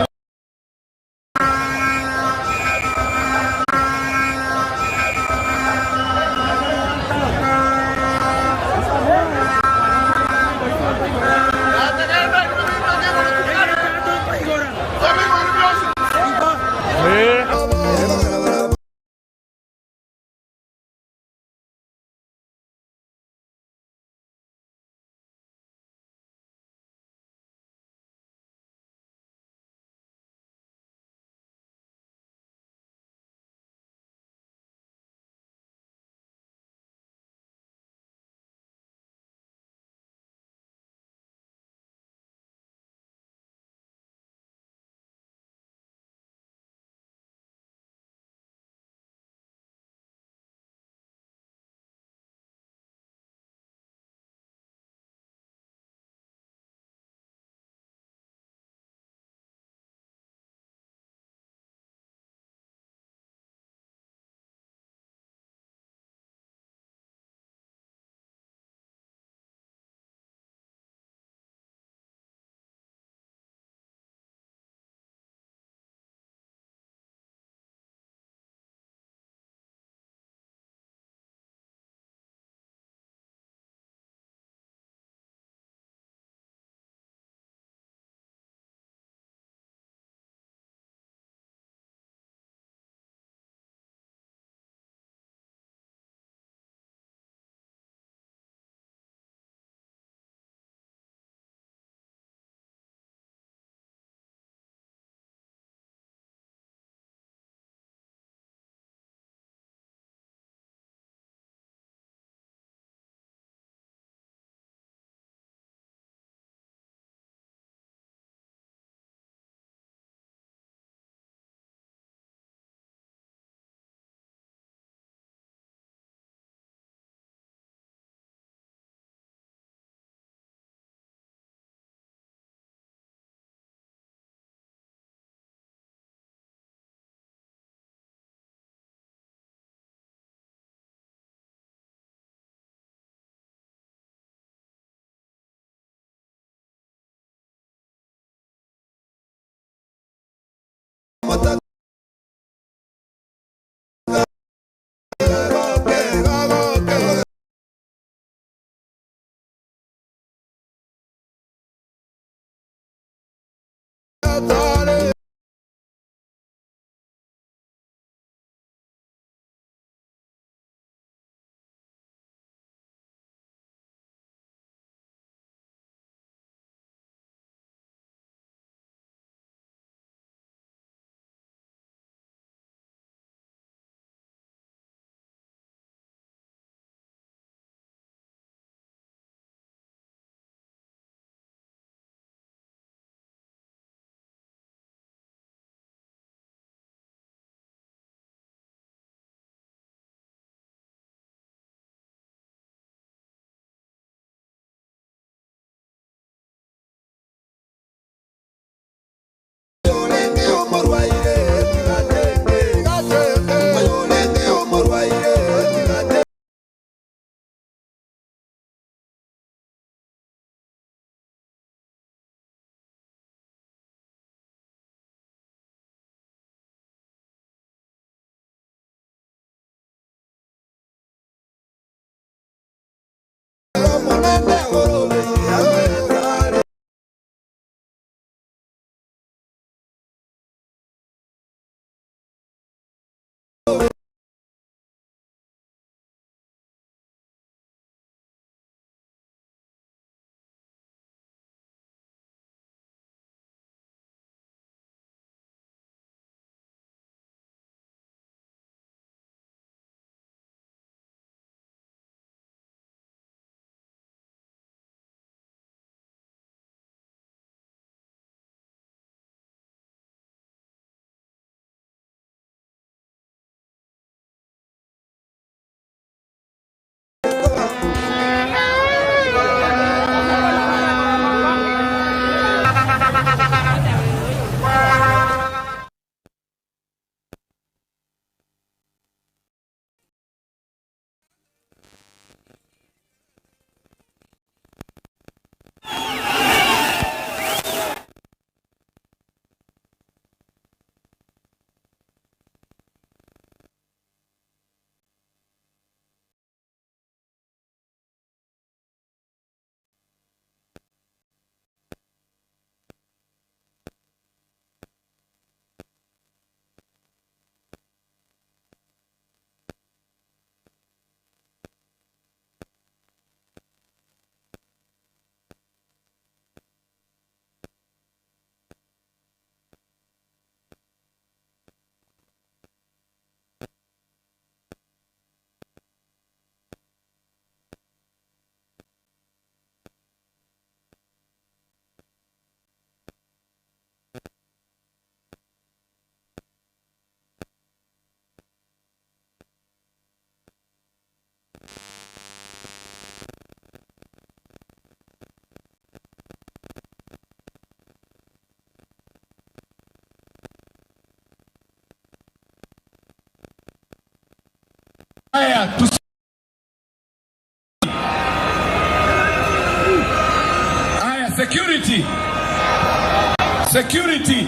Security.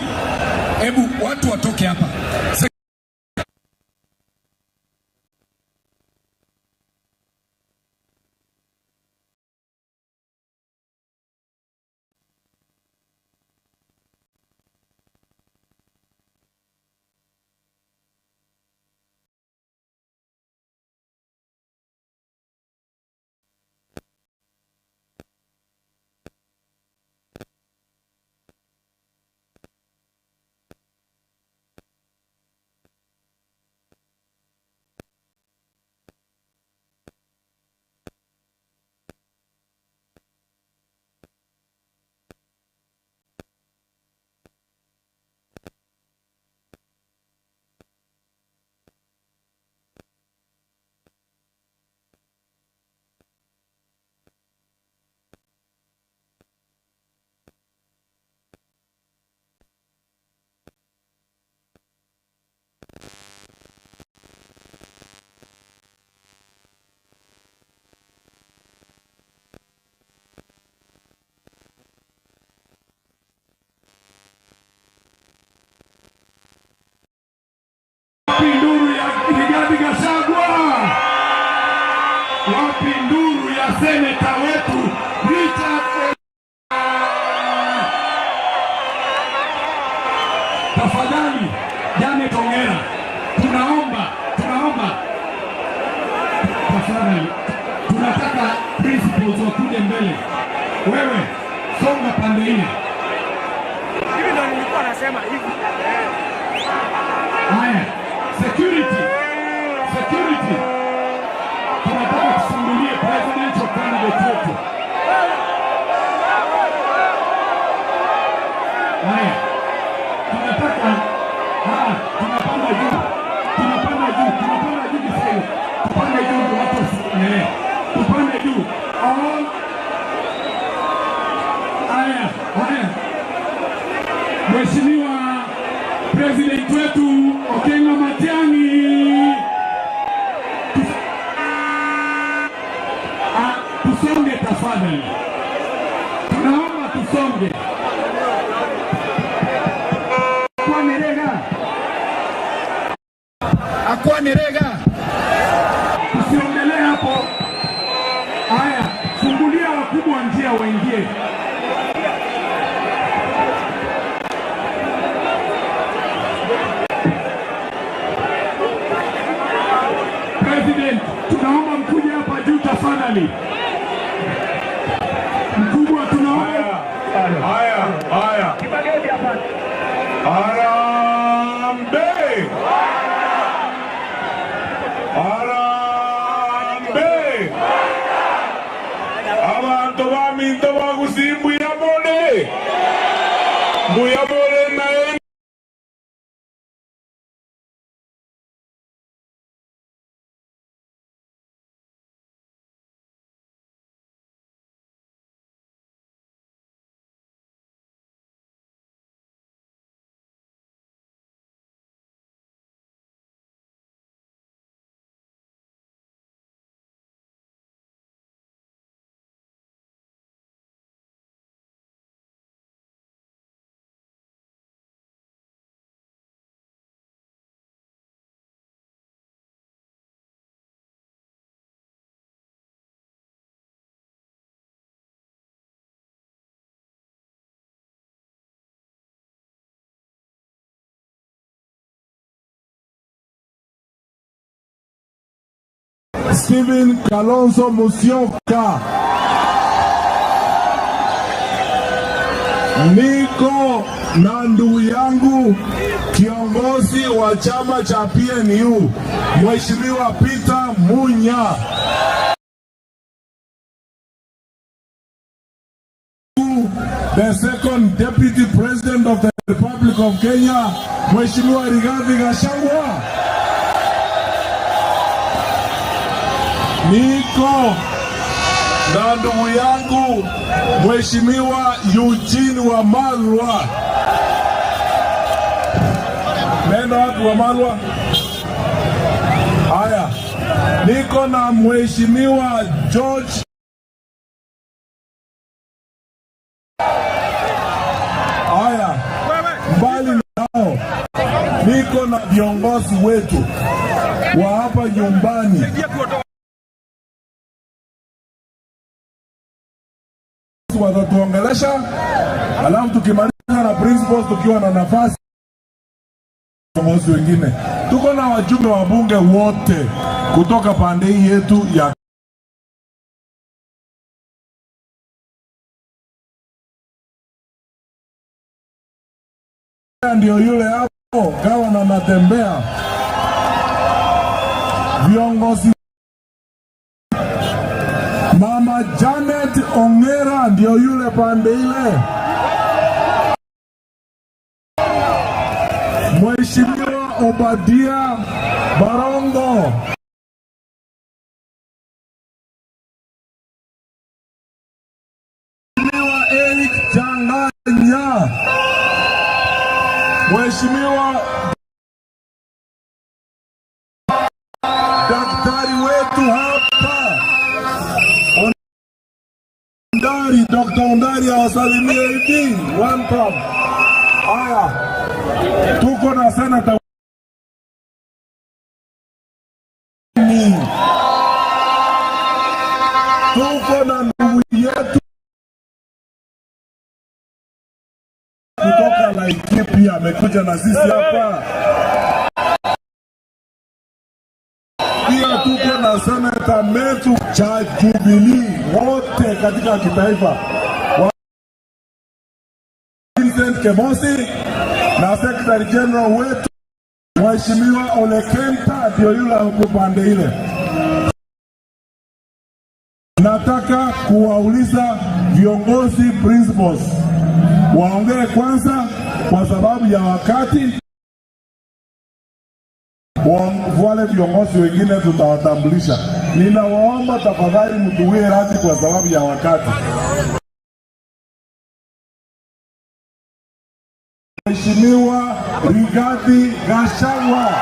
Hebu watu watoke hapa. Nduru ya Rigathi Gachagua? Wapi nduru ya seneta wetu Richard? Tafadhali Janet Ongera, tunaomba tafadhali, tunataka principals wakuje mbele. Wewe songa pande hii. Hivi ndio nilikuwa nasema hivi. Haya, security. Tunataka tufungulie presidential candidate wetu. Haya, tunataka tunapanda juu kisaidia. Tupande juu watu wasione. Tupande juu. Haya. Mheshimiwa President wetu Okengo Matiang'i, tusonge tafadhali, tunaomba tusonge. Akwa Nerega, tusiongelee hapo. Haya, fungulia wakubwa njia waingie. Tunaomba mkuje hapa juu tafadhali. Mkubwa tunaomba. Haya. Harambee. Abantu baminto bagusimbu yabone. Mbuyabone nae. Stephen Kalonzo Musyoka. Niko na ndugu yangu kiongozi wa chama cha PNU Mheshimiwa Peter Munya. The second Deputy President of the Republic of Kenya Mheshimiwa Rigathi Gachagua. Niko na ndugu yangu Mheshimiwa Eugene Wamalwa. Nenda watu Wamalwa. Haya, niko na Mheshimiwa George. Haya, mbali nao niko na viongozi wetu wa hapa nyumbani. Watatuongelesha, alafu tukimaliza na principals tukiwa na nafasi viongozi wengine. Tuko na wajumbe wa bunge wote kutoka pande hii yetu ya ndio yule hapo gawana anatembea. Viongozi Mama Janet Ongera ndio yule pande ile. Mheshimiwa Obadia Barongo. Mheshimiwa Eric Changanya. Mheshimiwa daktari wetu hapa Ondari, Dr. Ondari awasalimie hivi. Welcome. Haya, tuko na senata tuko na ndugu yetu kutoka Laikipia amekuja na sisi hapa. Pia tuko na senata Metu cha Jubilee wote katika kitaifa, Vincent Kemosi na Secretary General wetu Mheshimiwa Ole Kenta ndio yule upande ile. Nataka kuwauliza viongozi principals waongee kwanza kwa sababu ya wakati. Wale viongozi wengine tutawatambulisha. Ninawaomba tafadhali mtuwie radhi kwa sababu ya wakati. Mheshimiwa Rigathi Gachagua.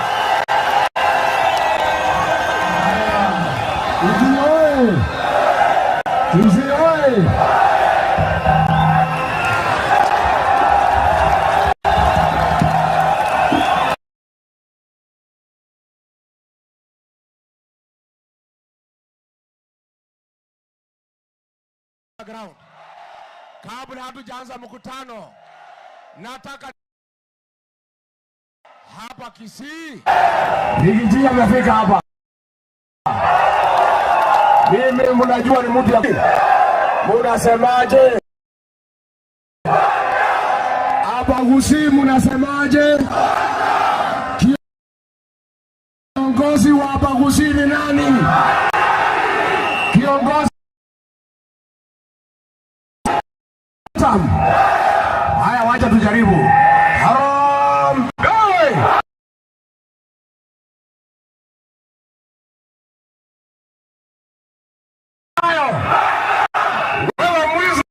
Kabla hatujaanza mkutano, nataka hapa Kisii Rigiji amefika hapa. Mimi mnajua ni mtu ya munasemaje? Hapa Kisii munasemaje? Kiongozi wa hapa Kisii ni nani? Kiongozi haya, wacha tujaribu. Harambee! Wewe mwizi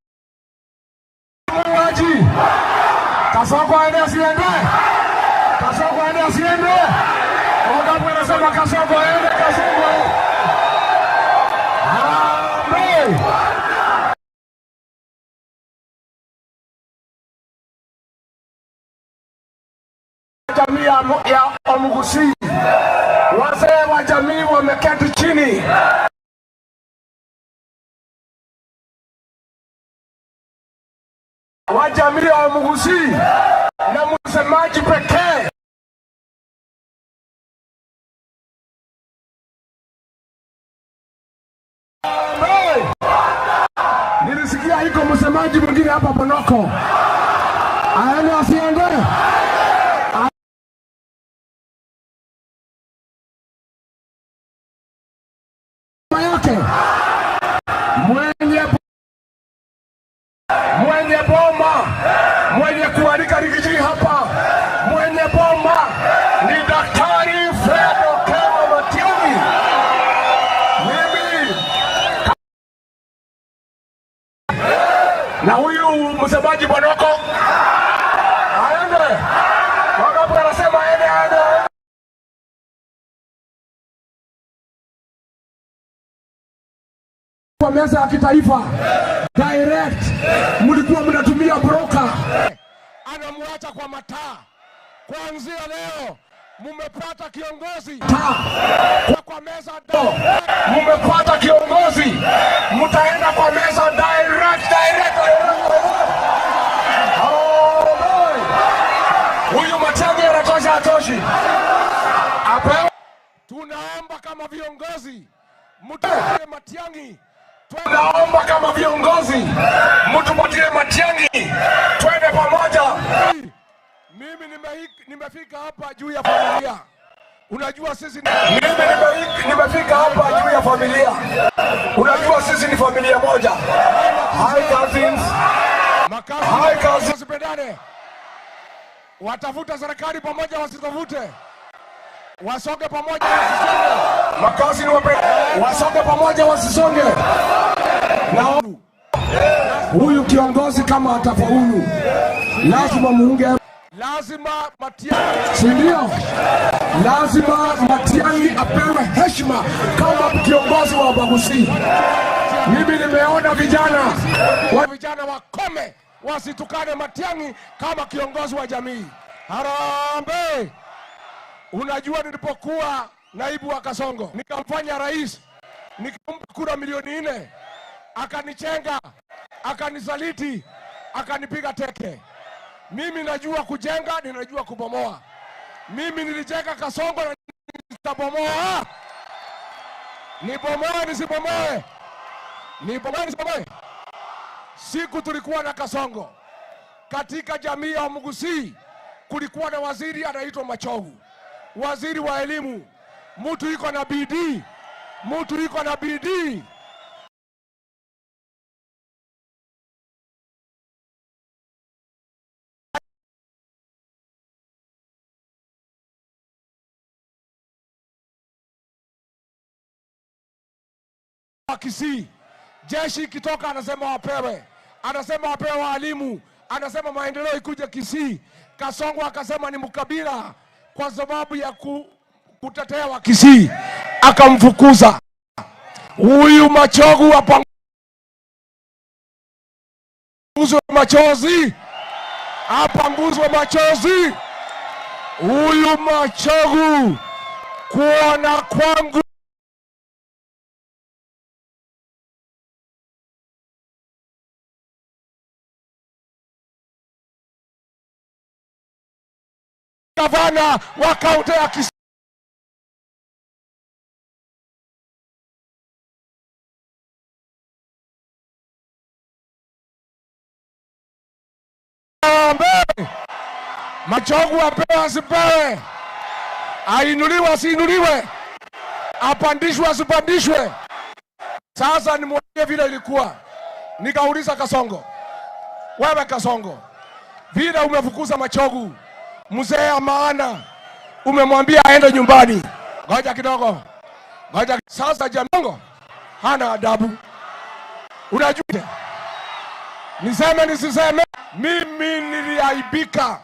muuaji, Kasongo aende asiende? Kasongo aende asiende? Wangapi wanasema Kasongo aende? Kasongo harambee! Jamii ya Omugusi, wazee wa jamii wameketi chini. Wa jamii ya Omugusi na msemaji pekee nilisikia iko msemaji mwingine hapa Bonoko. Aende asiende? Mwenye bomba, mwenye kuandika Rigiji hapa, mwenye bomba ni Daktari Fred Okello Matiang'i. Mimi na huyu msemaji Bonoko aende. Wangapi wanasema aende? kwa meza ya kitaifa direct, mlikuwa mnatumia broker, anamwacha kwa mataa. Kuanzia leo mumepata kiongozi kwa meza mumepata kiongozi, mtaenda kwa meza direct. Huyu Matiang'i anatosha atoshi? Apewe. Tunaomba kama viongozi mtupatie Matiang'i. Tunaomba kama viongozi mtupatie Matiang'i, twende pamoja. Mimi nimefika hapa juu ya familia. Unajua sisi nimefika hapa juu ya familia. Unajua sisi ni familia moja. Hi cousins. Hi cousins. Sipendane. Watafuta serikali pamoja wasitafute. Wasonge pamoja wasisonge. Makazi ni wasonge pamoja wasisonge. Na huyu kiongozi kama atafaulu, lazima muunge, lazima Matiang'i, si ndio? Lazima Matiang'i apewe heshima kama kiongozi wa Bagusi. Mimi nimeona vijana wakome, wasitukane Matiang'i kama kiongozi wa jamii. Harambee! Unajua nilipokuwa naibu wa Kasongo, nikamfanya rais, nikampa kura milioni 4, akanichenga, akanisaliti, akanipiga teke. Mimi najua kujenga, ninajua kubomoa. Mimi nilijenga Kasongo na nitabomoa. Nibomoe nisibomoe? Nibomoe nisibomoe? Siku tulikuwa na Kasongo, katika jamii ya Mugusi kulikuwa na waziri anaitwa Machogu, waziri wa elimu. Mtu yuko na bidii, mtu yuko na bidii. Kisii, jeshi kitoka anasema wapewe, anasema wapewe walimu, anasema maendeleo ikuje Kisii. Kasongo akasema ni mkabila kwa sababu ya kutetea wa Kisii, akamfukuza. Huyu Machogu apanguzwe machozi, apanguzwe machozi. Huyu Machogu kuona kwangu gavana wa kaunti ya Kisii. Machogu apewe asipewe, ainuliwe asiinuliwe, apandishwe asipandishwe. Sasa nimwambie vile ilikuwa. Nikauliza Kasongo, wewe Kasongo, vile umefukuza Machogu, mzee ya maana, umemwambia aende nyumbani. Ngoja kidogo, ngoja. Sasa Jamongo hana adabu. Unajua niseme nisiseme, mimi niliaibika.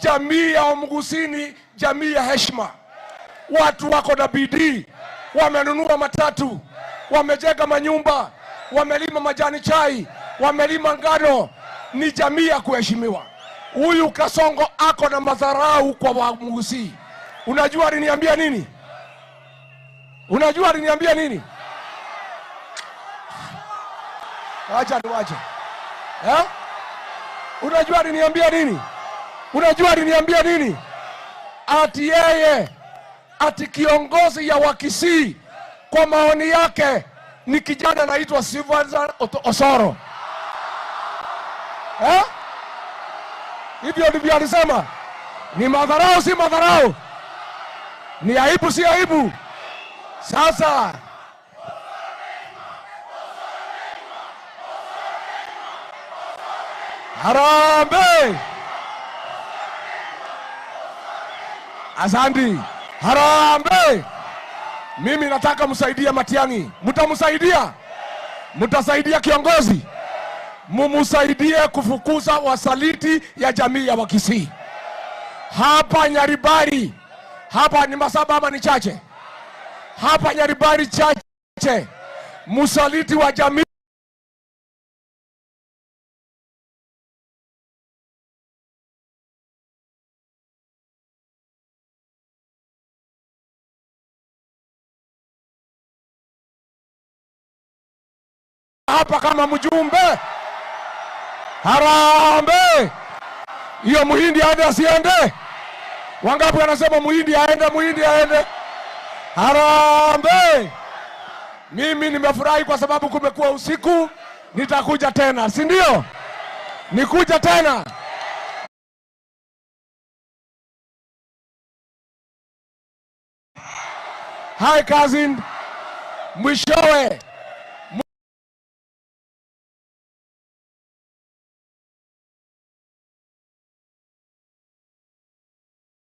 Jamii ya Mugusini, jamii ya heshima, watu wako na bidii, wamenunua matatu, wamejenga manyumba, wamelima majani chai, wamelima ngano, ni jamii ya kuheshimiwa. Huyu Kasongo ako na madharau kwa Wamugusi. Unajua aliniambia nini? Unajua aliniambia nini? Acha niwache. Unajua aliniambia nini? Unajua aliniambia nini? Ati yeye, ati kiongozi ya Wakisii kwa maoni yake ni kijana anaitwa Silvanus Osoro. Hivyo ndivyo alisema. Ni madharau si madharau? Ni aibu si aibu? Sasa Harambee! Asante. Harambee! Mimi nataka msaidie Matiang'i. Mtamsaidia? Mtasaidia kiongozi? Mumusaidie kufukuza wasaliti ya jamii ya Wakisii. Hapa Nyaribari, hapa ni masaba ama ni chache? Hapa Nyaribari chache. msaliti wa jamii. Hapa kama mjumbe. Harambee! Hiyo Muhindi aende asiende? Wangapi wanasema Muhindi aende, Muhindi aende? Harambee! Mimi nimefurahi kwa sababu kumekuwa usiku, nitakuja tena, si ndio? Nikuja tena. Hi cousin. Mwishowe.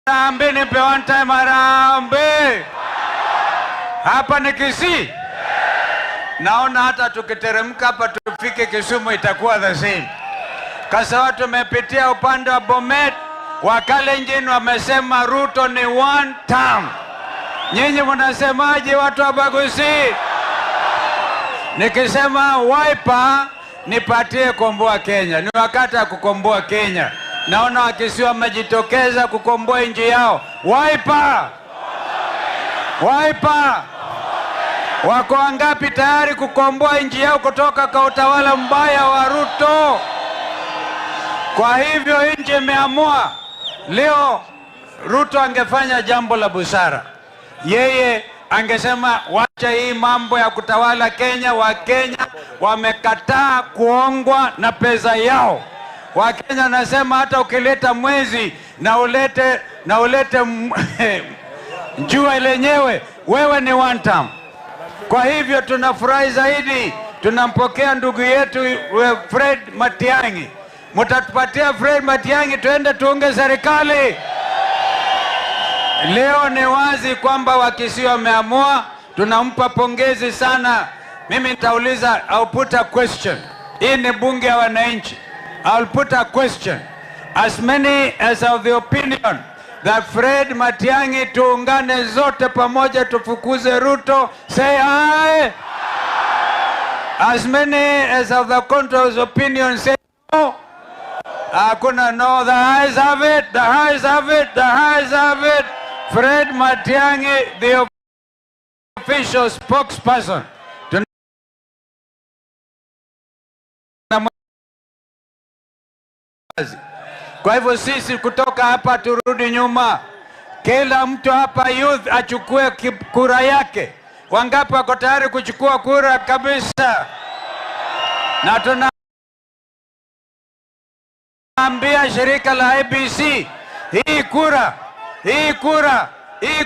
Harambee, nipe one time harambee. Hapa ni Kisii. Naona hata tukiteremka hapa tufike Kisumu itakuwa the same. Kasawa tumepitia upande wa Bomet, wa Kalenjin wamesema Ruto ni one term. Nyinyi mnasemaje watu wa Bagusi? Nikisema Wiper nipatie komboa Kenya. Ni wakati wa kukomboa Kenya. Naona Wakisii wamejitokeza kukomboa nchi yao. Wiper! Wiper! Wako wangapi tayari kukomboa nchi yao kutoka kwa utawala mbaya wa Ruto? Kwa hivyo nchi imeamua leo. Ruto angefanya jambo la busara. Yeye angesema wacha hii mambo ya kutawala Kenya. Wakenya wamekataa kuongwa na pesa yao. Wakenya nasema hata ukileta mwezi na ulete jua lenyewe, wewe ni one term. Kwa hivyo tunafurahi zaidi, tunampokea ndugu yetu Fred Matiang'i. Mtatupatia Fred Matiang'i tuende tuunge serikali. Leo ni wazi kwamba Wakisii wameamua, tunampa pongezi sana. Mimi nitauliza, I'll put a question. Hii ni bunge ya wananchi. I'll put a question. As many as of the opinion that Fred Matiang'i tuungane zote pamoja tufukuze Ruto, say aye. As many as of the contrary's opinion say no. Hakuna no. The ayes have it. The ayes have it. The ayes have it. Fred Matiang'i, the official spokesperson. Kwa hivyo sisi kutoka hapa turudi nyuma. Kila mtu hapa youth achukue kura yake. Wangapi wako tayari kuchukua kura kabisa? Na tunaambia shirika la IEBC, hii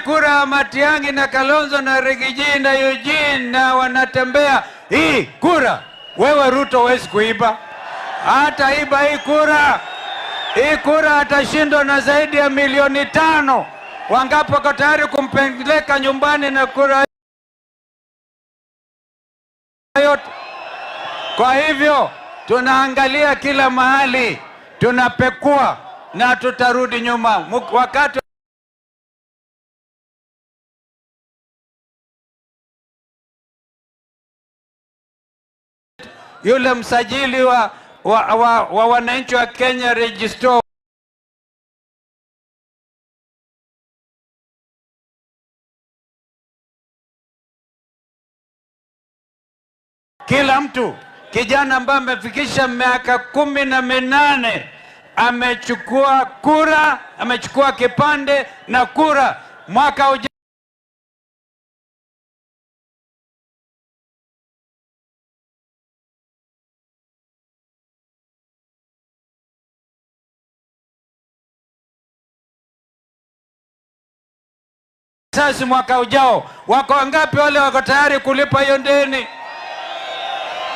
kura ya Matiang'i na Kalonzo na Rigiji na Eugene na wanatembea, hii kura wewe Ruto huwezi kuiba. Hata iba hii kura. Hii kura atashindwa na zaidi ya 500,000. Wangapi wako tayari kumpeleka nyumbani na kura yote? Kwa hivyo tunaangalia kila mahali, tunapekua na tutarudi nyuma. Wakati yule msajili wa wananchi wa Kenya register kila mtu, kijana ambaye amefikisha miaka 18 amechukua kura, amechukua kipande na kura. Mwaka ujao sasa, mwaka ujao wako wangapi wale wako tayari kulipa hiyo deni?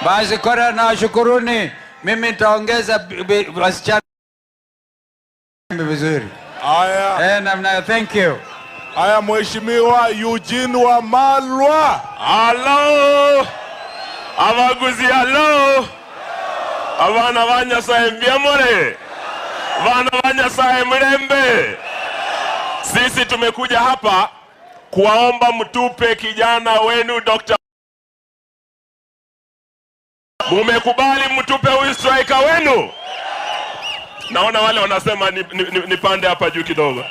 Basi kora na shukuruni. Mimi nitaongeza wasichana vizuri. Aya. Namna, thank you. Aya, Mheshimiwa Eugene Wamalwa. Hello. Abaguzi hello. Abana banyasaye mbyamore. Abana banyasaye mrembe. Sisi tumekuja hapa kuwaomba mtupe kijana wenu Dr. Mumekubali mtupe huyu striker wenu? Naona wale wanasema nipande hapa juu kidogo.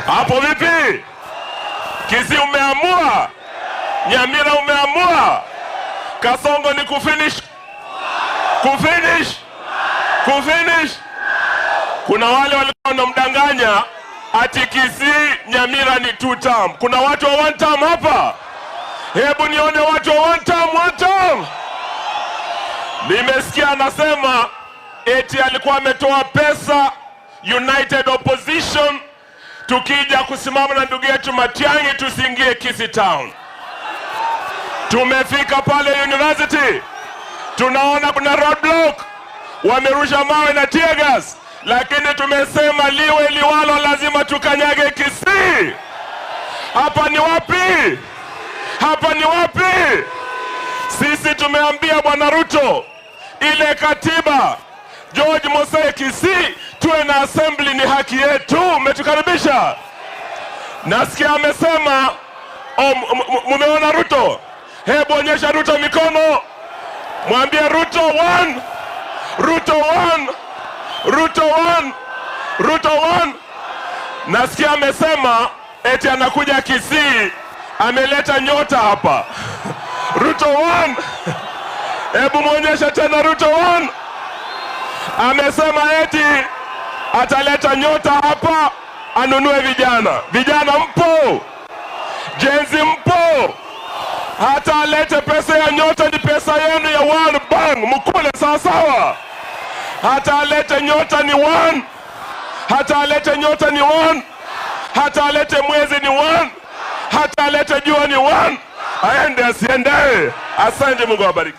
Hapo vipi? Kisii umeamua? Nyamira umeamua? Kasongo ni kufinish? Kuna wale walikuwa wanamdanganya ati Kisii Nyamira ni 2 term. Kuna watu wa 1 term hapa? Hebu nione watu wa 1 term. Nimesikia anasema eti alikuwa ametoa pesa United Opposition tukija kusimama na ndugu yetu Matiang'i tusiingie Kisii Town. Tumefika pale university, tunaona kuna roadblock, wamerusha mawe na tear gas, lakini tumesema liwe liwalo lazima tukanyage Kisii. Hapa ni wapi? Sisi tumeambia Bwana Ruto ile katiba George Mosei Kisii tuwe na assembly ni haki yetu. Umetukaribisha. Nasikia amesema mumeona Ruto. Hebu onyesha Ruto mikono. Mwambie Ruto 1. Ruto 1. Nasikia amesema eti anakuja Kisii, ameleta nyota hapa. Ruto 1. Hebu muonyesha tena Ruto 1. Amesema eti ataleta nyota hapa, anunue vijana. Vijana mpo? Jenzi mpo? Hata alete pesa ya nyota, ni pesa yenu ya One Bang, mkule sawa. Hata alete nyota ni 1. Hata alete nyota ni 1. Hata alete mwezi ni 1. Hata alete jua ni 1. Aende asiende. Asante, Mungu awabariki.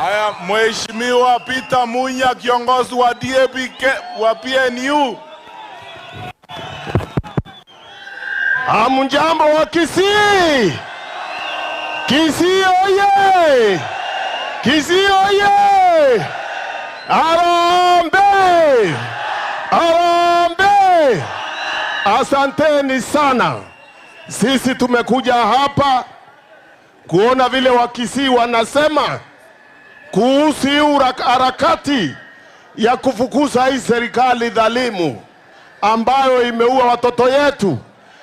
Haya, Mheshimiwa Peter Munya, kiongozi wa DAP wa PNU. Hamjambo wa Kisii? Kisii oye! Kisii oye! Harambee! Harambee! Asanteni sana. Sisi tumekuja hapa kuona vile Wakisii wanasema kuhusu harakati ya kufukuza hii serikali dhalimu ambayo imeua watoto yetu,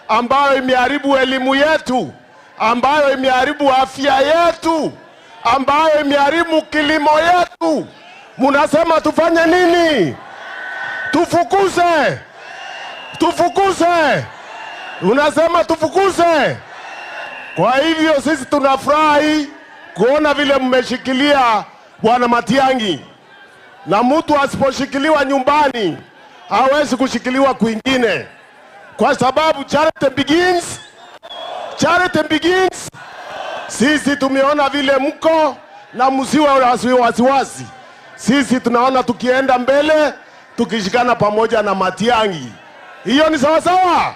ambayo imeharibu elimu yetu, ambayo imeharibu afya yetu, ambayo imeharibu kilimo yetu. Munasema tufanye nini? Tufukuze. Unasema tufukuze. Kwa hivyo sisi tunafurahi kuona vile mmeshikilia Bwana Matiang'i. Na mtu asiposhikiliwa nyumbani hawezi kushikiliwa kwingine, kwa sababu charity begins. Sisi tumeona vile mko na msiwe wasiwasi. Sisi tunaona tukienda mbele tukishikana pamoja na Matiang'i. Hiyo ni sawa.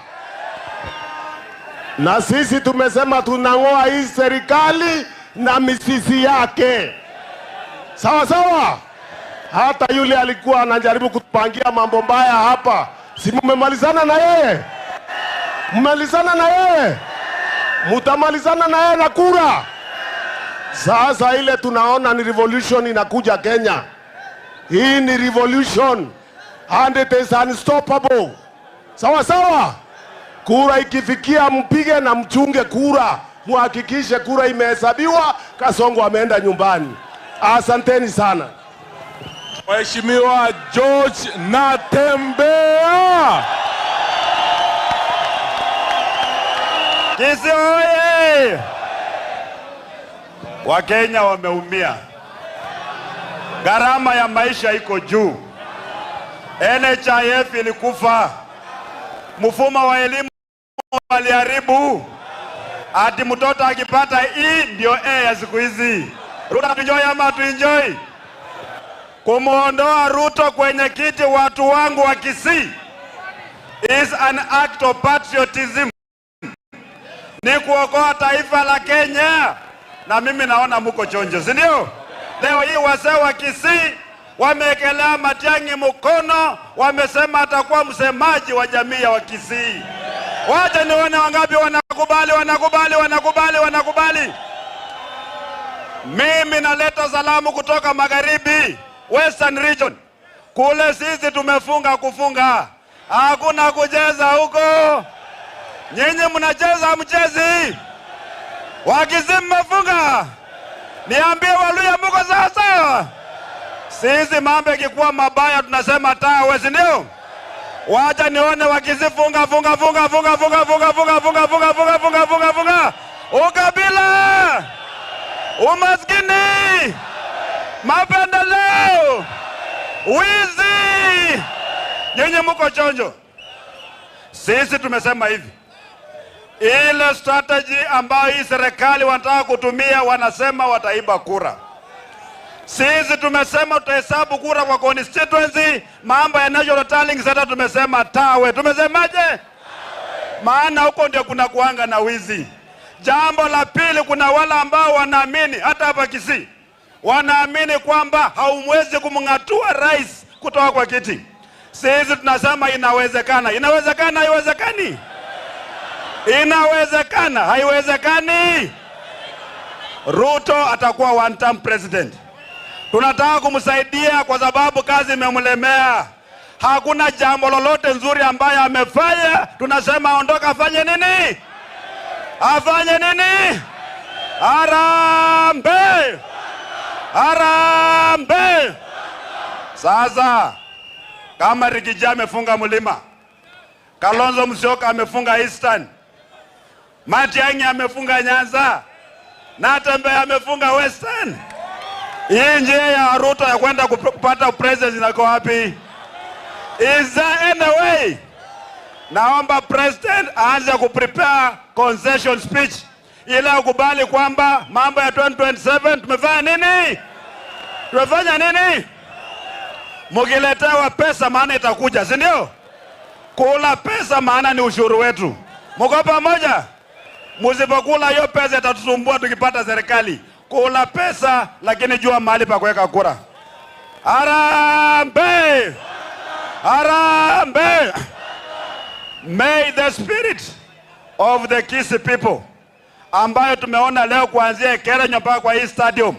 Na sisi tumesema tunang'oa hii serikali na mizizi yake. Sawa. Hata yule alikuwa anajaribu kutupangia mambo mbaya hapa, si mmemalizana na yeye? Mutamalizana na yeye na kura. Sasa ile tunaona ni revolution inakuja Kenya. Hii ni revolution and it is unstoppable. Sawa. Kura ikifikia mpige na mchunge kura. Muhakikishe kura imehesabiwa, Kasongo ameenda nyumbani. Asanteni sana. Mheshimiwa George Natembeya. Kisii oye! Wakenya wameumia. Gharama ya maisha iko juu. NHIF ilikufa. Mfumo wa elimu waliharibu. Ati mtoto akipata E ndio A ya siku hizi. Ruto tuenjoy ama tuenjoy? Kumuondoa Ruto kwenye kiti watu wangu wa Kisii is an act of patriotism. Ni kuokoa taifa la Kenya. Na mimi naona muko chonjo, si ndio? Leo hii wazee wa Kisii wamekelea Matiang'i mkono, wamesema atakuwa msemaji wa jamii ya Wakisii. Wacha nione wangapi wanakubali. Mimi naleta salamu kutoka magharibi, Western Region. Kule sisi tumefunga kufunga. Hakuna kucheza huko. Nyinyi mnacheza mchezi. Wakizima funga. Niambie Waluya mko sawa. Sisi mambo yakikuwa mabaya tunasema tawe, si ndio? Wacha nione wakizifunga funga. Ukabila, umaskini, mapendeleo, wizi. Nyinyi mko chonjo. Sisi tumesema hivi. Ile strategy ambayo hii serikali wanataka kutumia, wanasema wataiba kura. Sisi tumesema tutahesabu kura kwa constituency. Mambo ya national tallying sasa tumesema tawe. Tumesemaje? Maana huko ndio kuna kuanga na wizi. Jambo la pili, kuna wale ambao wanaamini hata hapa Kisii, wanaamini kwamba haumwezi kumngatua rais kutoka kwa kiti. Sisi tunasema inawezekana. Haiwezekani? Inawezekana, haiwezekani. Ruto atakuwa one term president. Tunataka kumsaidia kwa sababu kazi imemlemea. Hakuna jambo lolote nzuri ambaye amefanya. Tunasema ondoka, afanye nini? Harambe. Sasa kama Rigija amefunga Mlima, Kalonzo Musyoka amefunga Eastern, Matiang'i amefunga Nyanza, Natembe amefunga Western. Hii njia ya Ruto ya kwenda kupata president inako wapi? Is there any way? Naomba president aanze kuprepare concession speech ili akubali kwamba mambo ya 2027 tumefanya nini? Mukiletewa pesa maana itakuja, si ndio? Kula pesa maana ni ushuru wetu. Mko pamoja? Msipokula hiyo pesa itatusumbua tukipata serikali. Kula pesa lakini jua mahali pa kuweka kura. Harambe! May the spirit of the Kisii people ambayo tumeona leo kuanzia Kerenyo mpaka kwa hii stadium,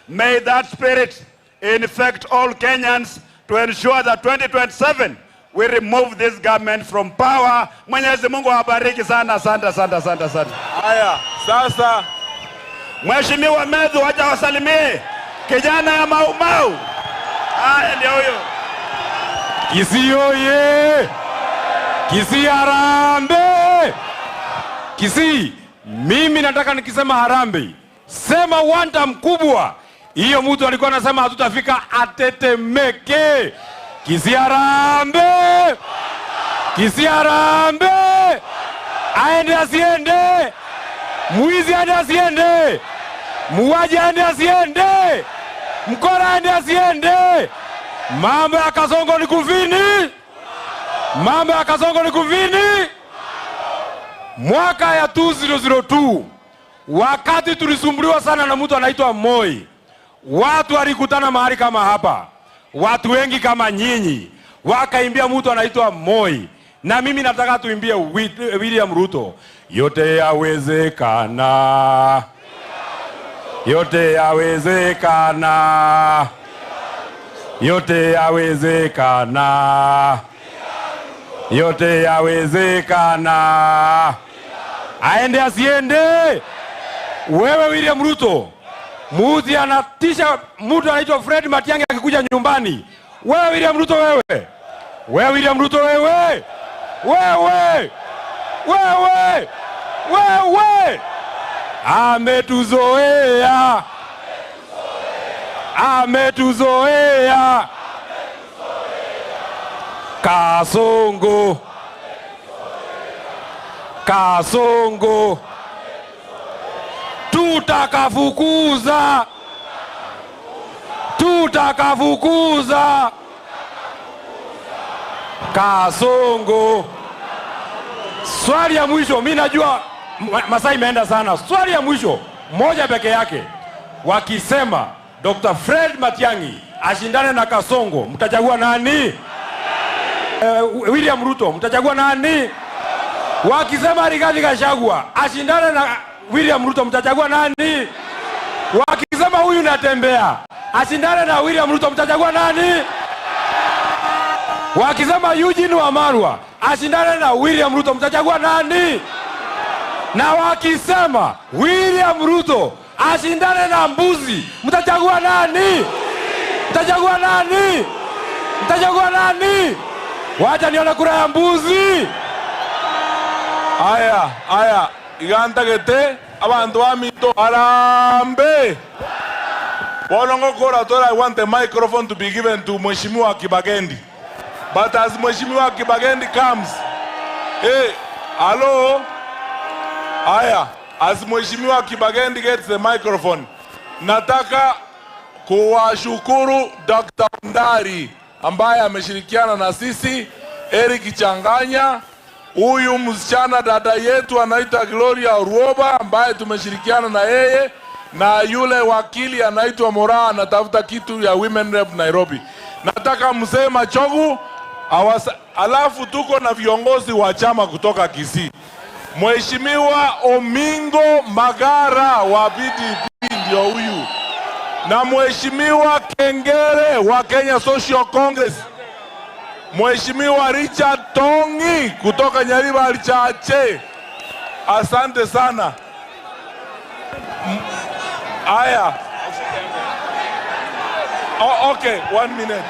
may that spirit infect all Kenyans to ensure that 2027 we remove this government from power. Mwenyezi Mungu awabariki sana. Asante. Haya, sasa Mheshimiwa Medhu wacha wasalimie kijana ya Mau. Haya ndio huyo. Kisii oye! Kisii harambe! Kisii, mimi nataka nikisema harambe, sema wanda mkubwa. Hiyo mtu alikuwa anasema hatutafika atetemeke. Kisii harambe! Aende asiende! Mwizi aende asiende! Muwaji aende asiende! Mkora aende asiende! Mambo ya Kasongo ni kuvini. Mwaka ya 2002 wakati tulisumbuliwa sana na mtu anaitwa Moi, watu walikutana mahali kama hapa, watu wengi kama nyinyi wakaimbia mtu anaitwa Moi, na mimi nataka tuimbie William Ruto. Yote yawezekana. Yote yawezekana. Aende asiende? Wewe William Ruto, muzi anatisha mtu anaitwa Fred Matiang'i akikuja nyumbani. Wewe William Ruto wewe ametuzoea. Kasongo tutakafukuza. Kasongo. Swali ya mwisho, mimi najua masaa imeenda sana. Swali ya mwisho moja peke yake, wakisema Dr. Fred Matiang'i ashindane na Kasongo, mtachagua nani? William Ruto, mtachagua nani? Wakisema Rigathi Gachagua ashindane na William Ruto, mtachagua nani? Wakisema huyu Natembeya ashindane na William Ruto, mtachagua nani? Wakisema Eugene Wamalwa ashindane na William Ruto, mtachagua nani? Na wakisema William Ruto ashindane na Mbuzi, mtachagua nani? Mtachagua nani? Mtachagua nani? Wacha niona kura ya Mbuzi. Aya, iganta gete abantu amito arambe. Bolongo kora tora, I want the microphone to be given to Mheshimiwa Kibagendi. But as Mheshimiwa Kibagendi comes, hey, hello? Aya, as Mheshimiwa Kibagendi gets the microphone, nataka kuwashukuru Dr. Ndari ambaye ameshirikiana na sisi, Eric Changanya, huyu msichana dada yetu anaitwa Gloria Ruoba ambaye tumeshirikiana na yeye, na yule wakili anaitwa Mora anatafuta kitu ya Women Rep Nairobi. Nataka mzee Machogu alafu tuko na viongozi wa chama kutoka Kisii. Mheshimiwa Omingo Magara wa PDP ndio huyu, na Mheshimiwa Kengere wa Kenya Social Congress, Mheshimiwa Richard Tongi kutoka Nyaribari Chache. Asante sana. Aya. Oh, okay, 1 minute.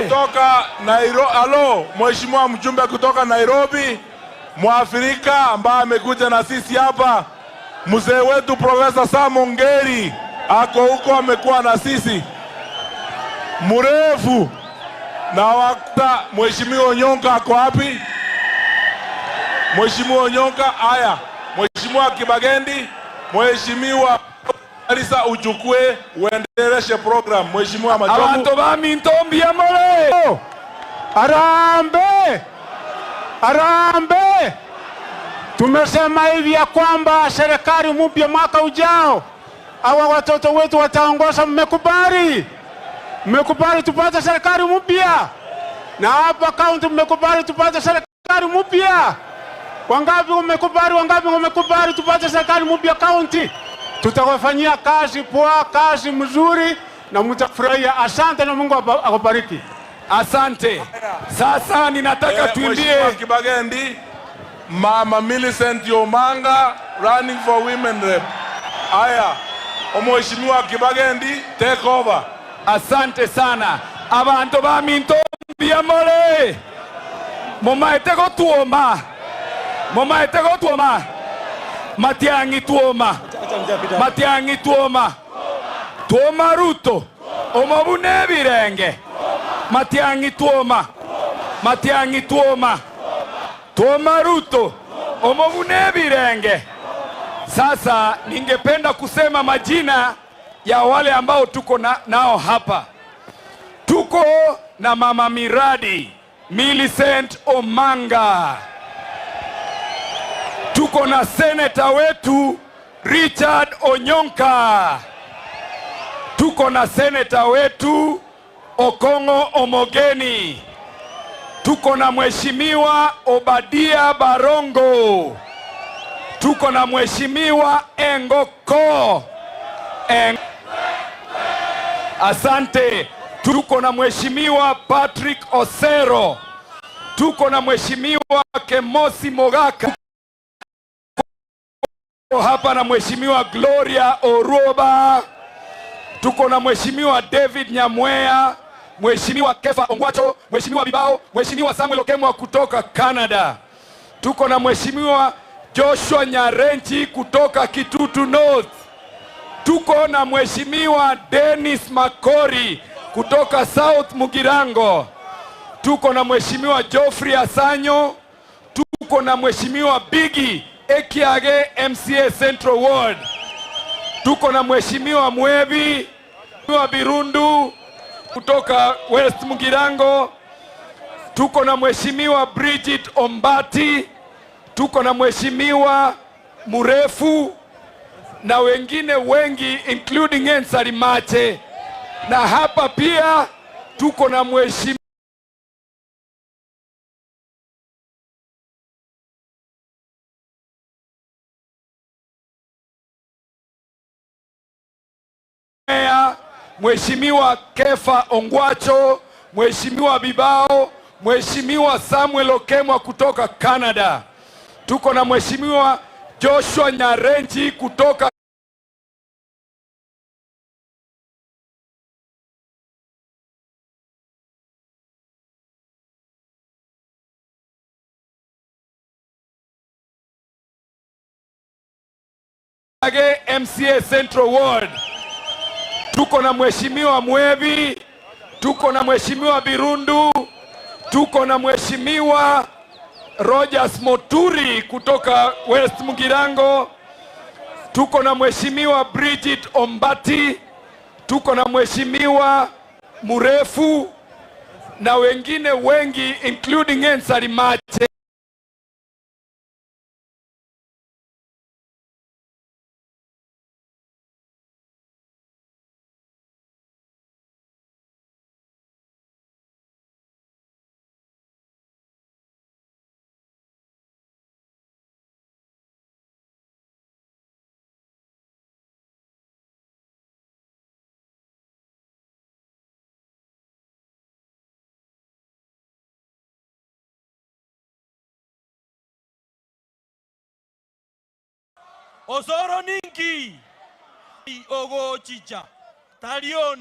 Kutoka Nairobi, alo, Mheshimiwa mjumbe kutoka Nairobi, Mwafrika ambaye amekuja na sisi hapa, mzee wetu Profesa Sam Ongeri ako huko amekuwa na sisi mrefu, na wakata Mheshimiwa Onyonka ako wapi? Mheshimiwa Onyonka. Aya, Mheshimiwa Kibagendi, Mheshimiwa Alisa uchukue uendeleshe program. Mheshimiwa Machogu. Abantu bamintombi ya mole. Arambe! Arambe! Tumesema hivi ya kwamba serikali mpya mwaka ujao hawa watoto wetu wataongoza. Mmekubali? Mmekubali tupate serikali mpya? Na hapa kaunti mmekubali tupate serikali mpya? Wangapi mmekubali? Wangapi mmekubali tupate serikali mpya kaunti? Tutawafanyia kazi poa, kazi mzuri na mtafurahia. Asante na Mungu akubariki. Asante. Sasa ninataka tuimbie Kibagendi, Mama Millicent Yomanga running for Women Rep. Aya, Mheshimiwa Kibagendi, take over. Asante sana. Abantu bamintombi ya mole. Mumaete gotuoma. Mumaete gotuoma. Matiangi tuoma. Matiangi tuoma. Tuoma Ruto. Omabune birenge. Matiangi tuoma. Matiangi tuoma. Tuoma Ruto. Omabune birenge. Sasa ningependa kusema majina ya wale ambao tuko nao hapa. Tuko na mama miradi Millicent Omanga. Tuko na seneta wetu Richard Onyonka. Tuko na seneta wetu Okongo Omogeni. Tuko na Mheshimiwa Obadia Barongo. Tuko na Mheshimiwa Engoko. Asante. Tuko na Mheshimiwa Patrick Osero. Tuko na Mheshimiwa Kemosi Mogaka. Hapa na Mheshimiwa Gloria Oruoba. Tuko na Mheshimiwa David Nyamwea, Mheshimiwa Kefa Ongwacho, Mheshimiwa Bibao, Mheshimiwa Samuel Okemwa kutoka Canada. Tuko na Mheshimiwa Joshua Nyarenchi kutoka Kitutu North. Tuko na Mheshimiwa Dennis Makori kutoka South Mugirango. Tuko na Mheshimiwa Geoffrey Asanyo. Tuko na Mheshimiwa Bigi Ekiage MCA Central Ward. Tuko na Mheshimiwa Mwebi, Mheshimiwa Birundu kutoka West Mugirango. Tuko na Mheshimiwa Bridget Ombati. Tuko na Mheshimiwa Murefu na wengine wengi including Ensari Mache. Na hapa pia tuko na Mheshimiwa Mheshimiwa Kefa Ongwacho, Mheshimiwa Bibao, Mheshimiwa Samuel Okemwa kutoka Canada. Tuko na Mheshimiwa Joshua Nyarenji kutoka MCA Central Ward. Tuko na Mheshimiwa Mwevi, tuko na Mheshimiwa Birundu, tuko na Mheshimiwa Rogers Moturi kutoka West Mugirango, tuko na Mheshimiwa Bridget Ombati, tuko na Mheshimiwa Murefu na wengine wengi including Ensari Mache. Osoro ningi ogo chicha talion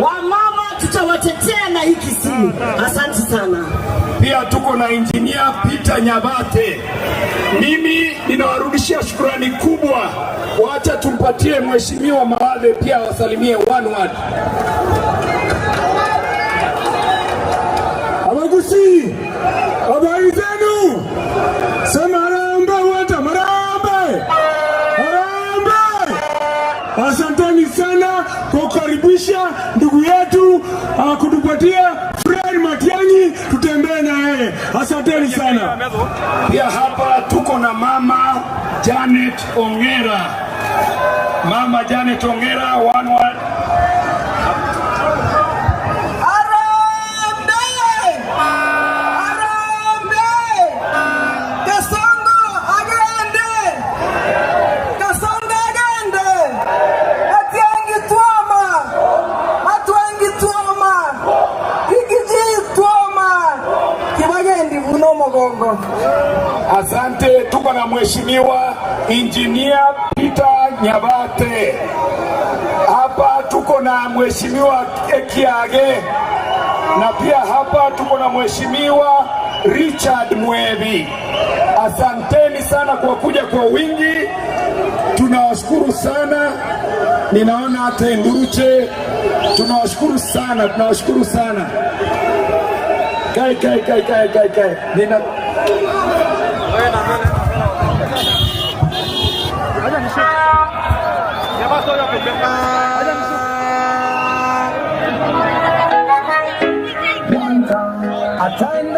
wamama tutawatetea na hiki si. Asante sana. Pia tuko na Engineer Peter Nyabate. Mimi ninawarudishia shukrani kubwa. Wacha tumpatie Mheshimiwa Mawale pia wasalimie one word. Abagusi, habari zenu? Sema harambee wote, harambee! Harambee! Asanteni sana kwa kukaribisha ndugu yetu kutupatia Fred Matiang'i tutembee na yeye. Asanteni sana. Pia hapa tuko na Mama Janet Ongera. Mama Janet Ongera, one word. Asante. Tuko na Mheshimiwa Engineer Peter Nyabate. Hapa tuko na Mheshimiwa Kiage, na pia hapa tuko na Mheshimiwa Richard Mwevi. Asanteni sana kwa kuja kwa wingi, tunawashukuru sana. Ninaona hata Nduruche, tunawashukuru sana, tunawashukuru sana. Kai. Nina one time